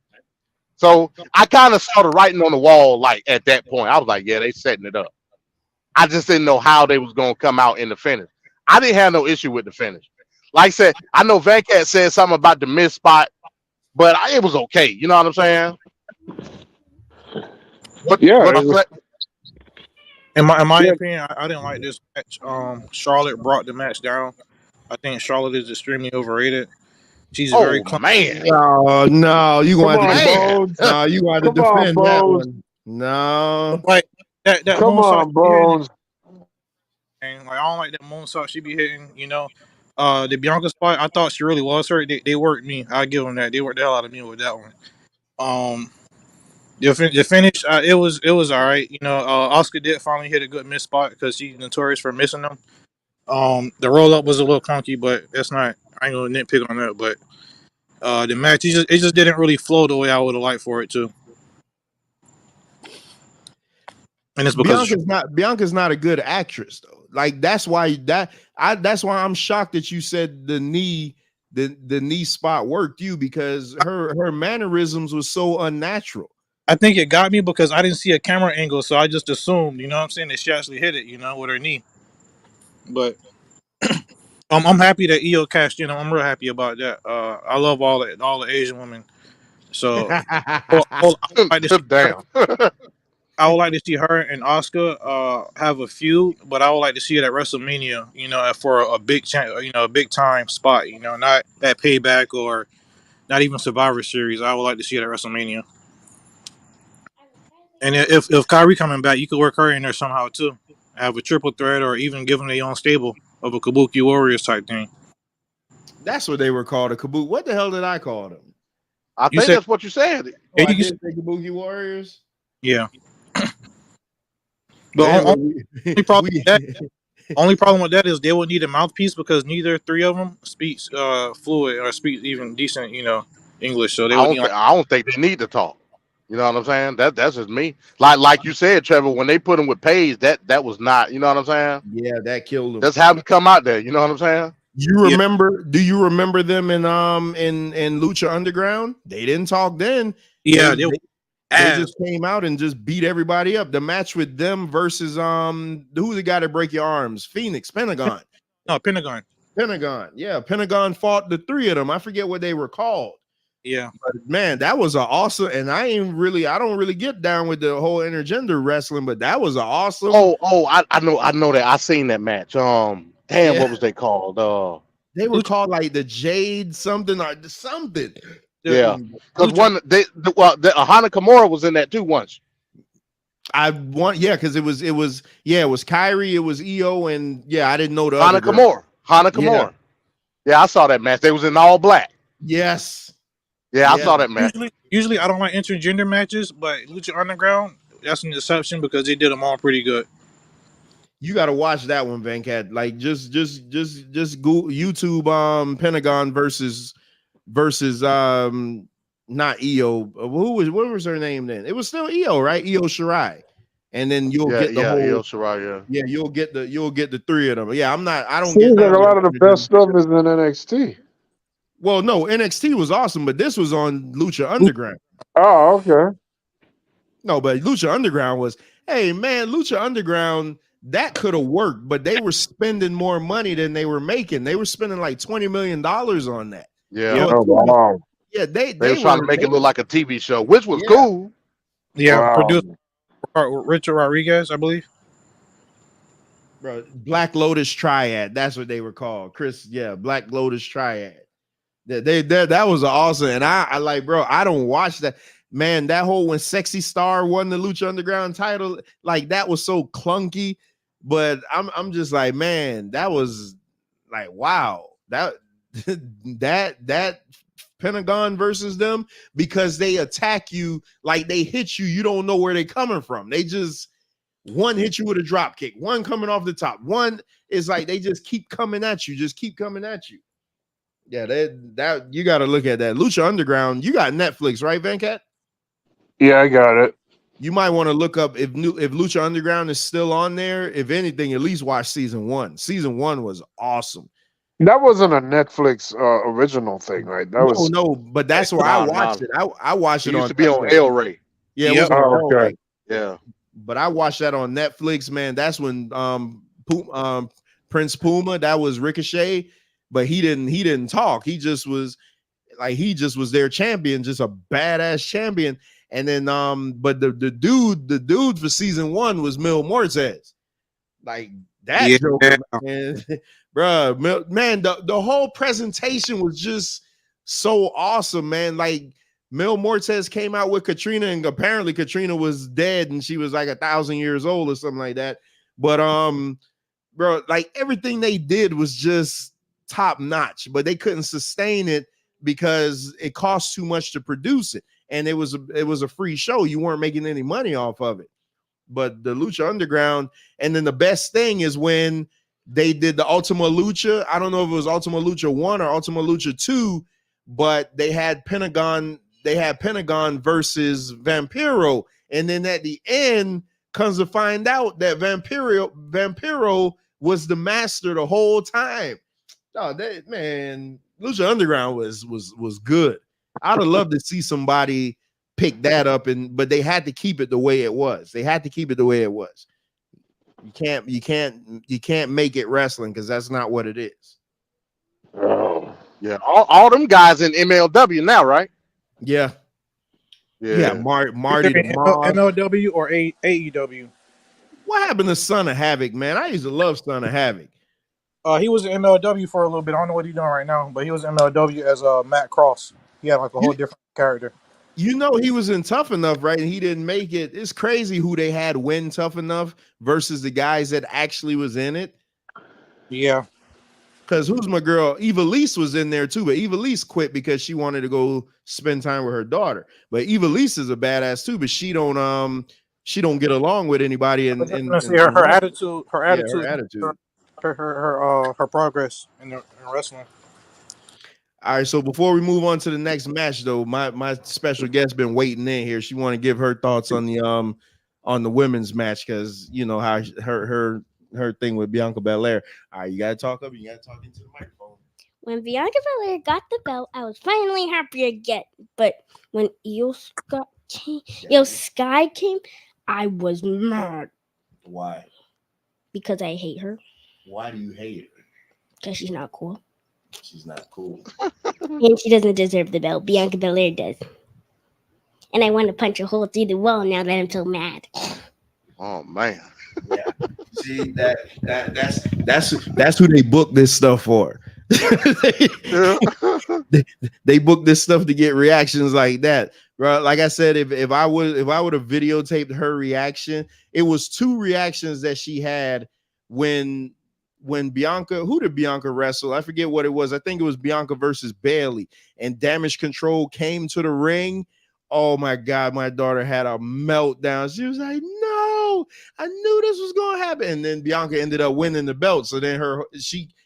So I kind of saw the writing on the wall, like at that point. I was like, yeah, they setting it up. I just didn't know how they was gonna come out in the finish. I didn't have no issue with the finish. Like I said, I know Venkat said something about the miss spot, but it was okay. You know what I'm saying? But in my opinion, I didn't like this match. Charlotte brought the match down. I think Charlotte is extremely overrated. She's very man. No, you want to you want to defend that one. No, like that. Come on, Bones. And like I don't like that moonsault she be hitting. The Bianca spot, I thought she really was hurt. They worked me. I give them that. They worked the hell out of me with that one. The finish, it was all right. Oscar did finally hit a good miss spot because she's notorious for missing them. The roll up was a little clunky, but that's not. I ain't gonna nitpick on that. But the match, it just didn't really flow the way I would have liked for it to. And it's because Bianca's not a good actress though. Like that's why I'm shocked that you said the knee spot worked you, because her mannerisms was so unnatural. I think it got me because I didn't see a camera angle, so I just assumed, what I'm saying, that she actually hit it, with her knee. But I'm happy that EO cashed in. I'm real happy about that. I love all the Asian women. So I would like to see her and Asuka have a feud, but I would like to see it at WrestleMania, for a big a big time spot, not that Payback or not even Survivor Series. I would like to see it at WrestleMania. And if Kyrie coming back, you could work her in there somehow too. Have a triple threat, or even give them their own stable of a Kabuki Warriors type thing. That's what they were called, a Kabuki. What the hell did I call them? I You think said that's what you said. yeah, I you did say Kabuki Warriors. yeah. But Yeah, well, only problem with that, we only problem with that is they will need a mouthpiece because neither three of them speaks fluid or speaks even decent, English. So they would need like I don't think they need to talk. You know what I'm saying? That's just me. Like you said, Trevor, when they put him with Paige, that was not. You know what I'm saying? yeah, that killed him. That's how to come out there. You know what I'm saying? You remember? Do you remember them in Lucha Underground? They didn't talk then. yeah, They just came out and just beat everybody up. The match with them versus who's the guy to break your arms? Phoenix, Pentagon. No, Pentagon. Pentagon. Yeah, Pentagon fought the three of them. I forget what they were called. Yeah. But man, that was an awesome, and I don't really get down with the whole intergender wrestling, but that was an awesome. I know that. I seen that match. Damn, what was they called? They were called like the Jade something or something. Yeah, because Hana Kimura was in that too once. Because it was Kyrie, it was EO, and I didn't know the Hana other girl. Kimura. Yeah, I saw that match. They was in all black. Yes. Yeah, I saw that match. Usually I don't like intergender matches, but Lucha Underground, that's an exception because they did them all pretty good. You got to watch that one, Venkat. Like just Google YouTube Pentagon versus not EO. What was her name then? It was still EO, right? EO Shirai. And then you'll get the whole EO Shirai, yeah, you'll get the three of them. Yeah, I don't Seems get like a lot of the best stuff is in NXT. Well, no, NXT was awesome, but this was on Lucha Underground. Oh, okay. No, but Lucha Underground was, hey man, Lucha Underground, that could have worked, but they were spending more money than they were making. They were spending like $20 million on that. Yeah. Wow. Yeah, they were trying to make it look like a TV show, which was cool. Yeah, Wow. produced Richard Rodriguez, I believe. Bro, Black Lotus Triad, that's what they were called. Chris, Black Lotus Triad. That was awesome. And I like, bro, I don't watch that. Man, that whole when Sexy Star won the Lucha Underground title, like that was so clunky. But I'm just like, man, that was like, wow. That Pentagon versus them, because they attack you, like they hit you, you don't know where they're coming from. They just one hit you with a drop kick, one coming off the top, one is like they just keep coming at you, Yeah, that you got to look at that. Lucha Underground, you got Netflix, right, Venkat? Yeah, I got it. You might want to look up if Lucha Underground is still on there. If anything, at least watch season 1. Season 1 was awesome. That wasn't a Netflix original thing, right? That was no, but that's where I watched it. I watched it used on to be Netflix. on El Rey. Yeah, it was on El okay. Rey. Yeah. But I watched that on Netflix, man. That's when Prince Puma, that was Ricochet, but he didn't talk. He just was their champion, just a badass champion. And then but the dude for season 1 was Mil Muertes. Like that joker, man. Bruh, man, the whole presentation was just so awesome, man. Like Mil Muertes came out with Katrina, and apparently Katrina was dead and she was like 1,000 years old or something like that. But bro, like everything they did was just top notch, but they couldn't sustain it because it cost too much to produce it, and it was a free show. You weren't making any money off of it. But the Lucha Underground, and then the best thing is when they did the Ultima Lucha. I don't know if it was Ultima Lucha 1 or Ultima Lucha 2, but they had Pentagon versus Vampiro, and then at the end comes to find out that Vampiro was the master the whole time. Oh, that man, Lucha Underground was good. I'd have loved to see somebody pick that up, but they had to keep it the way it was. You can't make it wrestling because that's not what it is. Oh. Yeah, all them guys in MLW now, right? Yeah. Marty MLW or AEW. What happened to Son of Havoc, man? I used to love Son of Havoc. He was in MLW for a little bit. I don't know what he's doing right now, but he was in MLW as Matt Cross. He had like a whole different character. You know, he was in Tough Enough, right? And he didn't make it. It's crazy who they had win Tough Enough versus the guys that actually was in it. Yeah. Because who's my girl? Eva Lise was in there too, but Eva Lise quit because she wanted to go spend time with her daughter. But Eva Lise is a badass too, but she don't get along with anybody I was just in gonna say her wrestling. attitude, Yeah, her attitude. her progress in wrestling. All right, so before we move on to the next match, though, my special guest been waiting in here. She want to give her thoughts on the women's match because you know how her thing with Bianca Belair. All right, you gotta talk up. You gotta talk into the microphone. When Bianca Belair got the belt, I was finally happy again. But when Sky came, I was mad Why? because I hate her. Why do you hate her? Because she's not cool. She's not cool. And she doesn't deserve the belt. Bianca Belair does. And I want to punch a hole through the wall now that I'm so mad. Oh man. Yeah. See that's who they book this stuff for. they book this stuff to get reactions like that, bro. Like I said, if I would have videotaped her reaction, it was 2 reactions that she had when Bianca, who did Bianca wrestle? I forget what it was. I think it was Bianca versus Bailey, and Damage Control came to the ring. Oh my God, my daughter had a meltdown. She was like, no, I knew this was going to happen. And then Bianca ended up winning the belt. So then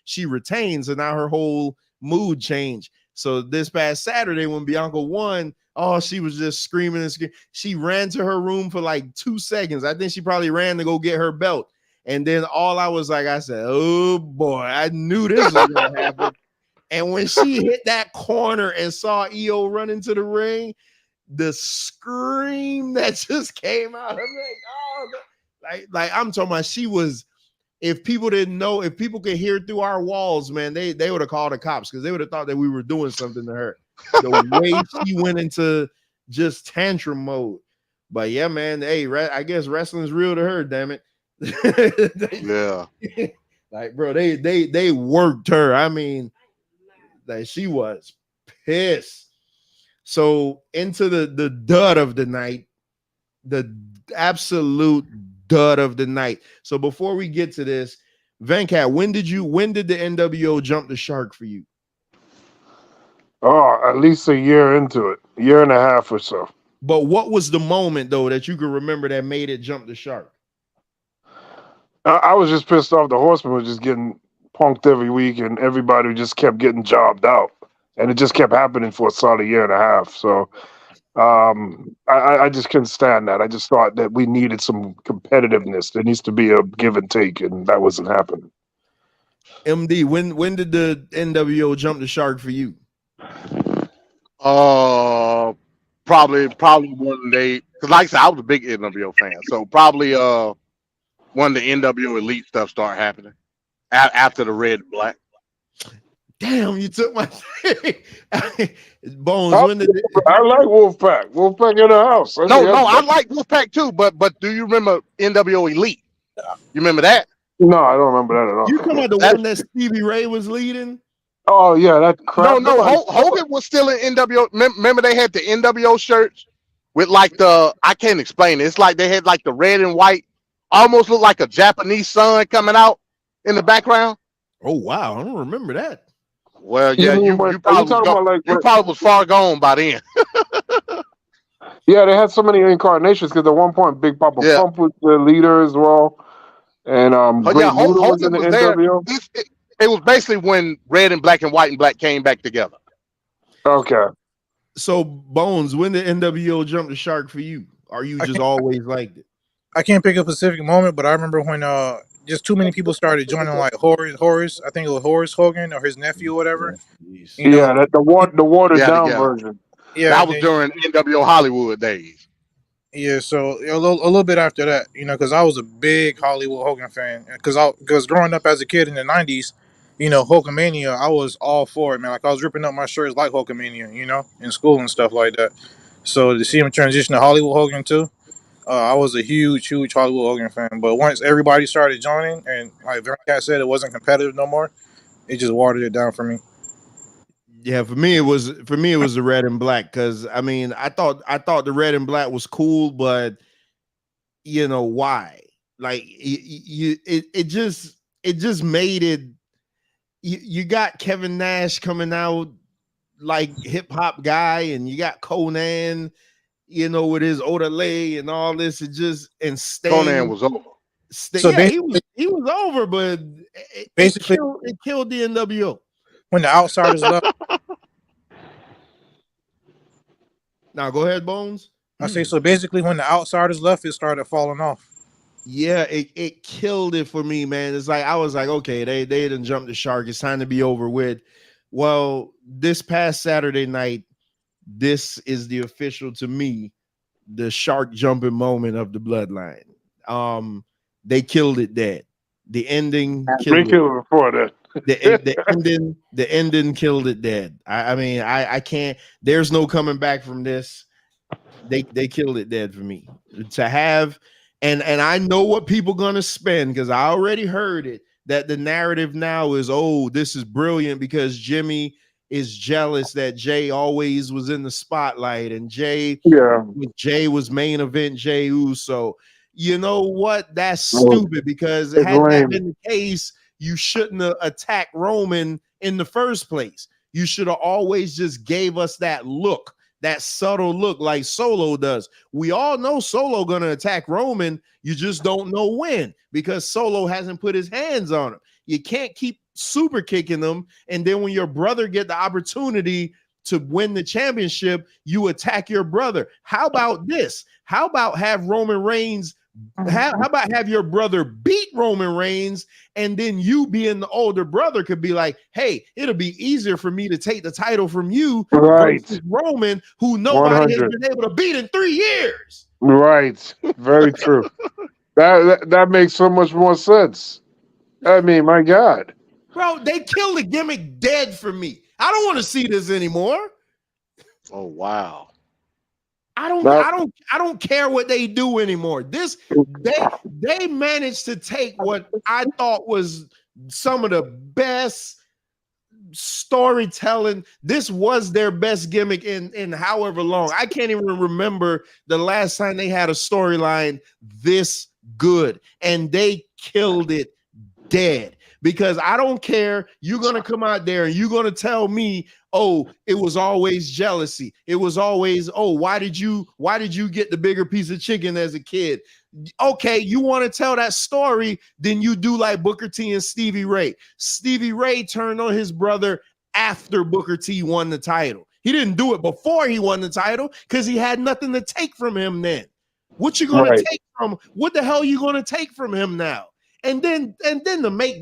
she retains, and now her whole mood changed. So this past Saturday when Bianca won, oh, she was just screaming and screaming. She ran to her room for like 2 seconds. I think she probably ran to go get her belt. And then all I was like, I said, oh boy, I knew this was going to happen. And when she hit that corner and saw EO run into the ring, the scream that just came out of me, oh, like I'm talking about, she was, if people didn't know, if people could hear through our walls, man, they would have called the cops because they would have thought that we were doing something to her. The way she went into just tantrum mode. But yeah, man, hey, I guess wrestling's real to her, damn it. Yeah. Like, bro, they worked her. I mean, like, she was pissed. So into the dud of the night, the absolute dud of the night. So before we get to this, Venkat, when did the NWO jump the shark for you? Oh, at least a year into it, a year and a half or so. But what was the moment though that you could remember that made it jump the shark? I was just pissed off. The Horsemen were just getting punked every week, and everybody just kept getting jobbed out, and it just kept happening for a solid year and a half. So I just couldn't stand that. I just thought that we needed some competitiveness. There needs to be a give and take, and that wasn't happening. MD, when did the NWO jump the shark for you? Probably when they, because like I said, I was a big NWO fan, so probably when the NWO Elite stuff started happening after the Red and Black. Damn, you took my thing. Bones. I like Wolfpack. Wolfpack in the house. No, I like Wolfpack too. But do you remember NWO Elite? You remember that? No, I don't remember that at all. You talking about the one that Stevie Ray was leading? Oh yeah, that crap. No, Hogan was still in NWO. Remember they had the NWO shirts with like I can't explain it. It's like they had like the red and white, almost looked like a Japanese sun coming out in the background. Oh wow, I don't remember that. Well, yeah, you probably was far gone by then. Yeah, they had so many incarnations because at one point Big Papa Pump was the leader as well, and Great Muta was in the NWO. It was basically when Red and Black and White and Black came back together. Okay. So Bones, when did NWO jump the shark for you? Or you just always liked it? I can't pick a specific moment, but I remember when just too many people started joining, like Horace. I think it was Horace Hogan or his nephew or whatever. You know, the watered down version. Yeah, that was during NWO Hollywood days. Yeah, so a little bit after that, because I was a big Hollywood Hogan fan. Because growing up as a kid in the '90s, Hulkamania, I was all for it, man. Like I was ripping up my shirts like Hulkamania, in school and stuff like that. So to see him transition to Hollywood Hogan too, I was a huge Hollywood Hogan fan. But once everybody started joining, and like Cat said, it wasn't competitive no more. It just watered it down for me. Yeah, for me it was the Red and Black, because I mean I thought the Red and Black was cool, but why? Like it just made it. you got Kevin Nash coming out like hip hop guy, and you got Conan, you know, with his Odelay and all this. It just and Sting. Conan was over. So Yeah, he was over, but basically it killed the NWO. when the outsiders left. Now go ahead, Bones. I say so. Basically, when the outsiders left, it started falling off. Yeah, it killed it for me, man. It's like I was like, okay, they didn't jump the shark. It's time to be over with. Well, this past Saturday night, this is the official, to me, the shark jumping moment of the bloodline. They killed it dead. The ending killed it. Before that. The ending killed it dead. I mean, I can't. There's no coming back from this. They killed it dead for me. To have, and I know what people gonna spend, because I already heard it, that the narrative now is, oh, this is brilliant because Jimmy is jealous that Jay always was in the spotlight, and Jay was main event Jey Uso. You know what? That's stupid, because had that been the case, you shouldn't have attacked Roman in the first place. You should have always just gave us that look, that subtle look like Solo does. We all know Solo gonna attack Roman. You just don't know when, because Solo hasn't put his hands on him. You can't keep super kicking them, and then when your brother get the opportunity to win the championship, you attack your brother. How about this? How about have Roman Reigns? How about have your brother beat Roman Reigns, and then you, being the older brother, could be like, hey, it'll be easier for me to take the title from you versus Roman, who nobody has been able to beat in 3 years. Right. Very true. That makes so much more sense. I mean, my God. Bro, they killed the gimmick dead for me. I don't want to see this anymore. Oh, wow. I don't care what they do anymore. They managed to take what I thought was some of the best storytelling. This was their best gimmick in however long. I can't even remember the last time they had a storyline this good, and they killed it dead. Because I don't care, you're gonna come out there and you're gonna tell me, oh, it was always jealousy. It was always, oh, why did you get the bigger piece of chicken as a kid? Okay, you want to tell that story, then you do like Booker T and Stevie Ray. Stevie Ray turned on his brother after Booker T won the title. He didn't do it before he won the title because he had nothing to take from him then. What you gonna take from? What the hell you gonna take from him now? And then to make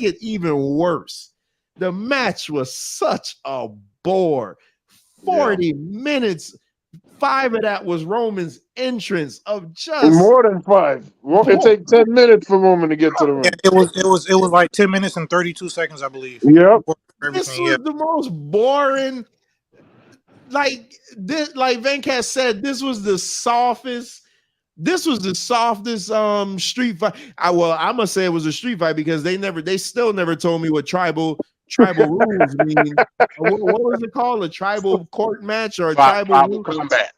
it even worse, the match was such a bore. 40 minutes, 5 of that was Roman's entrance of just more than 5. It take 10 minutes for Roman to get to the ring. It was like 10 minutes and 32 seconds, I believe. Yep. This was the most boring. Like Venkat said, this was the softest. This was the softest street fight. I'm gonna say it was a street fight because they still never told me what tribal rules mean. What was it called? A tribal court match or a tribal combat?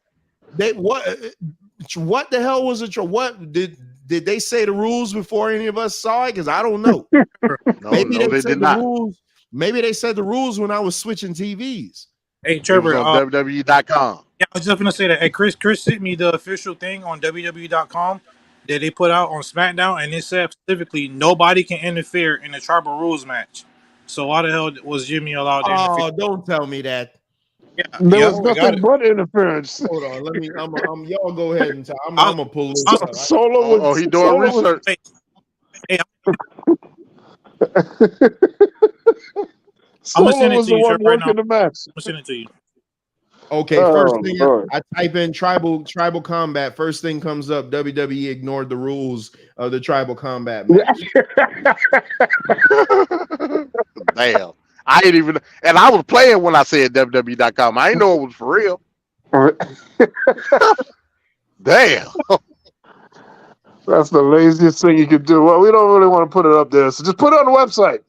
What the hell was it? What did they say the rules before any of us saw it? Because I don't know. Maybe they did not. Rules. Maybe they said the rules when I was switching TVs. Hey, Trevor, on WWE.com. Yeah, I was just gonna say that. Hey, Chris sent me the official thing on WWE.com that they put out on SmackDown, and it said specifically nobody can interfere in the tribal rules match. So why the hell was Jimmy allowed to interfere? Oh, don't tell me that. Yeah, there was nothing but interference. Hold on, let me. Y'all go ahead and tell. I'm gonna pull this up. Solo was. He doing research. I'm gonna send it to you right now. The match. I'm gonna send it to you. Okay, first thing I type in tribal combat. First thing comes up. WWE ignored the rules of the tribal combat match. Damn, I ain't even. And I was playing when I said WWE.com. I ain't know it was for real. Damn. That's the laziest thing you could do. Well, we don't really want to put it up there, so just put it on the website.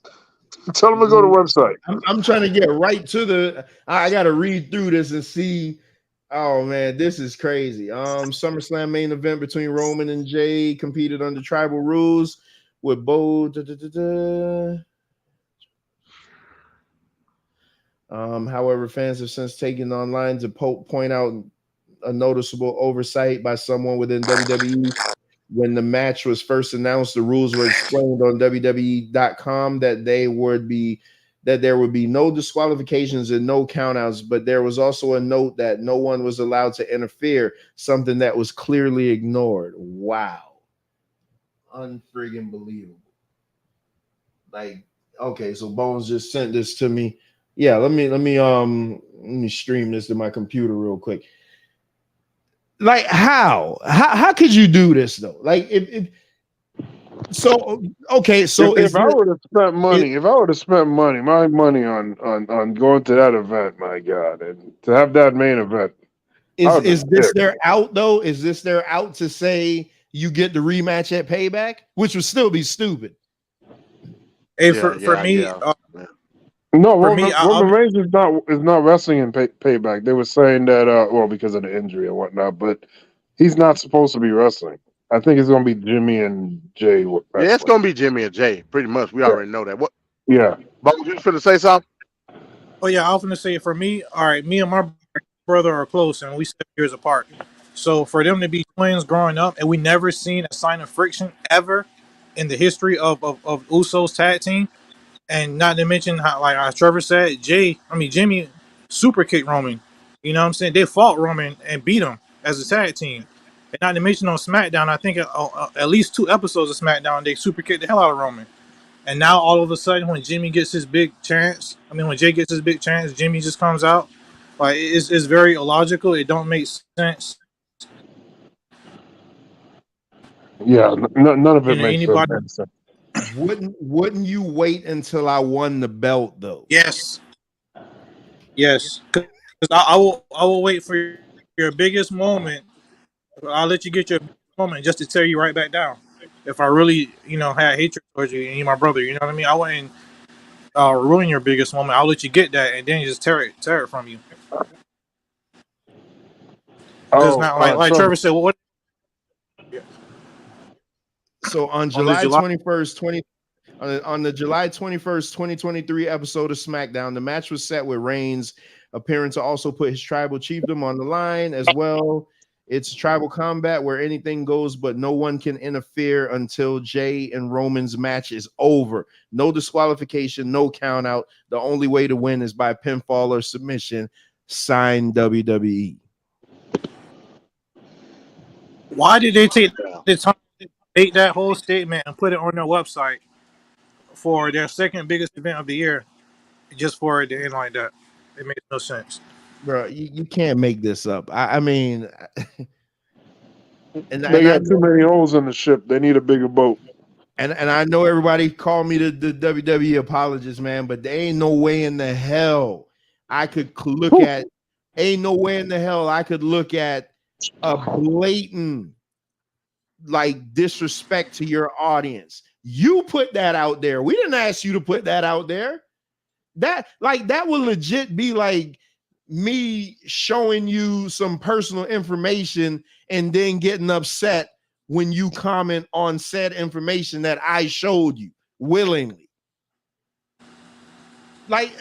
Tell them to go to the website. I'm trying to get right to the. I got to read through this and see. Oh man, this is crazy. SummerSlam main event between Roman and Jay competed under tribal rules with both. However, fans have since taken online to point out a noticeable oversight by someone within WWE. When the match was first announced, the rules were explained on WWE.com that there would be no disqualifications and no countouts, but there was also a note that no one was allowed to interfere, something that was clearly ignored. Wow. Unfriggin' believable. Like, okay, so Bones just sent this to me. Yeah, let me stream this to my computer real quick. Like, how could you do this though? Like, if I would have spent money, my money on going to that event, my God, and to have that main event. Is this their out though? Is this their out to say you get the rematch at Payback, which would still be stupid? Hey, for me, no, for Roman Reigns is not wrestling in Payback. They were saying that well, because of the injury and whatnot, but he's not supposed to be wrestling. I think it's going to be Jimmy and Jay. Yeah, it's going to be Jimmy and Jay. Pretty much, we already know that. What? Yeah. But you finna say something? Oh yeah, I was gonna say for me, all right, me and my brother are close and we 7 years apart. So for them to be twins growing up and we never seen a sign of friction ever in the history of Usos tag team, and not to mention how, like as Trevor said, Jimmy super kicked Roman. You know what I'm saying? They fought Roman and beat him as a tag team. And not to mention on SmackDown, I think at least 2 episodes of SmackDown, they super kicked the hell out of Roman. And now all of a sudden, when Jimmy gets his big chance, when Jay gets his big chance, Jimmy just comes out. Like it's very illogical. It don't make sense. Yeah, none of it makes sense. Wouldn't you wait until I won the belt though? Yes, because I will wait for your biggest moment. I'll let you get your moment just to tear you right back down. If I really had hatred towards you and you're my brother, you know what I mean. I wouldn't ruin your biggest moment. I'll let you get that and then just tear it from you. Because now, like Trevor said, what? So on July 21st, on the July 21st, 2023 episode of SmackDown, the match was set with Reigns appearing to also put his tribal chiefdom on the line as well. It's tribal combat where anything goes, but no one can interfere until Jay and Roman's match is over. No disqualification, no count out. The only way to win is by pinfall or submission. Signed, WWE. Why did they take the time to make that whole statement and put it on their website for their second biggest event of the year, just for it to end like that? It makes no sense, bro. You can't make this up. I mean, they got too many holes in the ship. They need a bigger boat. And I know everybody called me the WWE apologist, man, but there ain't no way in the hell I could look at. Ain't no way in the hell I could look at a blatant like disrespect to your audience. You put that out there. We didn't ask you to put that out there. That will legit be like me showing you some personal information and then getting upset when you comment on said information that I showed you willingly. Like,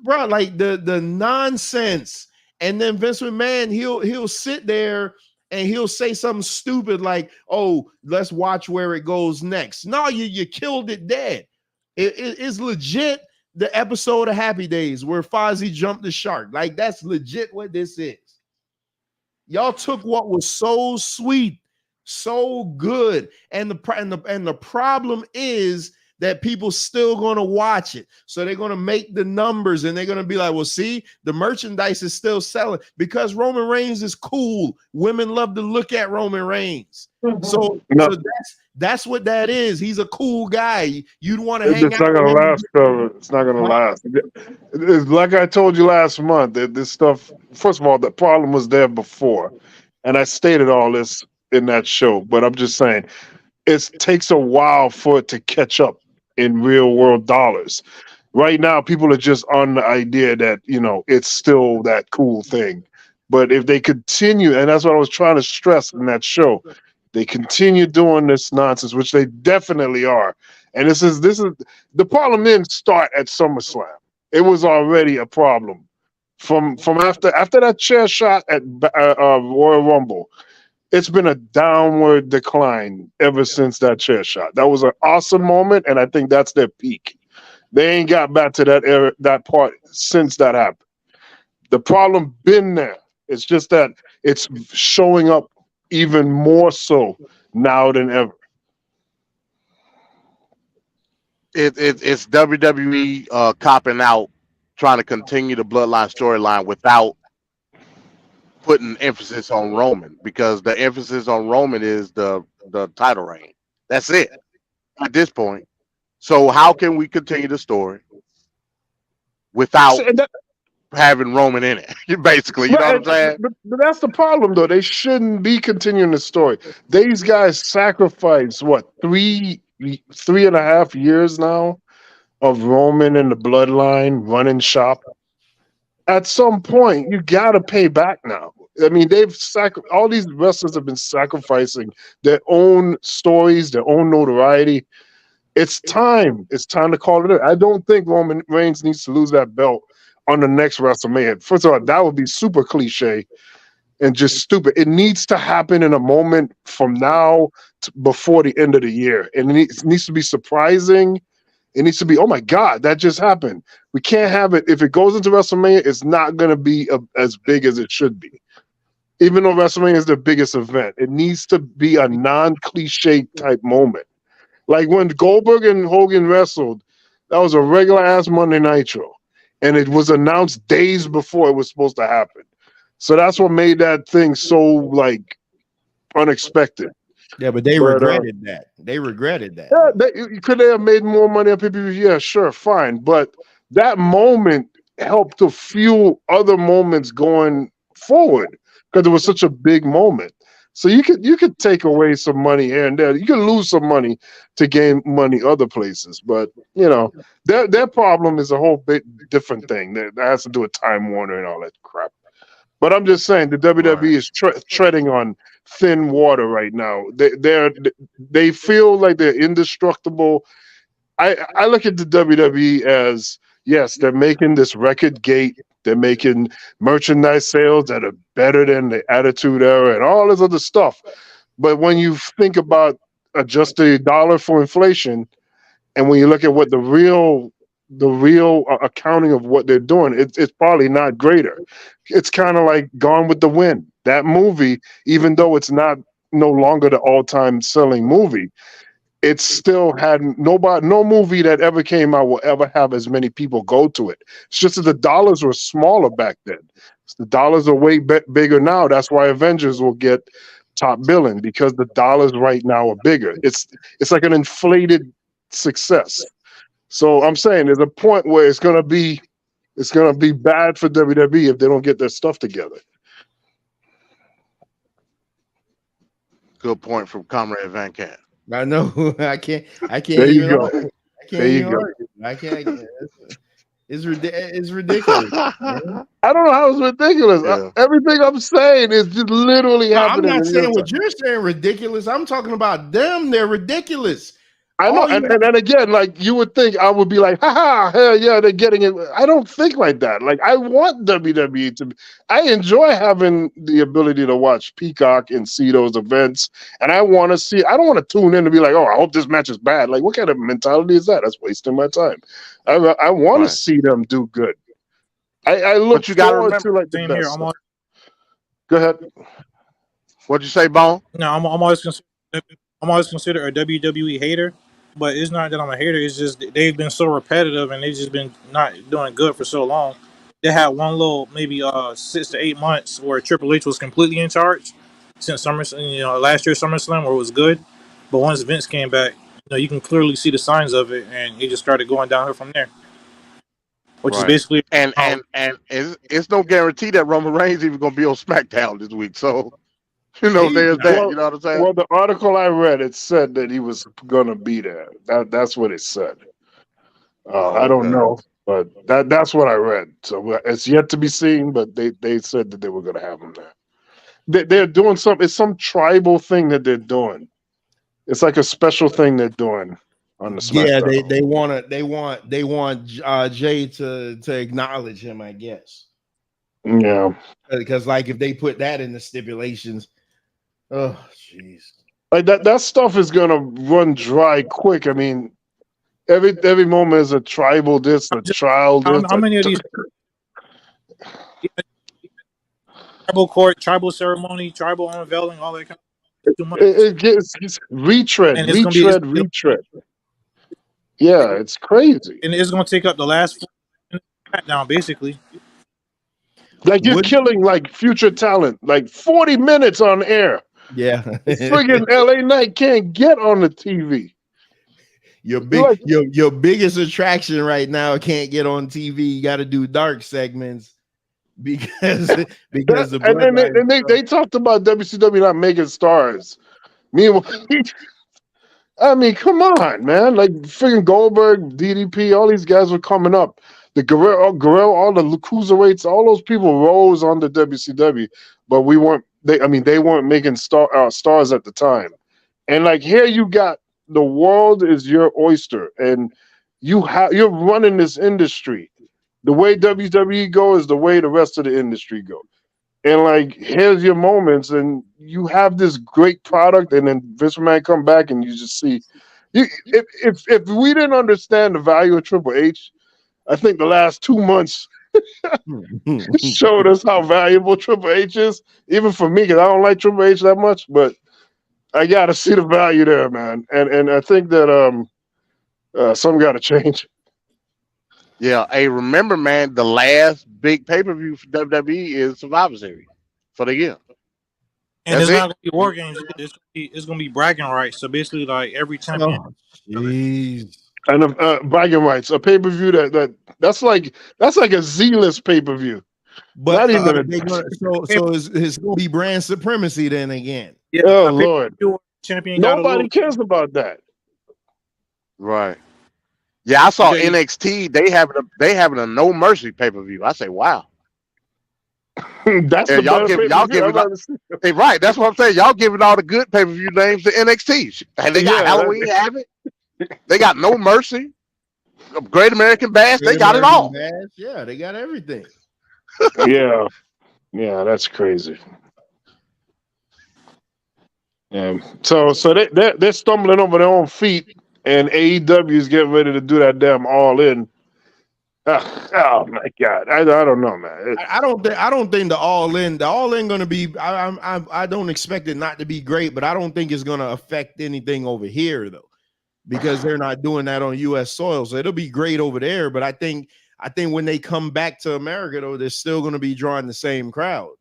bro, like the nonsense. And then Vince McMahon, he'll sit there and he'll say something stupid like, "Oh, let's watch where it goes next." No, you killed it dead. It's legit. The episode of Happy Days where Fozzie jumped the shark. Like, that's legit what this is. Y'all took what was so sweet, so good, and the problem is that people still going to watch it. So they're going to make the numbers and they're going to be like, well, see, the merchandise is still selling because Roman Reigns is cool. Women love to look at Roman Reigns. So that's what that is. He's a cool guy. You'd want to hang out. It's not going to last, though. It's not going to last. It's like I told you last month, that this stuff, first of all, the problem was there before. And I stated all this in that show. But I'm just saying, it takes a while for it to catch up in real world dollars. Right now, people are just on the idea that, it's still that cool thing. But if they continue, and that's what I was trying to stress in that show, they continue doing this nonsense, which they definitely are. And this is the problem didn't start at SummerSlam. It was already a problem from after that chair shot at Royal Rumble. It's been a downward decline ever since that chair shot. That was an awesome moment, and I think that's their peak. They ain't got back to that era, that part since that happened. The problem been there. It's just that it's showing up even more so now than ever. It's WWE copping out, trying to continue the Bloodline storyline without putting emphasis on Roman, because the emphasis on Roman is the title reign. That's it at this point. So how can we continue the story without having Roman in it? Basically, you know what I'm saying? But that's the problem, though. They shouldn't be continuing the story. These guys sacrificed what 3.5 years now of Roman and the Bloodline running shop. At some point, you got to pay back now. I mean, all these wrestlers have been sacrificing their own stories, their own notoriety. It's time. It's time to call it in. I don't think Roman Reigns needs to lose that belt on the next WrestleMania. First of all, that would be super cliche and just stupid. It needs to happen in a moment from now to before the end of the year. And it needs to be surprising. It needs to be, oh my God, that just happened. We can't have it. If it goes into WrestleMania, it's not going to be as big as it should be. Even though WrestleMania is the biggest event, it needs to be a non-cliche type moment. Like when Goldberg and Hogan wrestled, that was a regular ass Monday Nitro. And it was announced days before it was supposed to happen. So that's what made that thing so like unexpected. Yeah, but they regretted that. They regretted that. Yeah, could they have made more money on pay-per-view? Yeah, sure, fine. But that moment helped to fuel other moments going forward because it was such a big moment. So you could take away some money here and there. You could lose some money to gain money other places. But you know, their problem is a whole bit different thing that has to do with Time Warner and all that crap. But I'm just saying the WWE is treading on thin water right now. They feel like they're indestructible. I look at the WWE as, yes, they're making this record gate. They're making merchandise sales that are better than the Attitude Era and all this other stuff. But when you think about adjusting the dollar for inflation, and when you look at what the real accounting of what they're doing, it's probably not greater. It's kind of like Gone with the Wind. That movie, even though it's no longer the all-time selling movie, it still had no movie that ever came out will ever have as many people go to it. It's just that the dollars were smaller back then. The dollars are way bigger now. That's why Avengers will get top billing, because the dollars right now are bigger. It's like an inflated success. So I'm saying there's a point where it's gonna be bad for WWE if they don't get their stuff together. Good point from Comrade Van Cat. I know. I can't. There you go. There you go. I can't. It's ridiculous. I don't know how it's ridiculous. Yeah. Everything I'm saying is just literally happening. I'm not saying what you're saying ridiculous. I'm talking about them. They're ridiculous. I know, and again, like you would think I would be like, haha, hell yeah, they're getting it. I don't think like that. Like I want WWE to. I enjoy having the ability to watch Peacock and see those events, and I want to see. I don't want to tune in to be like, oh, I hope this match is bad. Like, what kind of mentality is that? That's wasting my time. I want to see them do good. I look forward to like the best. Go ahead. What'd you say, Bone? No, I'm always considered a WWE hater, but it's not that I'm a hater. It's just they've been so repetitive and they've just been not doing good for so long. They had one little maybe 6 to 8 months where Triple H was completely in charge since SummerSlam, last year's SummerSlam, where it was good. But once Vince came back, you can clearly see the signs of it, and he just started going downhill from there. Which is basically and it's no guarantee that Roman Reigns even gonna be on SmackDown this week. So there's that. Well, you know what I'm saying? Well, the article I read, it said that he was gonna be there. That's what it said. I don't know, but that's what I read. So it's yet to be seen. But they said that they were gonna have him there. They're doing something. It's some tribal thing that they're doing. It's like a special thing they're doing. on the Yeah, SmackDown. they want Jay to acknowledge him, I guess. Yeah, because like if they put that in the stipulations, oh jeez, like that stuff is gonna run dry quick. I mean, every moment is a tribal this, a trial this. How many of these tribal court, tribal ceremony, tribal unveiling, all that kind of too much. It gets retread. And it's gonna be Yeah, it's crazy. and it's gonna take up the last SmackDown basically. Like you're killing like future talent. Like 40 minutes on air. Yeah, friggin' LA Knight can't get on the TV. Your biggest attraction right now can't get on TV. You got to do dark segments because the they talked about WCW not making stars. Meanwhile, I mean, come on, man! Like friggin' Goldberg, DDP, all these guys were coming up. The Guerrero, all the cruiserweights, all those people rose on the WCW, but we weren't. They weren't making stars at the time. And like here, you got the world is your oyster, and you're running this industry. The way WWE go is the way the rest of the industry go. And like here's your moments, and you have this great product, and then Vince McMahon come back, and you just see. If we didn't understand the value of Triple H, I think the last 2 months showed us how valuable Triple H is, even for me, because I don't like Triple H that much, but I got to see the value there, man. And I think that something got to change. Yeah, hey, remember, man, the last big pay-per-view for WWE is Survivor Series for the year. And it's not going to be war games. It's going to be bragging rights. So basically, like every champion. Jeez. And bragging rights, a pay-per-view that's like a Z-list pay-per-view. But so it's going to be brand supremacy then again. Yeah, oh Lord, champion. Nobody cares about that. Right. Yeah, I saw NXT. They having a No Mercy pay-per-view. I say, wow. That's the y'all giving right. That's what I'm saying. Y'all giving all the good pay-per-view names to NXT. And they got Halloween Havoc. They got No Mercy, Great American Bash. They got it all. Yeah, they got everything. yeah, that's crazy. Yeah. So they're stumbling over their own feet, and AEW is getting ready to do that damn All In. Oh my God, I don't know, man. I don't think the All In going to be. I don't expect it not to be great, but I don't think it's going to affect anything over here though, because they're not doing that on U.S. soil. So it'll be great over there, but I think when they come back to America though, they're still going to be drawing the same crowd.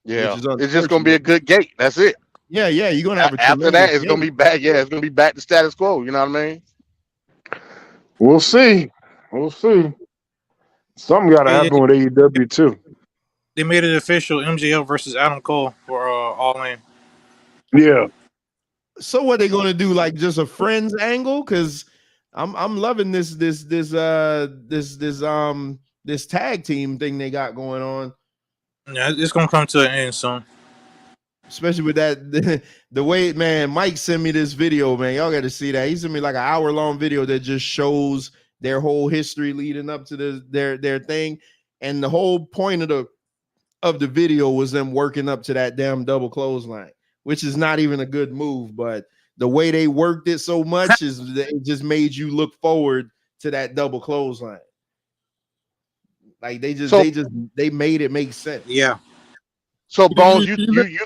Yeah, it's just going to be a good gate. That's it. Yeah, you're going to have after that. It's going to be back. Yeah, it's going to be back to status quo. You know what I mean? We'll see. Something got to happen with AEW too. They made it official: MJF versus Adam Cole for All In. Yeah. So what they going to do? Like just a friends angle? Because I'm loving this tag team thing they got going on. Yeah, it's gonna come to an end soon. Especially with that, the way, man, Mike sent me this video, man. Y'all got to see that. He sent me like an hour-long video that just shows their whole history leading up to their thing, and the whole point of the video was them working up to that damn double clothesline, which is not even a good move, but the way they worked it so much it just made you look forward to that double clothesline. Like they made it make sense. Yeah. So Bones, you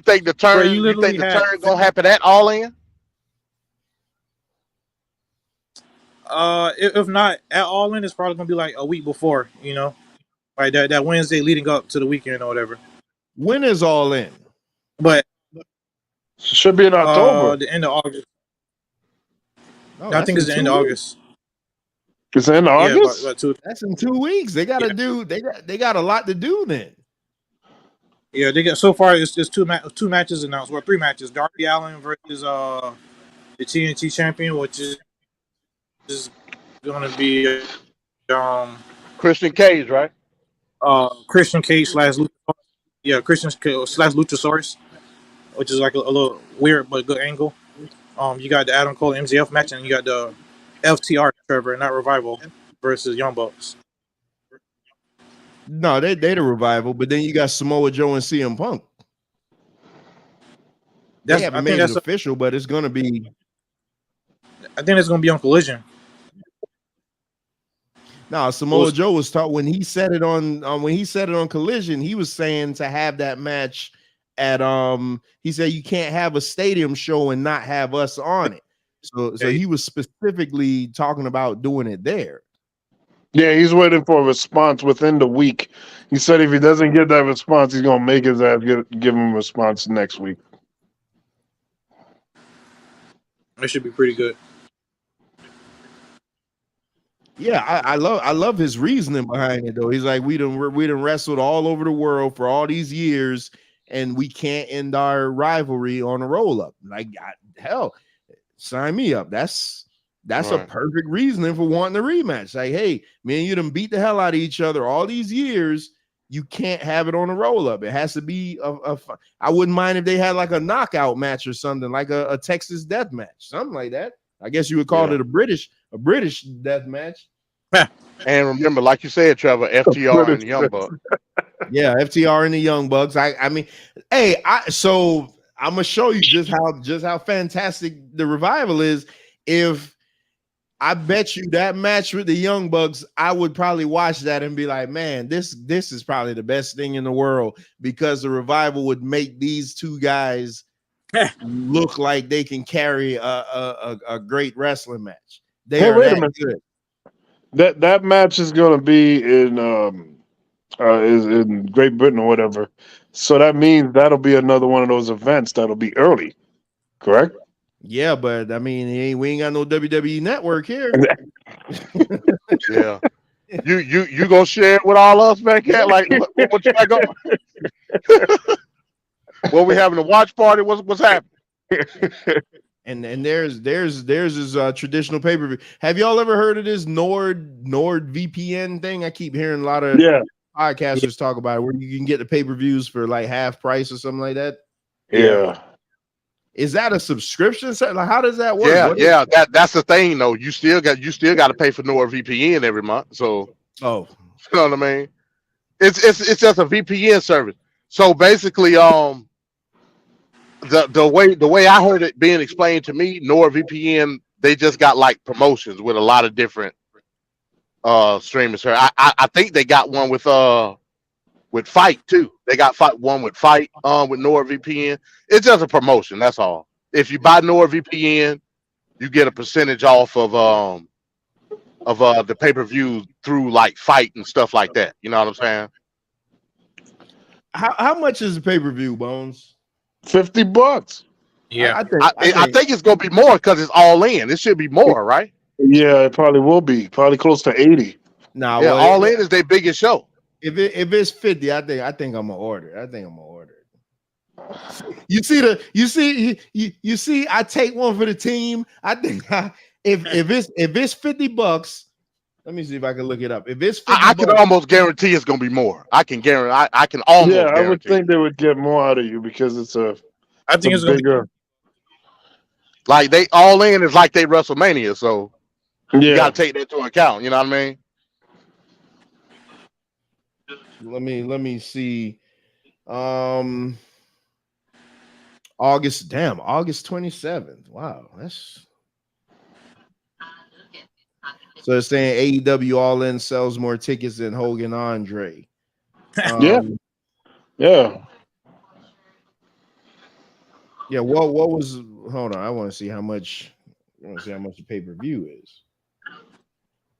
think the turn gonna happen at All In? If not at All In, it's probably gonna be like a week before, like that Wednesday leading up to the weekend or whatever. When is All In? But should be in October. The end of August. Oh, I think it's the end of August. It's the end of August. That's in 2 weeks. They got to do. They got a lot to do then. Yeah, they got so far. It's just two matches announced. Well, 3 matches: Darby Allin versus the TNT champion, which is going to be Christian Cage, right? Christian Cage / Luchasaurus. Yeah, Christian / Luchasaurus, which is like a little weird but good angle. You got the Adam Cole MJF match, and you got the FTR, Trevor, not Revival versus Young Bucks. No, they the Revival, but then you got Samoa Joe and CM Punk. They haven't made it official, but it's gonna be. I think it's gonna be on Collision. No, Samoa Joe was taught when he said it on Collision. He was saying to have that match at He said you can't have a stadium show and not have us on it. So he was specifically talking about doing it there. Yeah, he's waiting for a response within the week. He said if he doesn't get that response, he's gonna make his ass give him a response next week. It should be pretty good. Yeah, I love his reasoning behind it though. He's like, we done wrestled all over the world for all these years, and we can't end our rivalry on a roll up. Like, hell, sign me up. That's right. A perfect reasoning for wanting a rematch. Like, hey, me and you done beat the hell out of each other all these years. You can't have it on a roll up. It has to be I wouldn't mind if they had like a knockout match or something, like a Texas death match, something like that. I guess you would call it a British death match. And remember, like you said, Trevor, FTR and the Young Bucks. Yeah, FTR and the Young Bucks. I mean, hey, so I'm gonna show you just how fantastic the Revival is. If I bet you that match with the Young Bucks, I would probably watch that and be like, man, this is probably the best thing in the world, because the Revival would make these two guys look like they can carry a great wrestling match. They are that good. That match is going to be in is in Great Britain or whatever. So that means that'll be another one of those events that'll be early, correct? Yeah, but I mean, we ain't got no WWE network here. Yeah, you gonna share it with all us back here? Like, what you got going? What we having a watch party? What's happening? And there's this traditional pay-per-view. Have y'all ever heard of this NordVPN thing? I keep hearing a lot of podcasters talk about it, where you can get the pay-per-views for like half price or something like that. Yeah. Is that a subscription? Like, how does that work? Yeah. That's the thing, though. You still got to pay for NordVPN every month. So, you know what I mean? It's just a VPN service. So basically, the way I heard it being explained to me, NordVPN, they just got like promotions with a lot of different streamers here. I think they got one with Fight too. They got one with Fight with NordVPN. It's just a promotion, that's all. If you buy NordVPN, you get a percentage off of the pay-per-view through like Fight and stuff like that. You know what I'm saying? How much is the pay-per-view, Bones? $50. Yeah, I think it's gonna be more because it's all in. It should be more, right? Yeah, it probably will be. Probably close to 80. Nah, yeah, all in is their biggest show. If it's 50, I think I'm gonna order. I think I'm gonna order it. You see, I take one for the team. I think if it's $50, let me see if I can look it up. If it's $50, I can almost guarantee it's gonna be more. I can guarantee. I can almost. Yeah, guarantee. I would think they would get more out of you because it's a. I think it's bigger. Like they all in is like they WrestleMania, so you gotta take that into account. You know what I mean? Let me see. August 27th. Wow, that's so it's saying AEW All In sells more tickets than Hogan Andre. Yeah. What was? Hold on, I want to see how much. The pay-per-view is.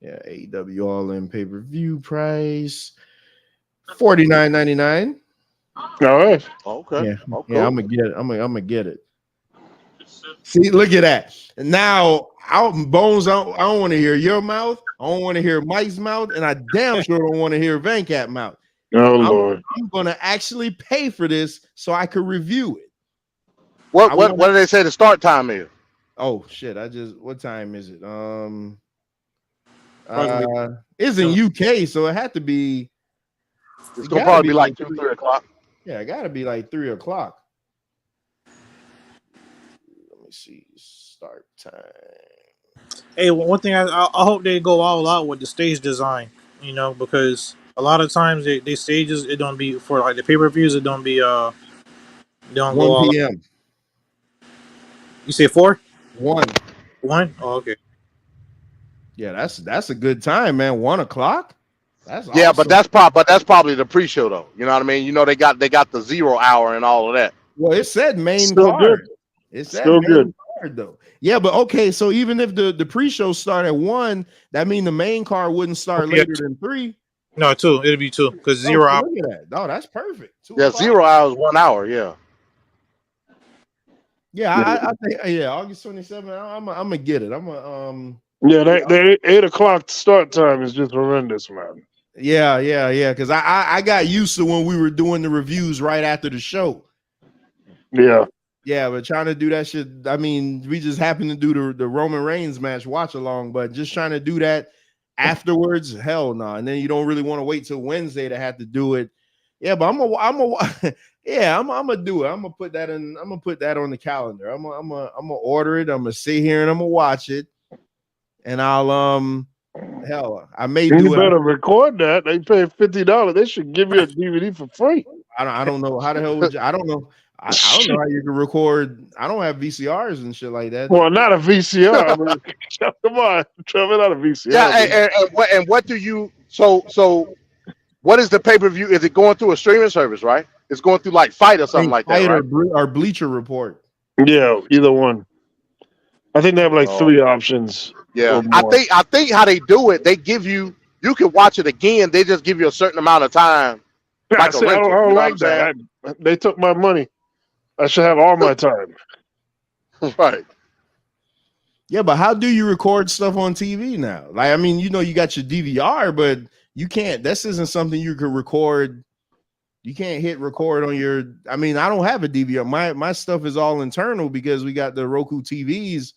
Yeah, AEW All In pay-per-view price $49.99. All right. Okay. Yeah, I'm gonna get it. I'm gonna get it. See, look at that. Now, Bones, I don't want to hear your mouth. I don't want to hear Mike's mouth, and I damn sure don't want to hear Venkat mouth. Oh Lord! I'm gonna actually pay for this so I could review it. What do they say the start time is? Oh shit! What time is it? It's in UK, so it had to be. It's gonna probably be like 2-3 o'clock. Yeah, it gotta be like 3 o'clock. Let me see. Start time. Hey, one thing I hope they go all out with the stage design. You know, because a lot of times they stages it don't be for like the pay per views. It don't be they don't go 1 all out. p.m. You say 4? 1. 1? Oh, okay. Yeah, that's a good time, man. 1 o'clock. That's Yeah, but awesome. that's probably the pre-show though. You know what I mean? You know they got the 0 hour and all of that. Well, it said main Still good. card. It said Still main good. card though. Yeah, but okay. So even if the pre-show start at 1, that means the main card wouldn't start Yeah, later than 3. no, 2. It'll be 2 because Oh, 0 so hour. look at that. Oh, that's perfect. 2 Yeah, o'clock. 0 hours, 1 hour. Yeah. Yeah, I think August 27th. I'm gonna get it. I'm gonna Yeah, they 8 o'clock start time is just horrendous, man. Yeah. Because I got used to when we were doing the reviews right after the show. Yeah. Yeah, but trying to do that shit. I mean, we just happened to do the Roman Reigns match watch along, but just trying to do that afterwards, hell no. And then you don't really want to wait till Wednesday to have to do it. Yeah, but I'm gonna do it. I'm gonna put that on the calendar. I'm gonna order it. I'm gonna sit here and I'm gonna watch it. And I'll hell, I may You do it. better record that. They pay $50. They should give you a DVD for free. I don't know how the hell would you, I don't know. I don't know how you can record. I don't have VCRs and shit like that. Well, not a VCR. I mean, come on, Trevor, not a VCR. Yeah, and what do you so what is the pay-per-view? Is it going through a streaming service, right? It's going through like Fight or something like that, Fight right? or Bleacher Report. Yeah, either one. I think they have like 3 options. Yeah, or more. I think how they do it, they give you can watch it again. They just give you a certain amount of time. I don't like that. They took my money. I should have all my time. Right. Yeah, but how do you record stuff on TV now? Like, I mean, you know, you got your DVR, but you can't. This isn't something you could record. You can't hit record on your. I mean, I don't have a DVR. My stuff is all internal because we got the Roku TVs,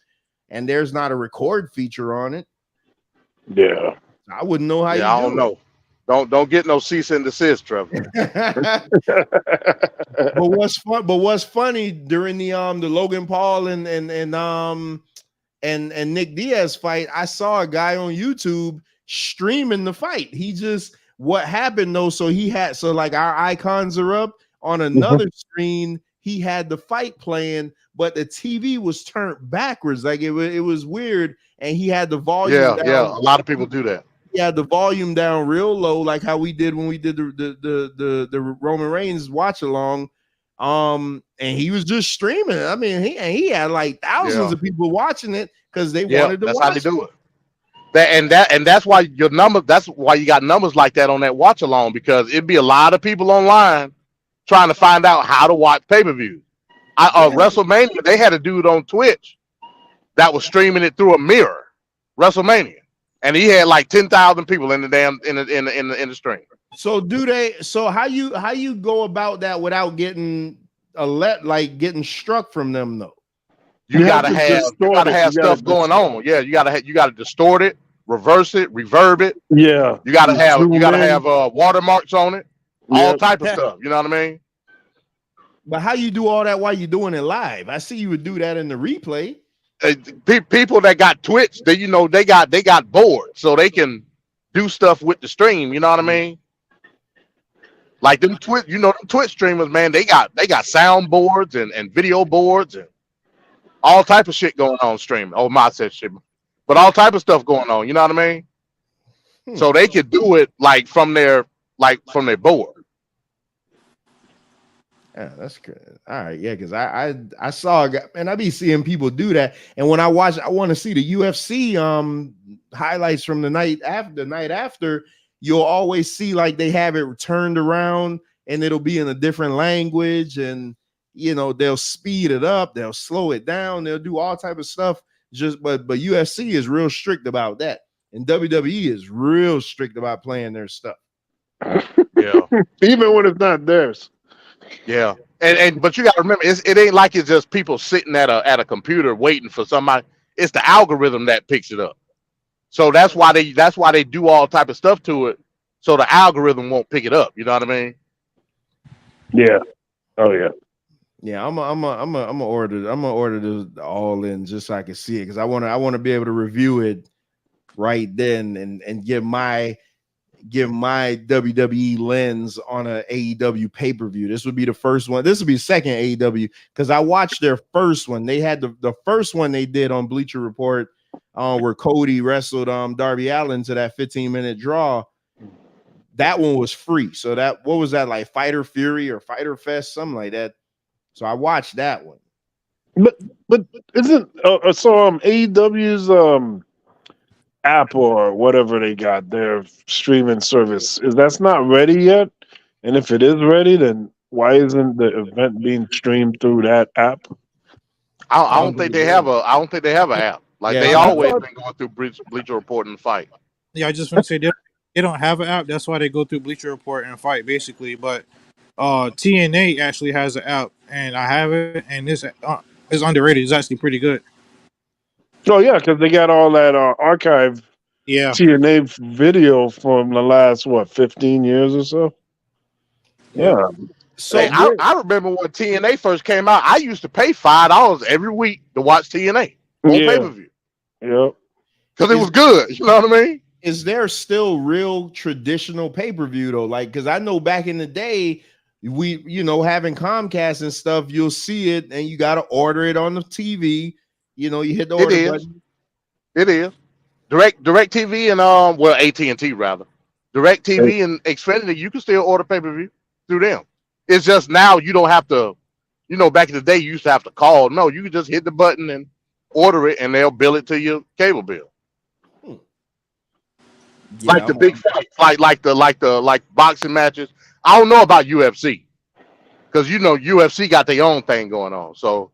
and there's not a record feature on it. Yeah, I wouldn't know how. Yeah, I don't know. Don't get no cease and desist, Trevor. But what's funny during the Logan Paul and Nick Diaz fight, I saw a guy on YouTube streaming the fight. What happened though? So like our icons are up on another screen. He had the fight playing, but the TV was turned backwards. Like it was weird, and he had the volume. Yeah. A lot of people do that. He had the volume down real low, like how we did when we did the Roman Reigns watch along. And he was just streaming it. I mean, he had like thousands of people watching it because they wanted to watch. That's how they do it. That's why your number. That's why you got numbers like that on that watch along, because it'd be a lot of people online trying to find out how to watch pay-per-view. WrestleMania, they had a dude on Twitch that was streaming it through a mirror. WrestleMania. And he had like 10,000 people in the damn in the stream. So so how you go about that without getting getting struck from them though? You gotta have stuff going on. Yeah, you gotta distort it, reverse it, reverb it. Yeah. You gotta have watermarks on it, all type of stuff. You know what I mean? But how you do all that while you're doing it live? I see you would do that in the replay. People that got Twitch, they got boards, so they can do stuff with the stream. You know what I mean? Like them Twitch streamers, man, they got soundboards and video boards and all type of shit going on streaming. Oh, my said shit, but all type of stuff going on. You know what I mean? So they could do it from their board. Yeah, that's good. All right, yeah, because I saw a guy, and I be seeing people do that, and when I watch, I want to see the UFC highlights from the night after. You'll always see like they have it turned around, and it'll be in a different language, and they'll speed it up, they'll slow it down, they'll do all type of stuff. But UFC is real strict about that, and WWE is real strict about playing their stuff. Yeah, even when it's not theirs. Yeah, but you got to remember, it ain't like it's just people sitting at a computer waiting for somebody. It's the algorithm that picks it up. So that's why they do all type of stuff to it, so the algorithm won't pick it up. You know what I mean? Yeah. Oh yeah. Yeah, I'm gonna order the all in just so I can see it because I want to be able to review it right then and give my WWE lens on a AEW pay-per-view. This would be the first one. This would be second AEW because I watched their first one. They had the first one they did on Bleacher Report where Cody wrestled Darby Allin to that 15-minute draw. That one was free. So that what was that like Fighter Fury or Fighter Fest, something like that. So I watched that one. But isn't AEW's app or whatever they got their streaming service that's not ready yet? And if it is ready, then why isn't the event being streamed through that app? I don't think they have a. I don't think they have an app. Like Yeah, they it's not. always been going through Bleacher Report and fight. Yeah, I just want to say they don't have an app. That's why they go through Bleacher Report and fight basically. But TNA actually has an app, and I have it, and it's underrated. It's actually pretty good. Oh yeah, because they got all that archive Yeah. TNA video from the last 15 years or so. Yeah. So Hey, I remember when TNA first came out. I used to pay $5 every week to watch TNA on pay per view. Yep. Because it was good. You know what I mean? Is there still real traditional pay-per-view though? Like, because I know back in the day, having Comcast and stuff, you'll see it and you got to order it on the TV. You hit the order button. It is. Direct TV and AT&T rather. Direct TV and Xfinity, you can still order pay-per-view through them. It's just now you don't have to, back in the day you used to have to call. No, you can just hit the button and order it and they'll bill it to your cable bill. Yeah, like the big fights, like boxing matches. I don't know about UFC because UFC got their own thing going on. So,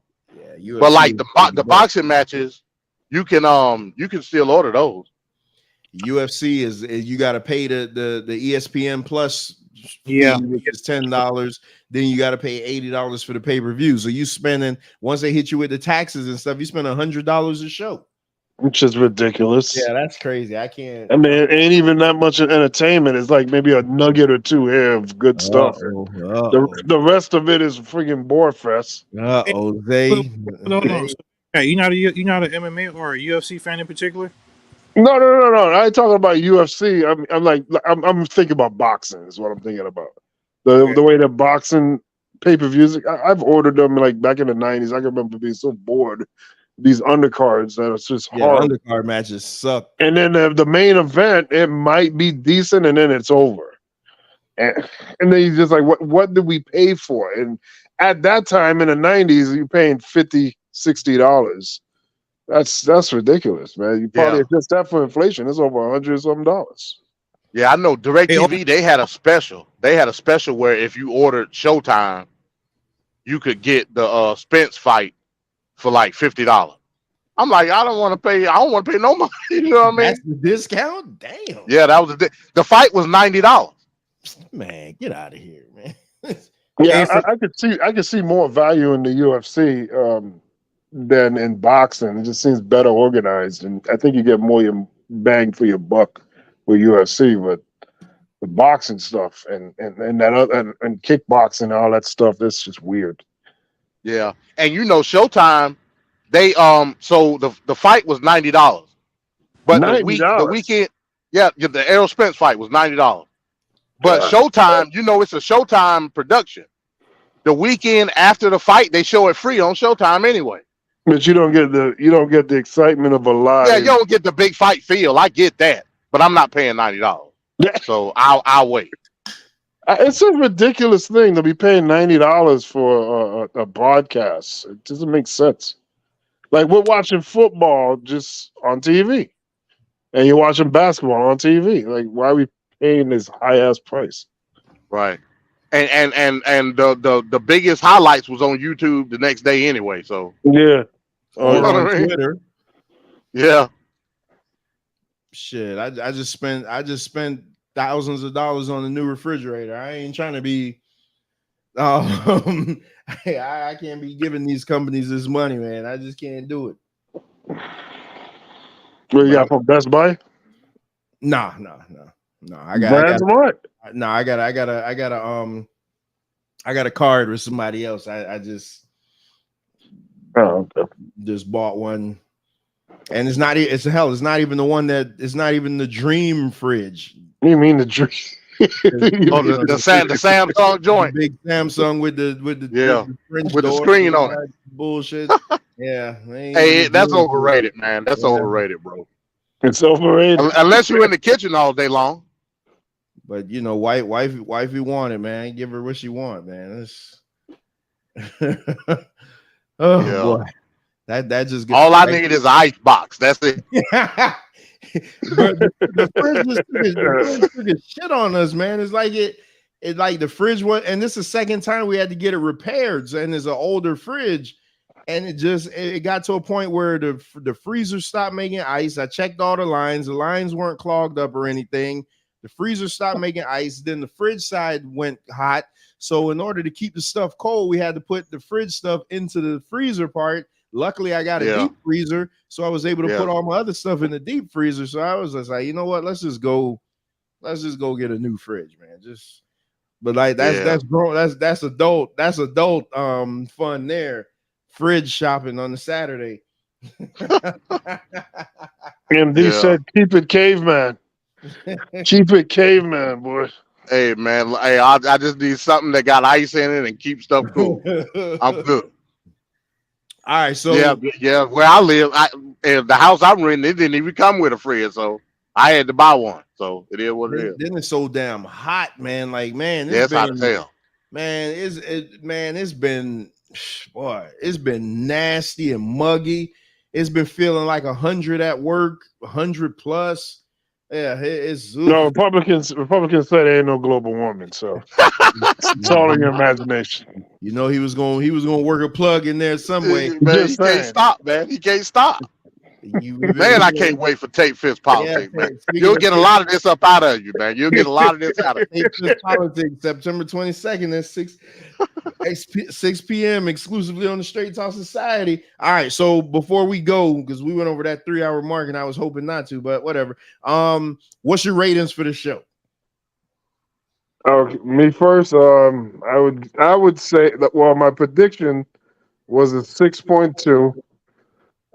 UFC but like the boxing matches, you can still order those. UFC is you got to pay the ESPN Plus fee, which is $10. Then you got to pay $80 for the pay-per-view. So you spending once they hit you with the taxes and stuff, you spend $100 a show. Which is ridiculous. Yeah, that's crazy. I can't. I mean, it ain't even that much entertainment. It's like maybe a nugget or two here of good stuff. The rest of it is freaking bore fest. Zay. No. Hey, you're not an MMA or a UFC fan in particular? No. I ain't talking about UFC. I'm thinking about boxing. Is what I'm thinking about. The way that boxing pay-per-views. I've ordered them like back in the '90s. I can remember being so bored. These undercards that are just hard. Undercard matches suck. And then the main event, it might be decent, and then it's over. And then you just like, what did we pay for? And at that time in the '90s, you're paying $50, $60. That's ridiculous, man. You probably adjust that for inflation. It's over $100 something. Yeah, I know. DirecTV, they had a special. They had a special where if you ordered Showtime, you could get the Spence fight for like $50. I'm like, I don't want to pay no money. You know what I mean? That's the discount? Damn. Yeah, that was the fight was $90. Man, get out of here, man. Yeah, I could see more value in the UFC than in boxing. It just seems better organized, and I think you get more your bang for your buck with UFC. But the boxing stuff and kickboxing and all that stuff, that's just weird. Yeah, and Showtime, they so the fight was $90, but the weekend, the Errol Spence fight was $90. But Showtime, it's a Showtime production. The weekend after the fight, they show it free on Showtime anyway. But you don't get the excitement of a live. Yeah, you don't get the big fight feel. I get that, but I'm not paying $90. So I'll wait. It's a ridiculous thing to be paying $90 for a broadcast. It doesn't make sense. Like we're watching football just on TV, and you're watching basketball on TV. Like, why are we paying this high ass price? Right. And the biggest highlights was on YouTube the next day anyway. So yeah, on Twitter. Yeah. Shit, I just spent thousands of dollars on a new refrigerator. I ain't trying to be I can't be giving these companies this money, man. I just can't do it. What you got from Best Buy? No. I got what? No, I gotta I got a card with somebody else. I just just bought one, and it's not. It's hell. It's not even the one that. It's not even the dream fridge. What do you mean the dream? The Samsung joint, the big Samsung with the French with the door, screen on it. Bullshit. Yeah. Hey, that's overrated, man. That's overrated, bro. It's overrated. Unless you're in the kitchen all day long. But you know, wifey wanted, man. Give her what she want, man. It's boy. That just gets all I need is an ice box. That's it. But the fridge just took a shit on us, man. It's like it like the fridge was, and this is the second time we had to get it repaired. And it's an older fridge, and it got to a point where the freezer stopped making ice. I checked all the lines weren't clogged up or anything. The freezer stopped making ice. Then the fridge side went hot. So in order to keep the stuff cold, we had to put the fridge stuff into the freezer part. Luckily, I got a deep freezer, so I was able to put all my other stuff in the deep freezer. So I was just like, you know what? Let's just go get a new fridge, man. But like that's grown. That's adult fun there. Fridge shopping on a Saturday. MD said, "Keep it, caveman." Keep it, caveman, boy. Hey, man. Hey, I just need something that got ice in it and keep stuff cool. I'm good. All right, so yeah. Where I live, the house I'm renting, it didn't even come with a fridge, so I had to buy one. So it is what it is. Then it's so damn hot, man. Like, man, it's hot as hell. Man, it's been nasty and muggy. It's been feeling like 100 at work, 100 plus. Yeah, it's no Republicans say there ain't no global warming, so it's all in your imagination. You know, he was going to work a plug in there some way. Man, he can't stop, man. He can't stop. Man, I can't wait for Tape Fist politics, man. You'll get a lot of this up out of you, man. You'll get a lot of this out of you. Tape Fist politics, September 22nd at 6 p.m. exclusively on the Straight Talk Society. All right, so before we go, because we went over that 3-hour mark and I was hoping not to, but whatever. What's your ratings for the show? Me first. I would say that. Well, my prediction was a 6.2.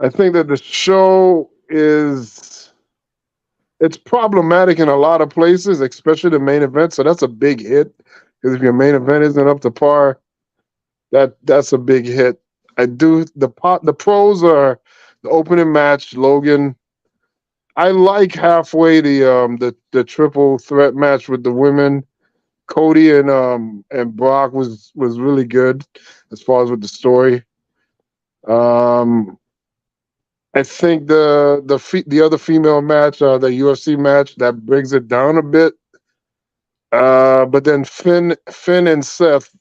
I think that the show it's problematic in a lot of places, especially the main event. So that's a big hit. Because if your main event isn't up to par, that's a big hit. The pros are the opening match, Logan. I like halfway the triple threat match with the women. Cody and Brock was really good as far as with the story. I think the other female match, the UFC match, that brings it down a bit. But then Finn and Seth.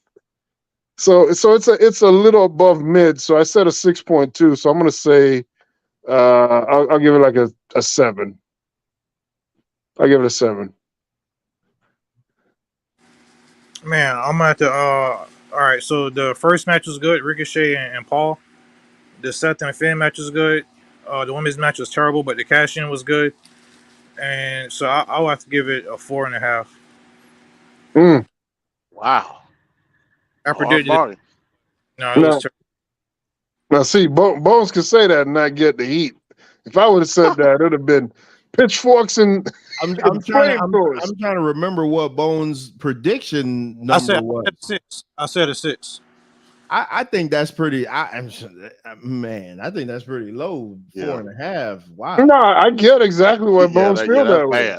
So it's a little above mid. So I said a 6.2. So I'm gonna say I'll give it like a 7. I'll give it a 7. Man, I'm gonna have to. All right, so the first match was good, Ricochet and Paul. The Seth and Finn match was good. The women's match was terrible, but the cash in was good. And so I'll have to give it a 4.5. Wow. I predicted. No, it was terrible. Now, see, Bones could say that and not get the heat. If I would have said that, it would have been pitchforks and. I'm trying to remember what Bones' prediction number was. I said a 6. I think that's pretty. I think that's pretty low. 4.5. Wow. No, I get exactly what Bones feel that way.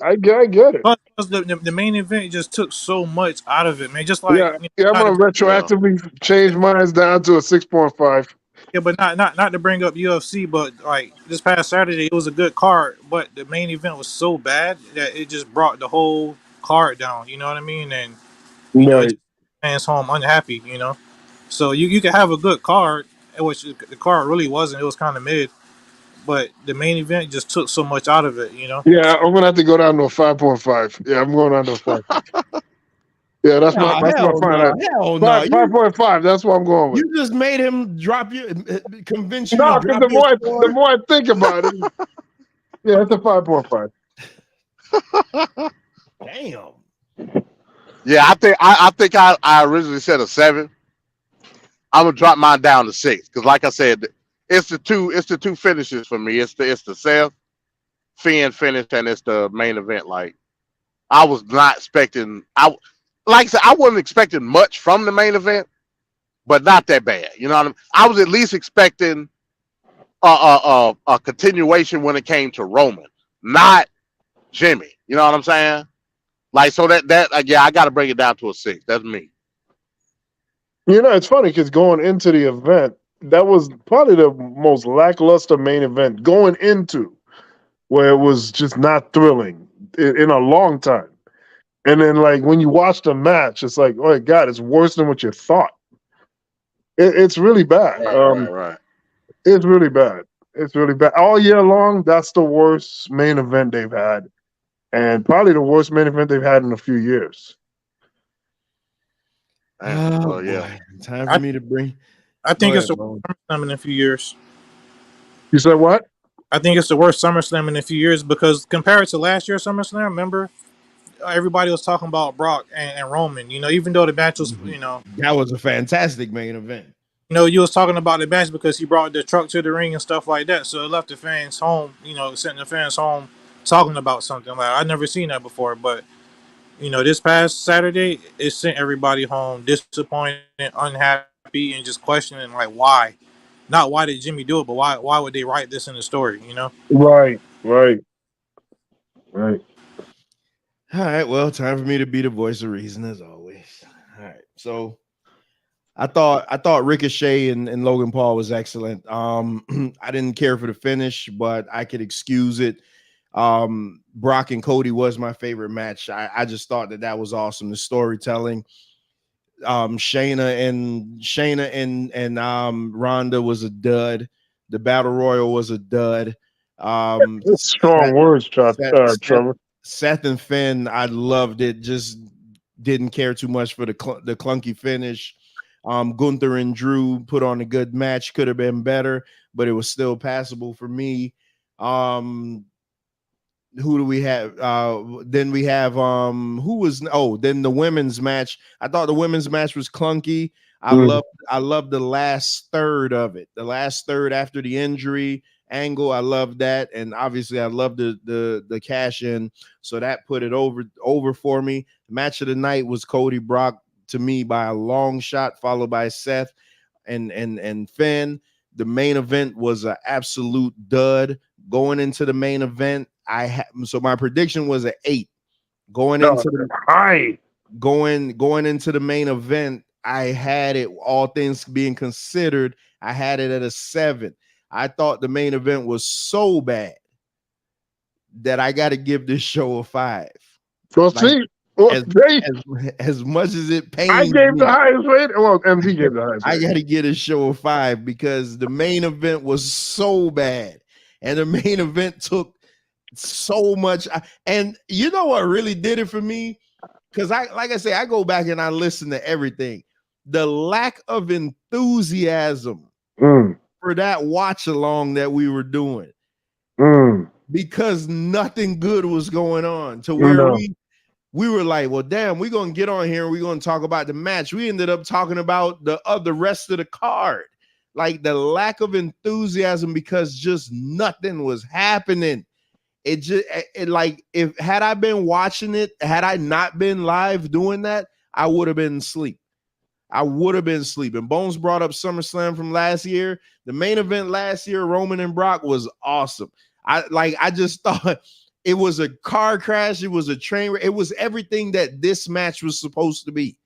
I get it. But the main event just took so much out of it, man. Just like I'm gonna retroactively change mine down to a 6.5. Yeah, but not to bring up UFC, but like this past Saturday, it was a good card, but the main event was so bad that it just brought the whole card down. You know what I mean? And you know, it just fans home unhappy. You know. So you can have a good card, which the card really wasn't. It was kind of mid, but the main event just took so much out of it, you know? Yeah, I'm going to have to go down to a 5.5. Yeah, I'm going down to a 5. Yeah, that's my final. 5.5. That's what I'm going with. You just made him convince you. No, because the more I think about it, yeah, it's a 5.5. Damn. Yeah, I originally said a 7. I'm gonna drop mine down to 6 because, like I said, it's the two finishes for me. It's the Seth Finn finish and it's the main event. Like I was not expecting. Like I said, I wasn't expecting much from the main event, but not that bad. You know what I mean? I was at least expecting a continuation when it came to Roman, not Jimmy. You know what I'm saying? Like so yeah, I got to bring it down to a 6. That's me. You know, it's funny because going into the event, that was probably the most lackluster main event going into, where it was just not thrilling in a long time. And then, like, when you watch the match, it's like, oh my God, it's worse than what you thought. It's really bad. Right. It's really bad. It's really bad. All year long, that's the worst main event they've had. And probably the worst main event they've had in a few years. Oh yeah. boy. Time for me to bring. I think Go it's the ahead, worst SummerSlam in a few years. You said what? I think it's the worst SummerSlam in a few years because compared to last year's SummerSlam, remember everybody was talking about Brock and Roman. You know, even though the match was, that was a fantastic main event. You was talking about the match because he brought the truck to the ring and stuff like that. So it left the fans home. Sent the fans home talking about something like I never seen that before. But this past Saturday, it sent everybody home disappointed, unhappy, and just questioning like why. Not why did Jimmy do it, but why would they write this in the story? Right. All right, well, time for me to be the voice of reason as always. All right, so I thought Ricochet and Logan Paul was excellent. I didn't care for the finish, but I could excuse it. Brock and Cody was my favorite match. I just thought that was awesome. The storytelling. Shayna and Ronda was a dud. The Battle Royal was a dud. Strong words, Trevor. Seth and Finn, I loved it. Just didn't care too much for the clunky finish. Gunther and Drew put on a good match. Could have been better, but it was still passable for me. Who do we have? Then we have then the women's match. I thought the women's match was clunky. I loved the last third of it. The last third after the injury angle. I loved that. And obviously I loved the cash in. So that put it over for me. The match of the night was Cody Brock to me by a long shot, followed by Seth and Finn. The main event was an absolute dud. Going into the main event, so my prediction was an 8. Going into the main event, I had it, all things being considered, I had it at a 7. I thought the main event was so bad that I got to give this show a 5. As much as it pains I gave me, the highest rate. Well, MD gave the highest rate. I got to get a show a 5 because the main event was so bad. And the main event took so much. And you know what really did it for me? Because like I say, I go back and I listen to everything. The lack of enthusiasm for that watch along that we were doing. Because nothing good was going on to where we were like, well, damn, we're going to get on here and we're going to talk about the match. We ended up talking about the rest of the card. Like the lack of enthusiasm because just nothing was happening. It like, if had I been watching it, had I not been live doing that, I would have been asleep. And Bones brought up SummerSlam from last year. The main event last year, Roman and Brock, was awesome. I just thought it was a car crash. It was a train wreck. It was everything that this match was supposed to be.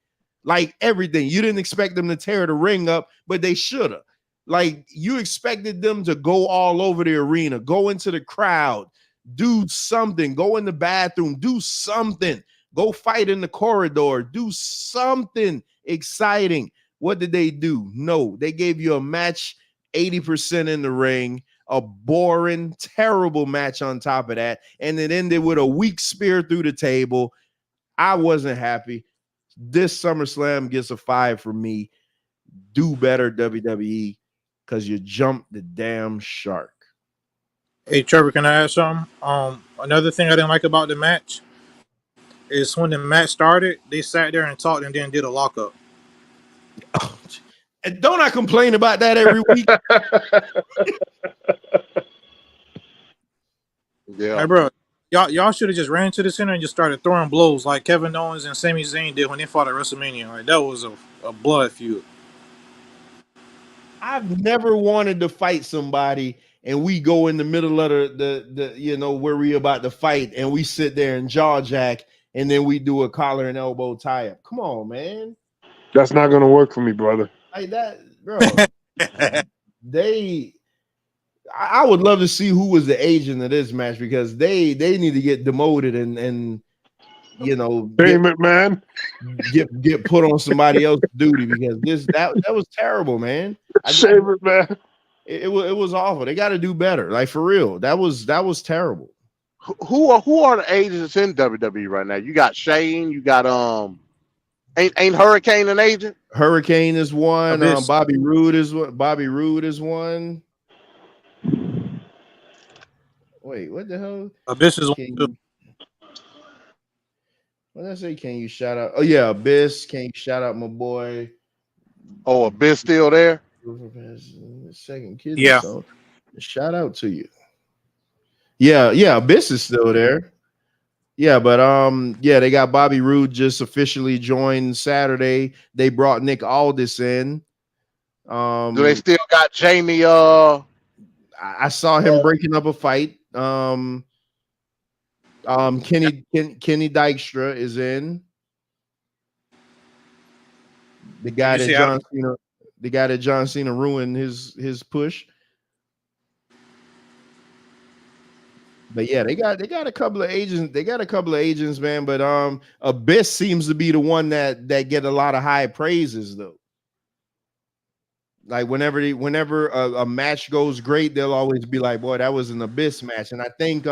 Like everything. You didn't expect them to tear the ring up, but they should have. Like you expected them to go all over the arena, go into the crowd, do something, go in the bathroom, do something, go fight in the corridor, do something exciting. What did they do? No, they gave you a match 80% in the ring, a boring, terrible match on top of that, and it ended with a weak spear through the table. I wasn't happy. This SummerSlam gets a 5 for me. Do better, WWE, because you jumped the damn shark. Hey Trevor, can I add something? Another thing I didn't like about the match is when the match started, they sat there and talked and then did a lockup. And don't I complain about that every week? Yeah. Hey, bro, y'all should have just ran to the center and just started throwing blows like Kevin Owens and Sami Zayn did when they fought at WrestleMania. Like that was a blood feud. I've never wanted to fight somebody and we go in the middle of the you know where we about to fight and we sit there and jaw jack and then we do a collar and elbow tie up. Come on, man. That's not gonna work for me, brother. Like that, bro. I would love to see who was the agent of this match because they need to get demoted and you know get put on somebody else's duty because that was terrible, man. Shame it, man. It was awful. They got to do better, like for real. That was terrible. Who are the agents in WWE right now? You got Shane. You got ain't Hurricane an agent? Hurricane is one. Bobby Roode is one. Wait, what the hell? Abyss is one. What did I say? Can you shout out? Oh yeah, Abyss. Can you shout out my boy? Oh, Abyss still there? Second kid. Yeah. So, shout out to you. Yeah, Abyss is still there. Yeah, but yeah, they got Bobby Roode just officially joined Saturday. They brought Nick Aldis in. Do they still got Jamie? I saw him breaking up a fight. Kenny Dykstra is in. The guy that John Cena ruined his push. But yeah, they got a couple of agents. They got a couple of agents, man. But Abyss seems to be the one that get a lot of high praises though. Like whenever a match goes great, they'll always be like, "Boy, that was an Abyss match." And I think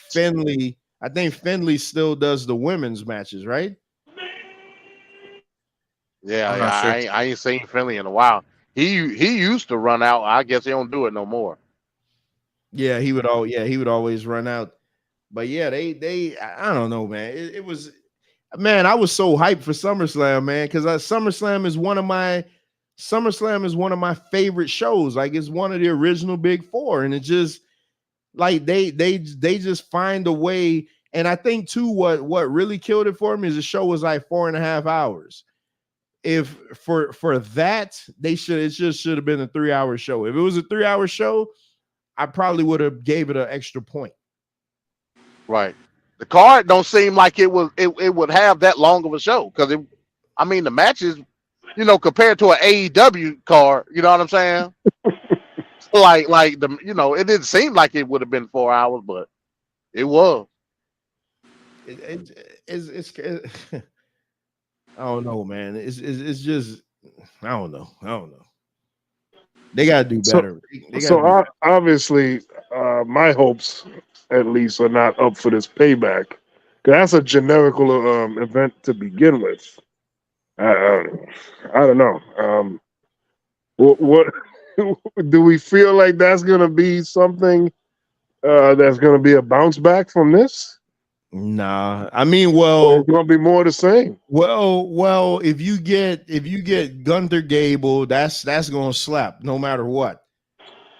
Finley still does the women's matches, right? Yeah, I ain't seen Finley in a while. He used to run out. I guess he don't do it no more. Yeah, he would always run out. But yeah, they I don't know, man. It was, man, I was so hyped for SummerSlam, man, because SummerSlam is one of my favorite shows. Like it's one of the original Big Four, and it just like they just find a way. And I think too, what really killed it for me is the show was like 4.5 hours. If for that, it just should have been a 3-hour show. If it was a 3-hour show, I probably would have gave it an extra point. Right. The card don't seem like it would have that long of a show because the matches, compared to an AEW card, you know what I'm saying? like it didn't seem like it would have been 4 hours, but it was. It's I don't know, man. It's just I don't know. They gotta do better. Obviously, my hopes at least are not up for this payback. Cause that's a generical event to begin with. I don't know. What do we feel like that's gonna be something that's gonna be a bounce back from this? Nah, I mean, well, it's gonna be more of the same. Well, if you get Gunther Gable, that's gonna slap no matter what.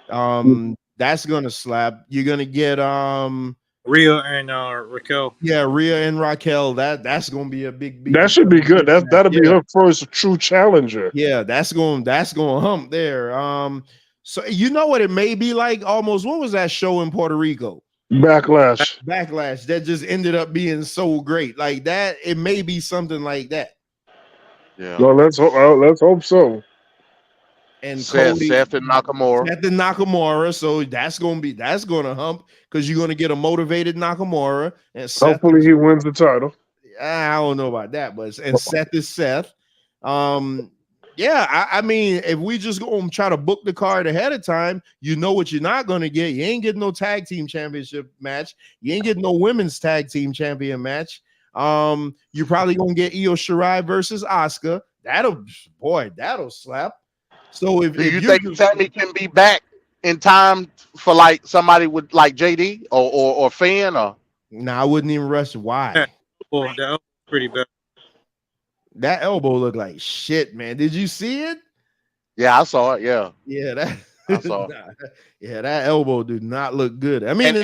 That's gonna slap. You're gonna get Rhea and Raquel. Yeah, Rhea and Raquel. That's gonna be a big beat. That should be good. That'll be her first true challenger. Yeah, that's gonna hump there. So you know what it may be like almost. What was that show in Puerto Rico? Backlash that just ended up being so great like that. It may be something like that. Yeah. Well, let's hope so. And Cody, Seth and Nakamura. So that's gonna hump because you're gonna get a motivated Nakamura and hopefully he wins the title. I don't know about that, but Seth is Seth. Yeah, I mean, if we just go and try to book the card ahead of time, you know what you're not going to get. You ain't getting no tag team championship match. You ain't getting no women's tag team champion match. You're probably going to get Io Shirai versus Asuka. That'll slap. So if you think Sammy can be back in time for like somebody with like JD or Finn or? Nah, I wouldn't even rush. Why? elbow pretty bad. That elbow looked like shit, man. Did you see it? Yeah, I saw it. Yeah, Yeah, that I saw it. yeah, that elbow did not look good. I mean,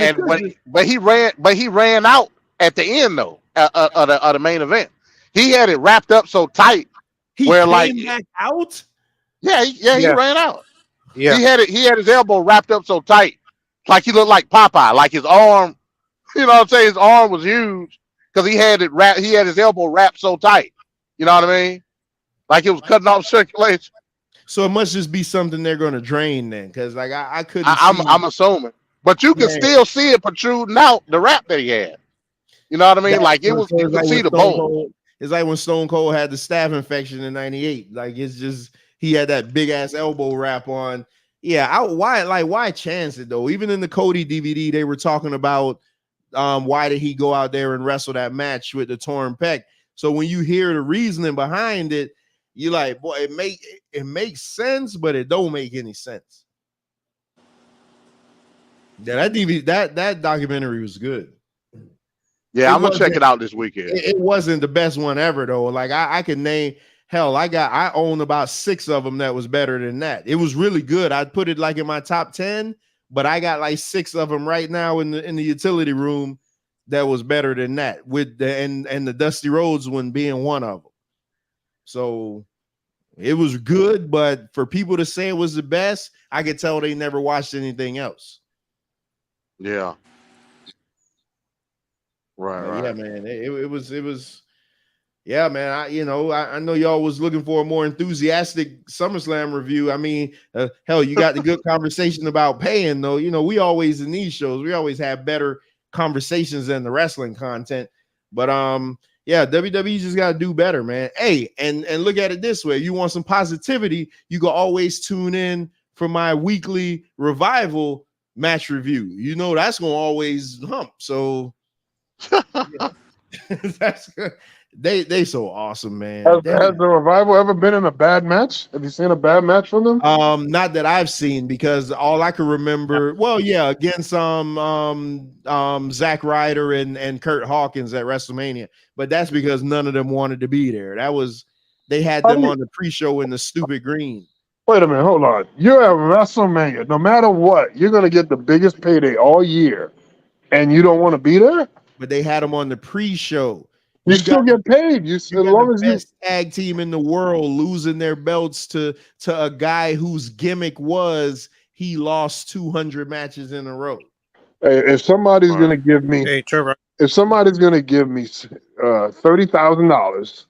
But he ran out at the end though of the main event. He had it wrapped up so tight he where came back out. Yeah, he ran out. Yeah. He had his elbow wrapped up so tight, like he looked like Popeye, like his arm. You know what I'm saying? His arm was huge because he had his elbow wrapped so tight. You know what I mean? Like it was cutting off circulation. So it must just be something they're going to drain then, because like I couldn't. I'm assuming, but you can still see it protruding out the wrap that he had. You know what I mean? Like it was, you could see the bone. It's like when Stone Cold had the staph infection in '98. Like it's just he had that big ass elbow wrap on. Yeah, why chance it though? Even in the Cody DVD, they were talking about why did he go out there and wrestle that match with the torn pec? So when you hear the reasoning behind it, you're like, boy, it makes sense, but it don't make any sense. Yeah, that DVD, that documentary was good. Yeah, I'm gonna check it out this weekend. It wasn't the best one ever though. Like I can name, hell, I own about 6 of them that was better than that. It was really good. I'd put it like in my top 10, but I got like 6 of them right now in the utility room that was better than that, with the and the Dusty Rhodes one being one of them. So it was good, but for people to say it was the best, I could tell they never watched anything else. Yeah. Right. Yeah, man. It was. Yeah, man. I know y'all was looking for a more enthusiastic SummerSlam review. I mean, hell, you got the good conversation about paying though. You know, we always in these shows, we always have better conversations than the wrestling content. But yeah, WWE just got to do better, man. Hey, and look at it this way: you want some positivity, you can always tune in for my weekly Revival match review. You know that's gonna always hump. So. Yeah. That's good. They so awesome, man. Has the Revival ever been in a bad match? Have you seen a bad match from them? Not that I've seen, because all I can remember, well, yeah, against Zack Ryder and Kurt Hawkins at WrestleMania, but that's because none of them wanted to be there. They had them on the pre-show in the stupid green. Wait a minute, hold on. You're at WrestleMania. No matter what, you're gonna get the biggest payday all year, and you don't want to be there. But they had them on the pre-show. You still get paid. As long as you best tag team in the world losing their belts to a guy whose gimmick was he lost 200 matches in a row. Hey, if somebody's gonna give me, if somebody's gonna give me $30,000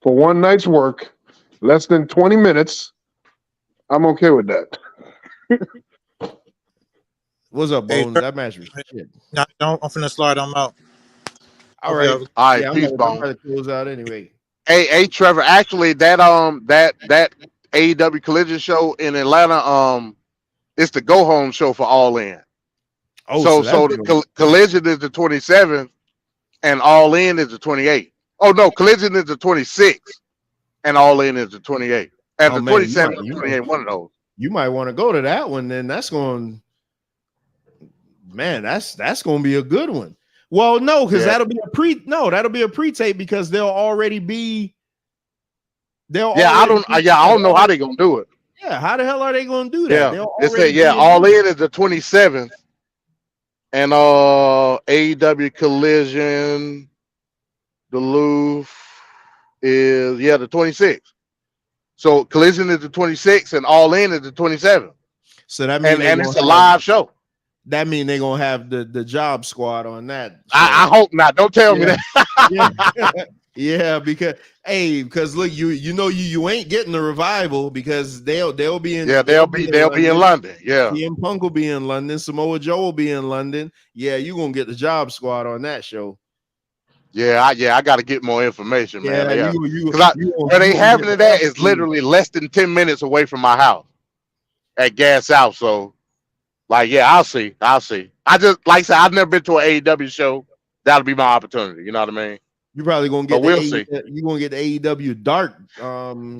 for one night's work, less than 20 minutes, I'm okay with that. What's up, Bones? That match was shit. No, I'm finna slide them out. All right, yeah, peace, Bones. I'm close out anyway. Hey, Trevor. Actually, that AEW Collision show in Atlanta, it's the go home show for All In. Oh, so the Collision is the 27th, and All In is the 28th. Oh no, Collision is the 26th, and All In is the 28th, and the 27th and 28th. One of those. You might want to go to that one. Then that's going. Man, that's going to be a good one. Well, no, because that'll be a pre-tape because they'll already be. I don't know how they're gonna do it. Yeah, how the hell are they gonna do that? All In is the 27th, and AEW Collision Duluth is the 26th. So Collision is the 26th, and All In is the 27th. So that means and it's a live show. That means they're gonna have the job squad on that. So. I hope not. Don't tell me that. Yeah, because look, you ain't getting the Revival because they'll be in they'll be in London. Yeah, CM Punk will be in London. Samoa Joe will be in London. Yeah, you're gonna get the job squad on that show. Yeah, I got to get more information, man. Yeah, where they having it at is literally less than 10 minutes away from my house at Gas South. So. Like, yeah, I'll see. I just, like I said, I've never been to an AEW show. That'll be my opportunity. You know what I mean? You're probably gonna get. See. You're gonna get the AEW Dark roster on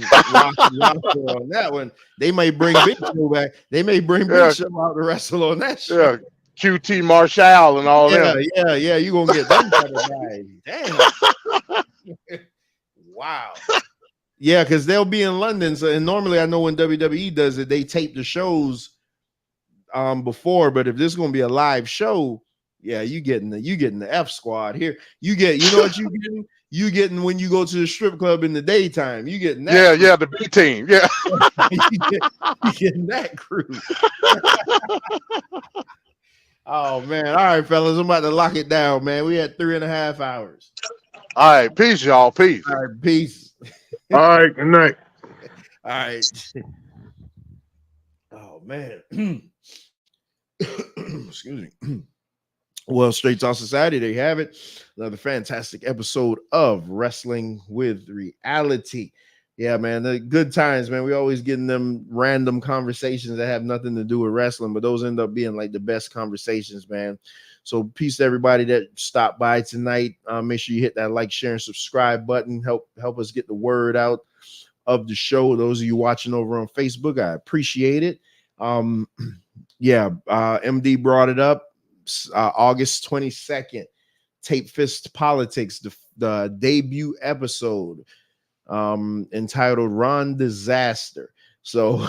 that one. They may bring Big Show back. They may bring Big Show out to wrestle on that show. Yeah, QT Marshall and all Yeah, them. yeah. You gonna get them kind of guys. Damn. Wow. Yeah, because they'll be in London. So, and normally I know when WWE does it, they tape the shows before. But if this is gonna be a live show, yeah, you getting the F squad here. You know what you getting? You getting when you go to the strip club in the daytime. You getting that? Yeah, the B team. Yeah, you getting that crew. Oh man! All right, fellas, I'm about to lock it down, man. We had 3.5 hours. All right, peace, y'all. Peace. All right, peace. All right, good night. All right. Oh man. Excuse me. Well, Straight Talk Society, there you have it. Another fantastic episode of Wrestling with Reality. Yeah, man, the good times, man. We always getting them random conversations that have nothing to do with wrestling, but those end up being like the best conversations, man. So peace to everybody that stopped by tonight. Make sure you hit that like, share, and subscribe button. Help us get the word out of the show. Those of you watching over on Facebook, I appreciate it. MD brought it up. August 22nd, Tape Fist Politics, the debut episode entitled Ron Disaster. So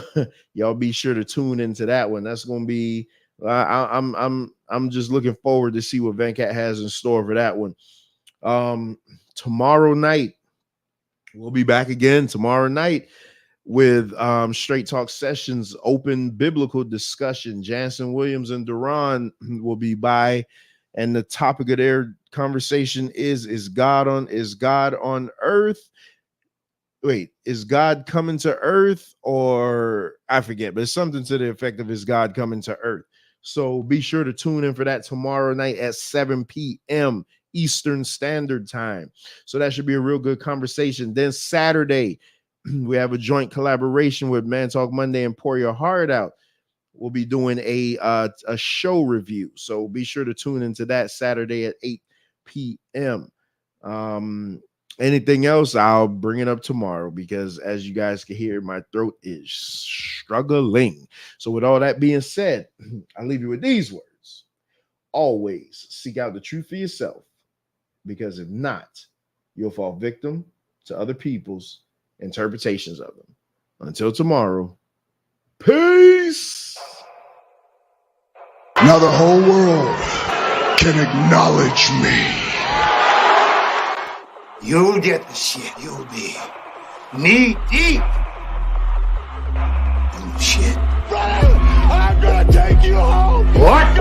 y'all be sure to tune into that one. That's gonna be I'm just looking forward to see what Venkat has in store for that one. Tomorrow night, we'll be back again tomorrow night with Straight Talk Sessions, open biblical discussion. Jansen Williams and Duran will be by, and the topic of their conversation is God on earth? Wait, is God coming to earth? Or I forget, but it's something to the effect of is God coming to earth? So be sure to tune in for that tomorrow night at 7 p.m. Eastern Standard Time. So that should be a real good conversation. Then Saturday, we have a joint collaboration with Man Talk Monday and Pour Your Heart Out. We'll be doing a show review. So be sure to tune into that Saturday at 8 p.m. Anything else, I'll bring it up tomorrow because as you guys can hear, my throat is struggling. So with all that being said, I leave you with these words. Always seek out the truth for yourself, because if not, you'll fall victim to other people's interpretations of them. Until tomorrow, peace. Now the whole world can acknowledge me. You'll get the shit. You'll be knee deep in shit. Brother, I'm gonna take you home. What?